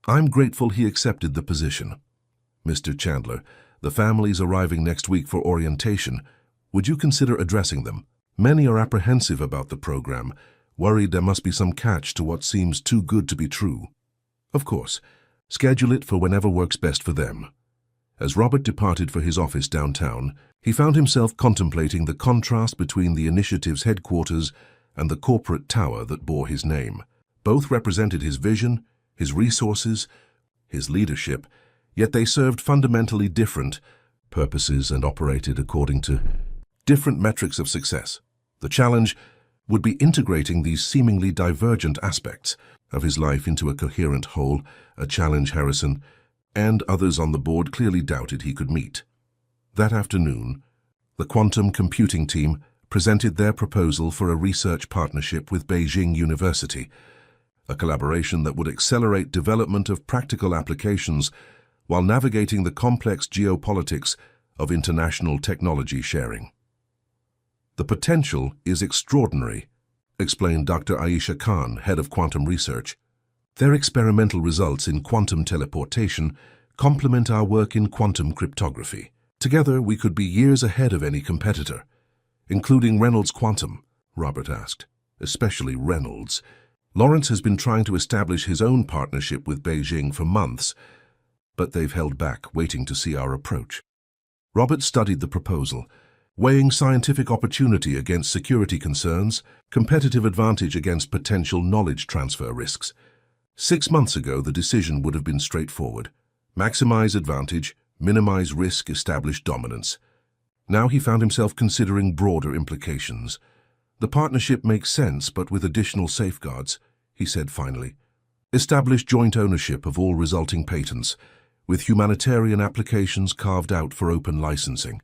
A: "I'm grateful he accepted the position." "Mr. Chandler, the families arriving next week for orientation. Would you consider addressing them? Many are apprehensive about the program, worried there must be some catch to what seems too good to be true." "Of course. Schedule it for whenever works best for them." As Robert departed for his office downtown, he found himself contemplating the contrast between the initiative's headquarters and the corporate tower that bore his name. Both represented his vision, his resources, his leadership, yet they served fundamentally different purposes and operated according to different metrics of success. The challenge would be integrating these seemingly divergent aspects of his life into a coherent whole, a challenge Harrison and others on the board clearly doubted he could meet. That afternoon, the quantum computing team presented their proposal for a research partnership with Beijing University, a collaboration that would accelerate development of practical applications while navigating the complex geopolitics of international technology sharing. "The potential is extraordinary," explained Dr. Aisha Khan, head of quantum research. "Their experimental results in quantum teleportation complement our work in quantum cryptography. Together, we could be years ahead of any competitor." "Including Reynolds Quantum?" Robert asked. "Especially Reynolds. Lawrence has been trying to establish his own partnership with Beijing for months, but they've held back, waiting to see our approach. Robert studied the proposal, weighing scientific opportunity against security concerns, competitive advantage against potential knowledge transfer risks. 6 months ago, the decision would have been straightforward. Maximize advantage, minimize risk, establish dominance. Now he found himself considering broader implications. The partnership makes sense, but with additional safeguards, he said finally. Establish joint ownership of all resulting patents, with humanitarian applications carved out for open licensing.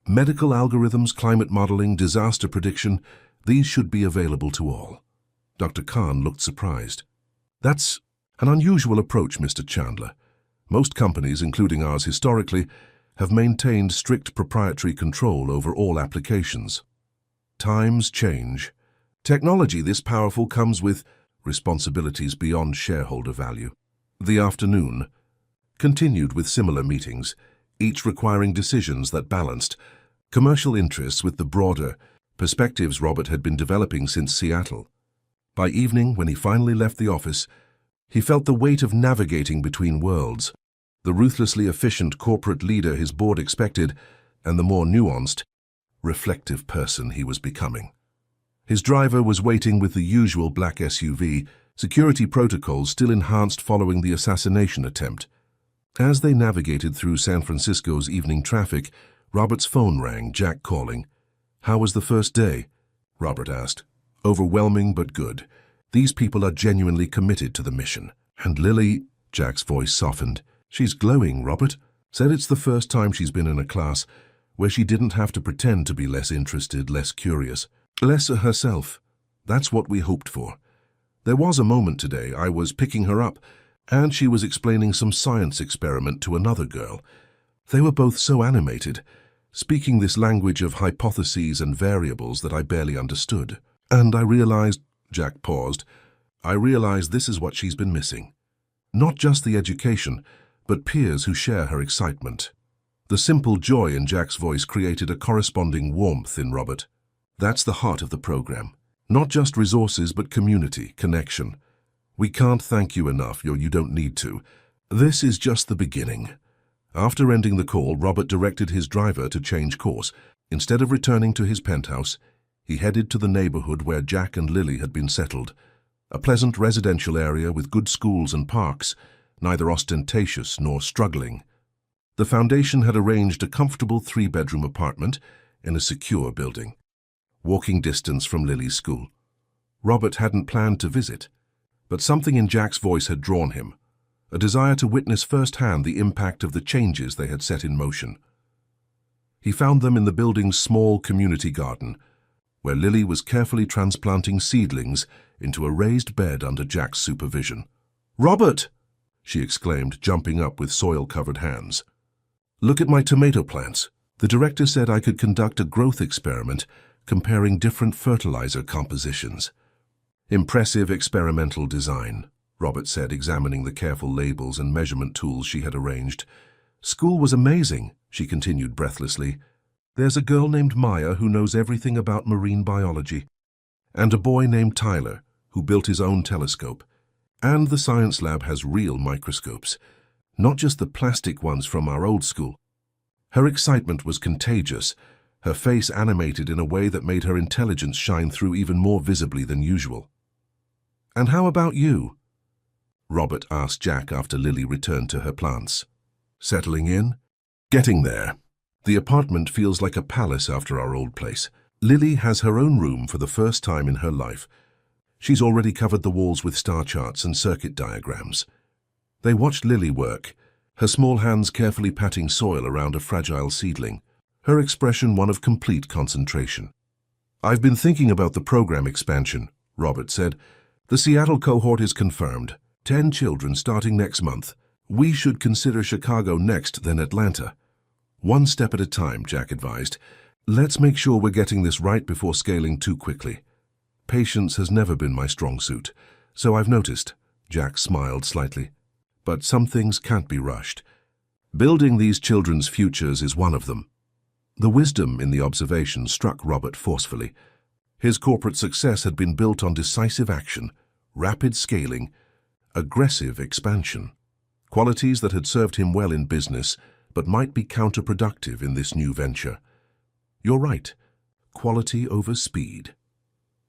A: Medical algorithms, climate modeling, disaster prediction, these should be available to all. Dr. Khan looked surprised. That's an unusual approach, Mr. Chandler. Most companies, including ours historically, have maintained strict proprietary control over all applications. Times change. Technology this powerful comes with responsibilities beyond shareholder value. The afternoon continued with similar meetings, each requiring decisions that balanced commercial interests with the broader perspectives Robert had been developing since Seattle. By evening, when he finally left the office, he felt the weight of navigating between worlds, the ruthlessly efficient corporate leader his board expected, and the more nuanced, reflective person he was becoming. His driver was waiting with the usual black SUV, security protocols still enhanced following the assassination attempt. As they navigated through San Francisco's evening traffic, Robert's phone rang, Jack calling. "How was the first day?" Robert asked. "Overwhelming but good. These people are genuinely committed to the mission." "And Lily," Jack's voice softened. "She's glowing, Robert. Said it's the first time she's been in a class where she didn't have to pretend to be less interested, less curious, less herself. That's what we hoped for. There was a moment today I was picking her up, and she was explaining some science experiment to another girl. They were both so animated, speaking this language of hypotheses and variables that I barely understood. And I realized," Jack paused, "I realized this is what she's been missing. Not just the education, but peers who share her excitement." The simple joy in Jack's voice created a corresponding warmth in Robert. That's the heart of the program. Not just resources, but community, connection. "We can't thank you enough, you don't need to. This is just the beginning." After ending the call, Robert directed his driver to change course. Instead of returning to his penthouse, he headed to the neighborhood where Jack and Lily had been settled. A pleasant residential area with good schools and parks, neither ostentatious nor struggling. The foundation had arranged a comfortable 3-bedroom apartment in a secure building, walking distance from Lily's school. Robert hadn't planned to visit, but something in Jack's voice had drawn him, a desire to witness firsthand the impact of the changes they had set in motion. He found them in the building's small community garden, where Lily was carefully transplanting seedlings into a raised bed under Jack's supervision. "Robert!" she exclaimed, jumping up with soil-covered hands. "Look at my tomato plants. The director said I could conduct a growth experiment comparing different fertilizer compositions." "Impressive experimental design," Robert said, examining the careful labels and measurement tools she had arranged. "School was amazing," she continued breathlessly. "There's a girl named Maya who knows everything about marine biology, and a boy named Tyler who built his own telescope. And the science lab has real microscopes, not just the plastic ones from our old school." Her excitement was contagious, her face animated in a way that made her intelligence shine through even more visibly than usual. "And how about you?" Robert asked Jack after Lily returned to her plants. "Settling in?" "Getting there. The apartment feels like a palace after our old place. Lily has her own room for the first time in her life. She's already covered the walls with star charts and circuit diagrams." They watched Lily work, her small hands carefully patting soil around a fragile seedling, her expression one of complete concentration. "I've been thinking about the program expansion," Robert said. "The Seattle cohort is confirmed. 10 children starting next month. We should consider Chicago next, then Atlanta." "One step at a time," Jack advised. "Let's make sure we're getting this right before scaling too quickly. Patience has never been my strong suit, so I've noticed." Jack smiled slightly. "But some things can't be rushed. Building these children's futures is one of them." The wisdom in the observation struck Robert forcefully. His corporate success had been built on decisive action, rapid scaling, aggressive expansion. qualities that had served him well in business but might be counterproductive in this new venture. You're right, quality over speed.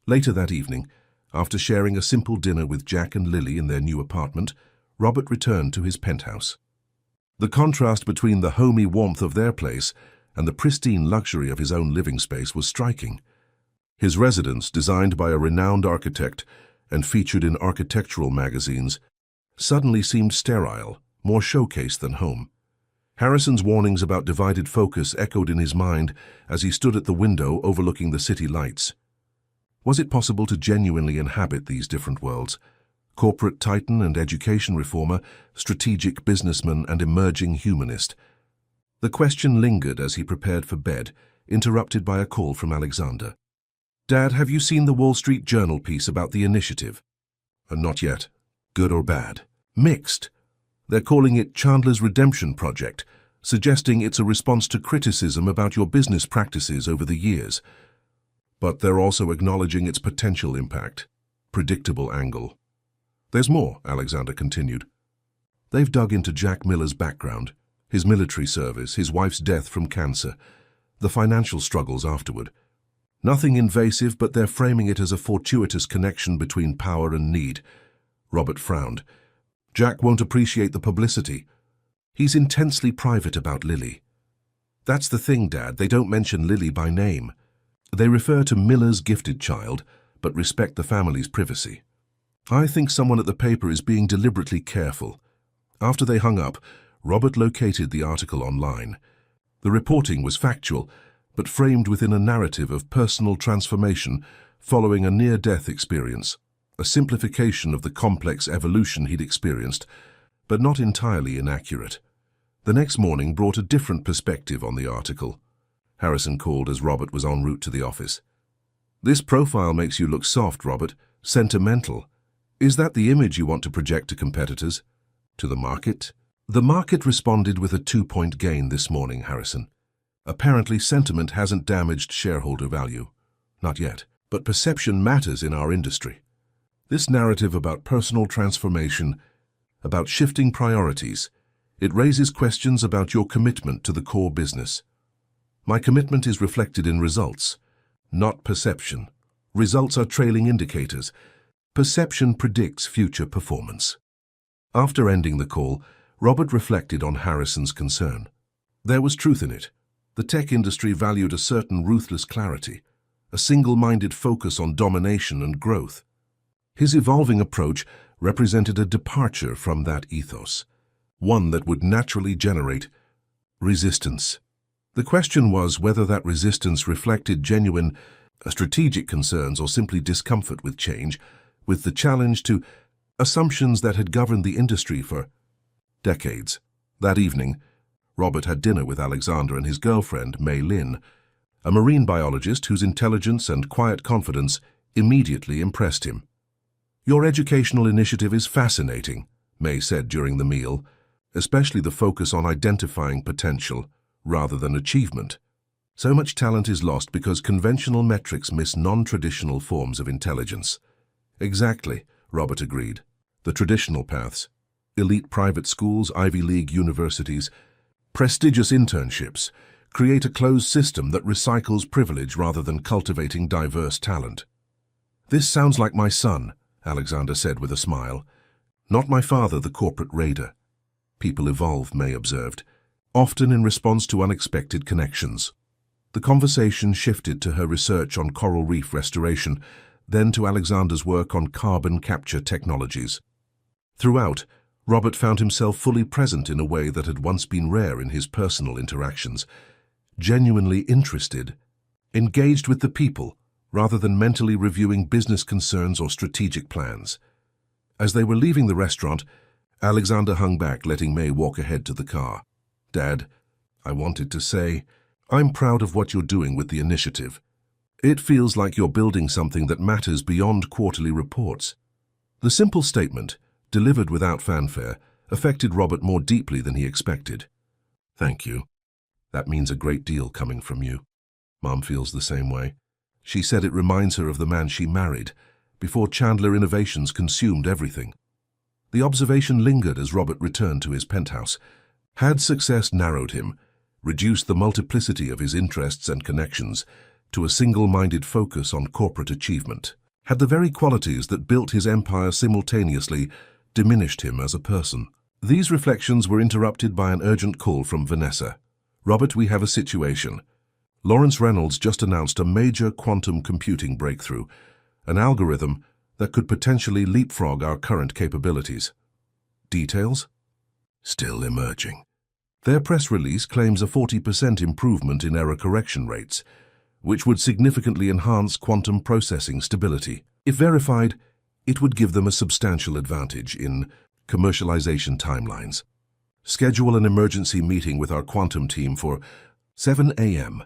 A: Later that evening, after sharing a simple dinner with Jack and Lily in their new apartment, Robert returned to his penthouse. The contrast between the homey warmth of their place and the pristine luxury of his own living space was striking. His residence, designed by a renowned architect and featured in architectural magazines, suddenly seemed sterile, more showcase than home. Harrison's warnings about divided focus echoed in his mind as he stood at the window overlooking the city lights. Was it possible to genuinely inhabit these different worlds? Corporate titan and education reformer, strategic businessman and emerging humanist. The question lingered as he prepared for bed, interrupted by a call from Alexander. "Dad, have you seen the Wall Street Journal piece about the initiative?" "Not yet. Good or bad?" "Mixed. They're calling it Chandler's Redemption Project, suggesting it's a response to criticism about your business practices over the years. But they're also acknowledging its potential impact. Predictable angle." "There's more," Alexander continued. "They've dug into Jack Miller's background, his military service, his wife's death from cancer, the financial struggles afterward. Nothing invasive, but they're framing it as a fortuitous connection between power and need." Robert frowned. "Jack won't appreciate the publicity. He's intensely private about Lily." "That's the thing, Dad. They don't mention Lily by name. They refer to Miller's gifted child, but respect the family's privacy. I think someone at the paper is being deliberately careful." After they hung up, Robert located the article online. The reporting was factual, but framed within a narrative of personal transformation following a near-death experience, a simplification of the complex evolution he'd experienced, but not entirely inaccurate. The next morning brought a different perspective on the article. Harrison called as Robert was en route to the office. "This profile makes you look soft, Robert. Sentimental. Is that the image you want to project to competitors? To the market?" "The market responded with a 2-point gain this morning, Harrison. Apparently sentiment hasn't damaged shareholder value. Not yet. But perception matters in our industry. This narrative about personal transformation, about shifting priorities, it raises questions about your commitment to the core business. My commitment is reflected in results, not perception. Results are trailing indicators. Perception predicts future performance." After ending the call, Robert reflected on Harrison's concern. There was truth in it. The tech industry valued a certain ruthless clarity, a single-minded focus on domination and growth. His evolving approach represented a departure from that ethos, one that would naturally generate resistance. The question was whether that resistance reflected genuine strategic concerns or simply discomfort with change, with the challenge to assumptions that had governed the industry for decades. That evening, Robert had dinner with Alexander and his girlfriend, May Lynn, a marine biologist whose intelligence and quiet confidence immediately impressed him. "Your educational initiative is fascinating," May said during the meal, "especially the focus on identifying potential rather than achievement. So much talent is lost because conventional metrics miss non-traditional forms of intelligence." "Exactly," Robert agreed. "The traditional paths, elite private schools, Ivy League universities, prestigious internships, create a closed system that recycles privilege rather than cultivating diverse talent." "This sounds like my son," Alexander said with a smile. "Not my father, the corporate raider." "People evolve," May observed, "often in response to unexpected connections." The conversation shifted to her research on coral reef restoration, then to Alexander's work on carbon capture technologies. Throughout, Robert found himself fully present in a way that had once been rare in his personal interactions, genuinely interested, engaged with the people, rather than mentally reviewing business concerns or strategic plans. As they were leaving the restaurant, Alexander hung back, letting May walk ahead to the car. "Dad, I wanted to say, I'm proud of what you're doing with the initiative. It feels like you're building something that matters beyond quarterly reports." The simple statement, delivered without fanfare, affected Robert more deeply than he expected. "Thank you. That means a great deal coming from you. Mom feels the same way. She said it reminds her of the man she married, before Chandler Innovations consumed everything." The observation lingered as Robert returned to his penthouse. Had success narrowed him, reduced the multiplicity of his interests and connections to a single-minded focus on corporate achievement? Had the very qualities that built his empire simultaneously diminished him as a person? These reflections were interrupted by an urgent call from Vanessa. "Robert, we have a situation. Lawrence Reynolds just announced a major quantum computing breakthrough, an algorithm that could potentially leapfrog our current capabilities." Details? Still emerging. Their press release claims a 40% improvement in error correction rates, which would significantly enhance quantum processing stability. If verified, it would give them a substantial advantage in commercialization timelines. Schedule an emergency meeting with our quantum team for 7 a.m.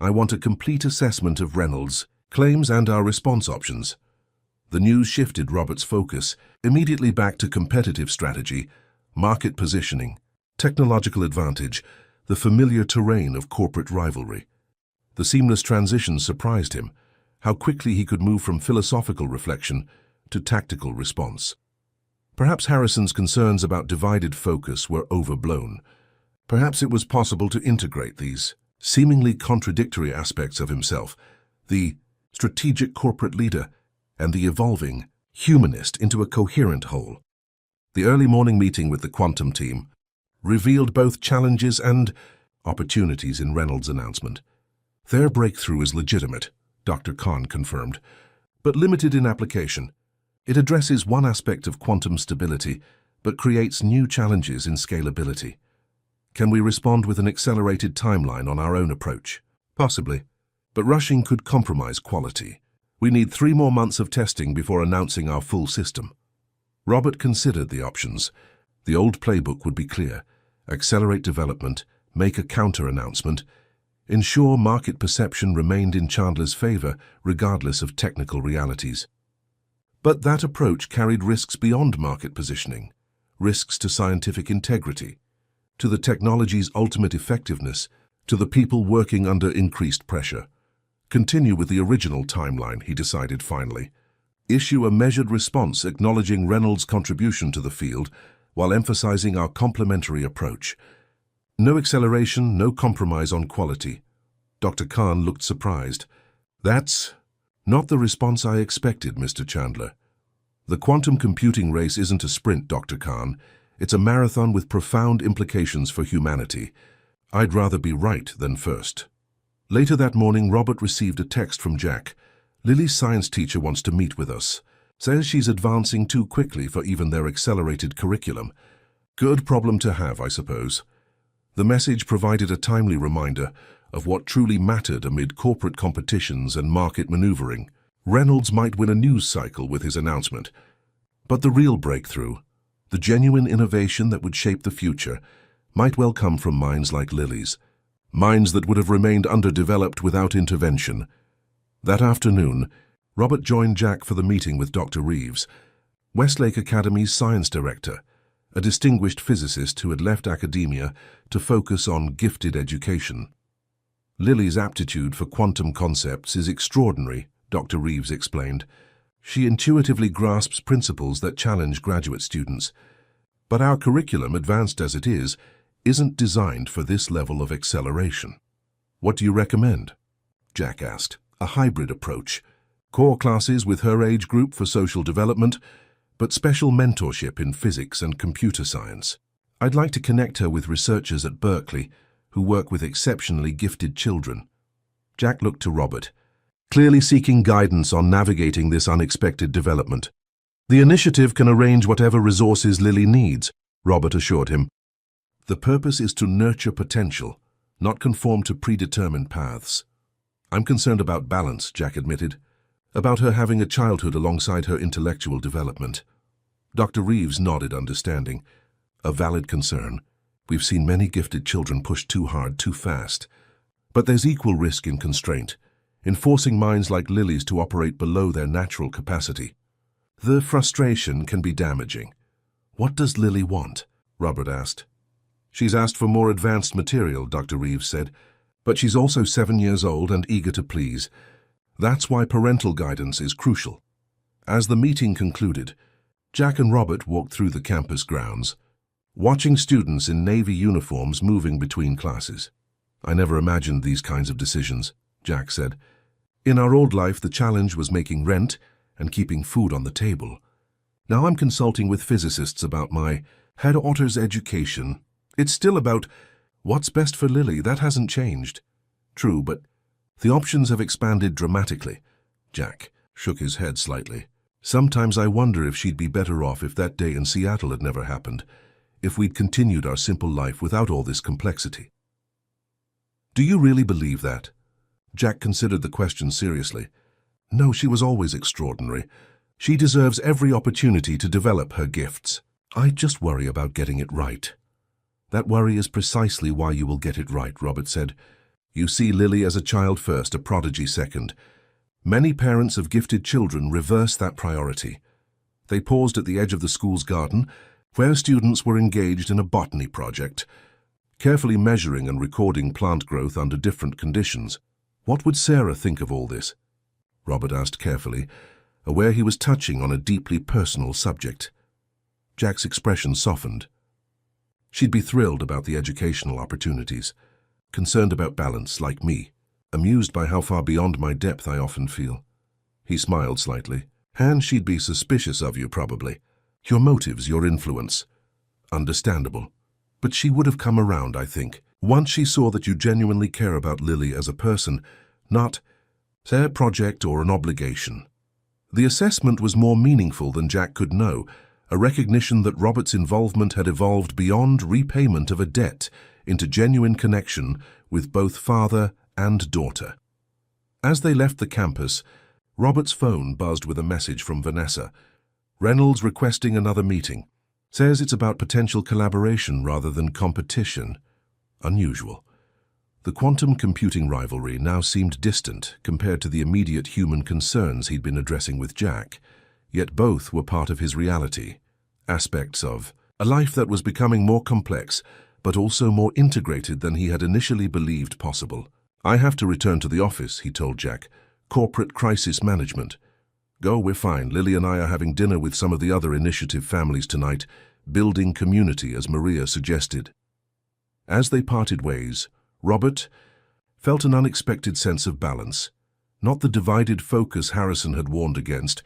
A: I want a complete assessment of Reynolds' claims and our response options. The news shifted Robert's focus immediately back to competitive strategy, market positioning, technological advantage, the familiar terrain of corporate rivalry. The seamless transition surprised him, how quickly he could move from philosophical reflection to tactical response. Perhaps Harrison's concerns about divided focus were overblown. Perhaps it was possible to integrate these seemingly contradictory aspects of himself, the strategic corporate leader and the evolving humanist, into a coherent whole. The early morning meeting with the quantum team revealed both challenges and opportunities in Reynolds' announcement. Their breakthrough is legitimate, Dr. Kahn confirmed, but limited in application. It addresses one aspect of quantum stability, but creates new challenges in scalability. Can we respond with an accelerated timeline on our own approach? Possibly, but rushing could compromise quality. We need 3 more months of testing before announcing our full system. Robert considered the options. The old playbook would be clear: accelerate development, make a counter-announcement, ensure market perception remained in Chandler's favor regardless of technical realities. But that approach carried risks beyond market positioning, risks to scientific integrity, to the technology's ultimate effectiveness, to the people working under increased pressure. Continue with the original timeline, he decided finally. Issue a measured response acknowledging Reynolds' contribution to the field while emphasizing our complementary approach. No acceleration, no compromise on quality. Dr. Kahn looked surprised. "That's not the response I expected, Mr. Chandler. The quantum computing race isn't a sprint, Dr. Kahn. It's a marathon with profound implications for humanity. I'd rather be right than first." Later that morning, Robert received a text from Jack. "Lily's science teacher wants to meet with us. Says she's advancing too quickly for even their accelerated curriculum. Good problem to have, I suppose." The message provided a timely reminder of what truly mattered amid corporate competitions and market maneuvering. Reynolds might win a news cycle with his announcement, but the real breakthrough, the genuine innovation that would shape the future, might well come from minds like Lily's, minds that would have remained underdeveloped without intervention. That afternoon, Robert joined Jack for the meeting with Dr. Reeves, Westlake Academy's science director, a distinguished physicist who had left academia to focus on gifted education. "Lily's aptitude for quantum concepts is extraordinary," Dr. Reeves explained. "She intuitively grasps principles that challenge graduate students. But our curriculum, advanced as it is, isn't designed for this level of acceleration." "What do you recommend?" Jack asked. "A hybrid approach. Core classes with her age group for social development, but special mentorship in physics and computer science. I'd like to connect her with researchers at Berkeley who work with exceptionally gifted children." Jack looked to Robert, clearly seeking guidance on navigating this unexpected development. "The initiative can arrange whatever resources Lily needs," Robert assured him. "The purpose is to nurture potential, not conform to predetermined paths." "I'm concerned about balance," Jack admitted, "about her having a childhood alongside her intellectual development." Dr. Reeves nodded understanding. "A valid concern. We've seen many gifted children push too hard, too fast. But there's equal risk in constraint, in forcing minds like Lily's to operate below their natural capacity. The frustration can be damaging." "What does Lily want?" Robert asked. "She's asked for more advanced material," Dr. Reeves said, "but she's also 7 years old and eager to please. That's why parental guidance is crucial." As the meeting concluded, Jack and Robert walked through the campus grounds, watching students in navy uniforms moving between classes. "I never imagined these kinds of decisions," Jack said. "In our old life, the challenge was making rent and keeping food on the table. Now I'm consulting with physicists about my daughter's education. It's still about what's best for Lily. That hasn't changed." "True, but the options have expanded dramatically." Jack shook his head slightly. "Sometimes I wonder if she'd be better off if that day in Seattle had never happened, if we'd continued our simple life without all this complexity." "Do you really believe that?" Jack considered the question seriously. "No, she was always extraordinary. She deserves every opportunity to develop her gifts. I just worry about getting it right." "That worry is precisely why you will get it right," Robert said. "You see Lily as a child first, a prodigy second. Many parents of gifted children reverse that priority. They paused at the edge of the school's garden, where students were engaged in a botany project, carefully measuring and recording plant growth under different conditions. What would Sarah think of all this?" Robert asked carefully, aware he was touching on a deeply personal subject. Jack's expression softened. "She'd be thrilled about the educational opportunities, concerned about balance, like me, amused by how far beyond my depth I often feel." He smiled slightly. "And she'd be suspicious of you, probably. Your motives, your influence. Understandable. But she would have come around, I think, once she saw that you genuinely care about Lily as a person, not a project or an obligation." The assessment was more meaningful than Jack could know, a recognition that Robert's involvement had evolved beyond repayment of a debt into genuine connection with both father and daughter. As they left the campus, Robert's phone buzzed with a message from Vanessa. "Reynolds requesting another meeting. Says it's about potential collaboration rather than competition." Unusual. The quantum computing rivalry now seemed distant compared to the immediate human concerns he'd been addressing with Jack, yet both were part of his reality, aspects of a life that was becoming more complex, but also more integrated than he had initially believed possible. "I have to return to the office," he told Jack. "Corporate crisis management." "Go, we're fine. Lily and I are having dinner with some of the other initiative families tonight, building community, as Maria suggested." As they parted ways, Robert felt an unexpected sense of balance. Not the divided focus Harrison had warned against,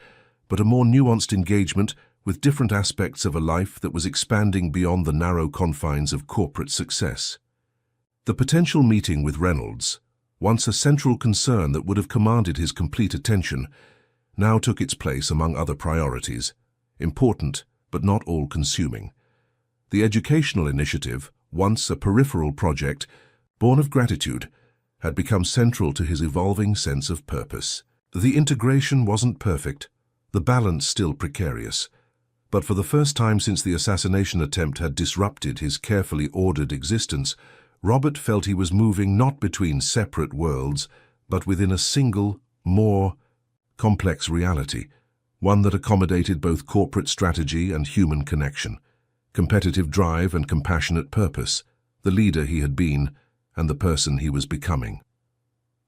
A: but a more nuanced engagement with different aspects of a life that was expanding beyond the narrow confines of corporate success. The potential meeting with Reynolds, once a central concern that would have commanded his complete attention, now took its place among other priorities, important but not all-consuming. The educational initiative, once a peripheral project, born of gratitude, had become central to his evolving sense of purpose. The integration wasn't perfect, the balance still precarious, but for the first time since the assassination attempt had disrupted his carefully ordered existence, Robert felt he was moving not between separate worlds, but within a single, more complex reality, one that accommodated both corporate strategy and human connection, competitive drive and compassionate purpose, the leader he had been, and the person he was becoming.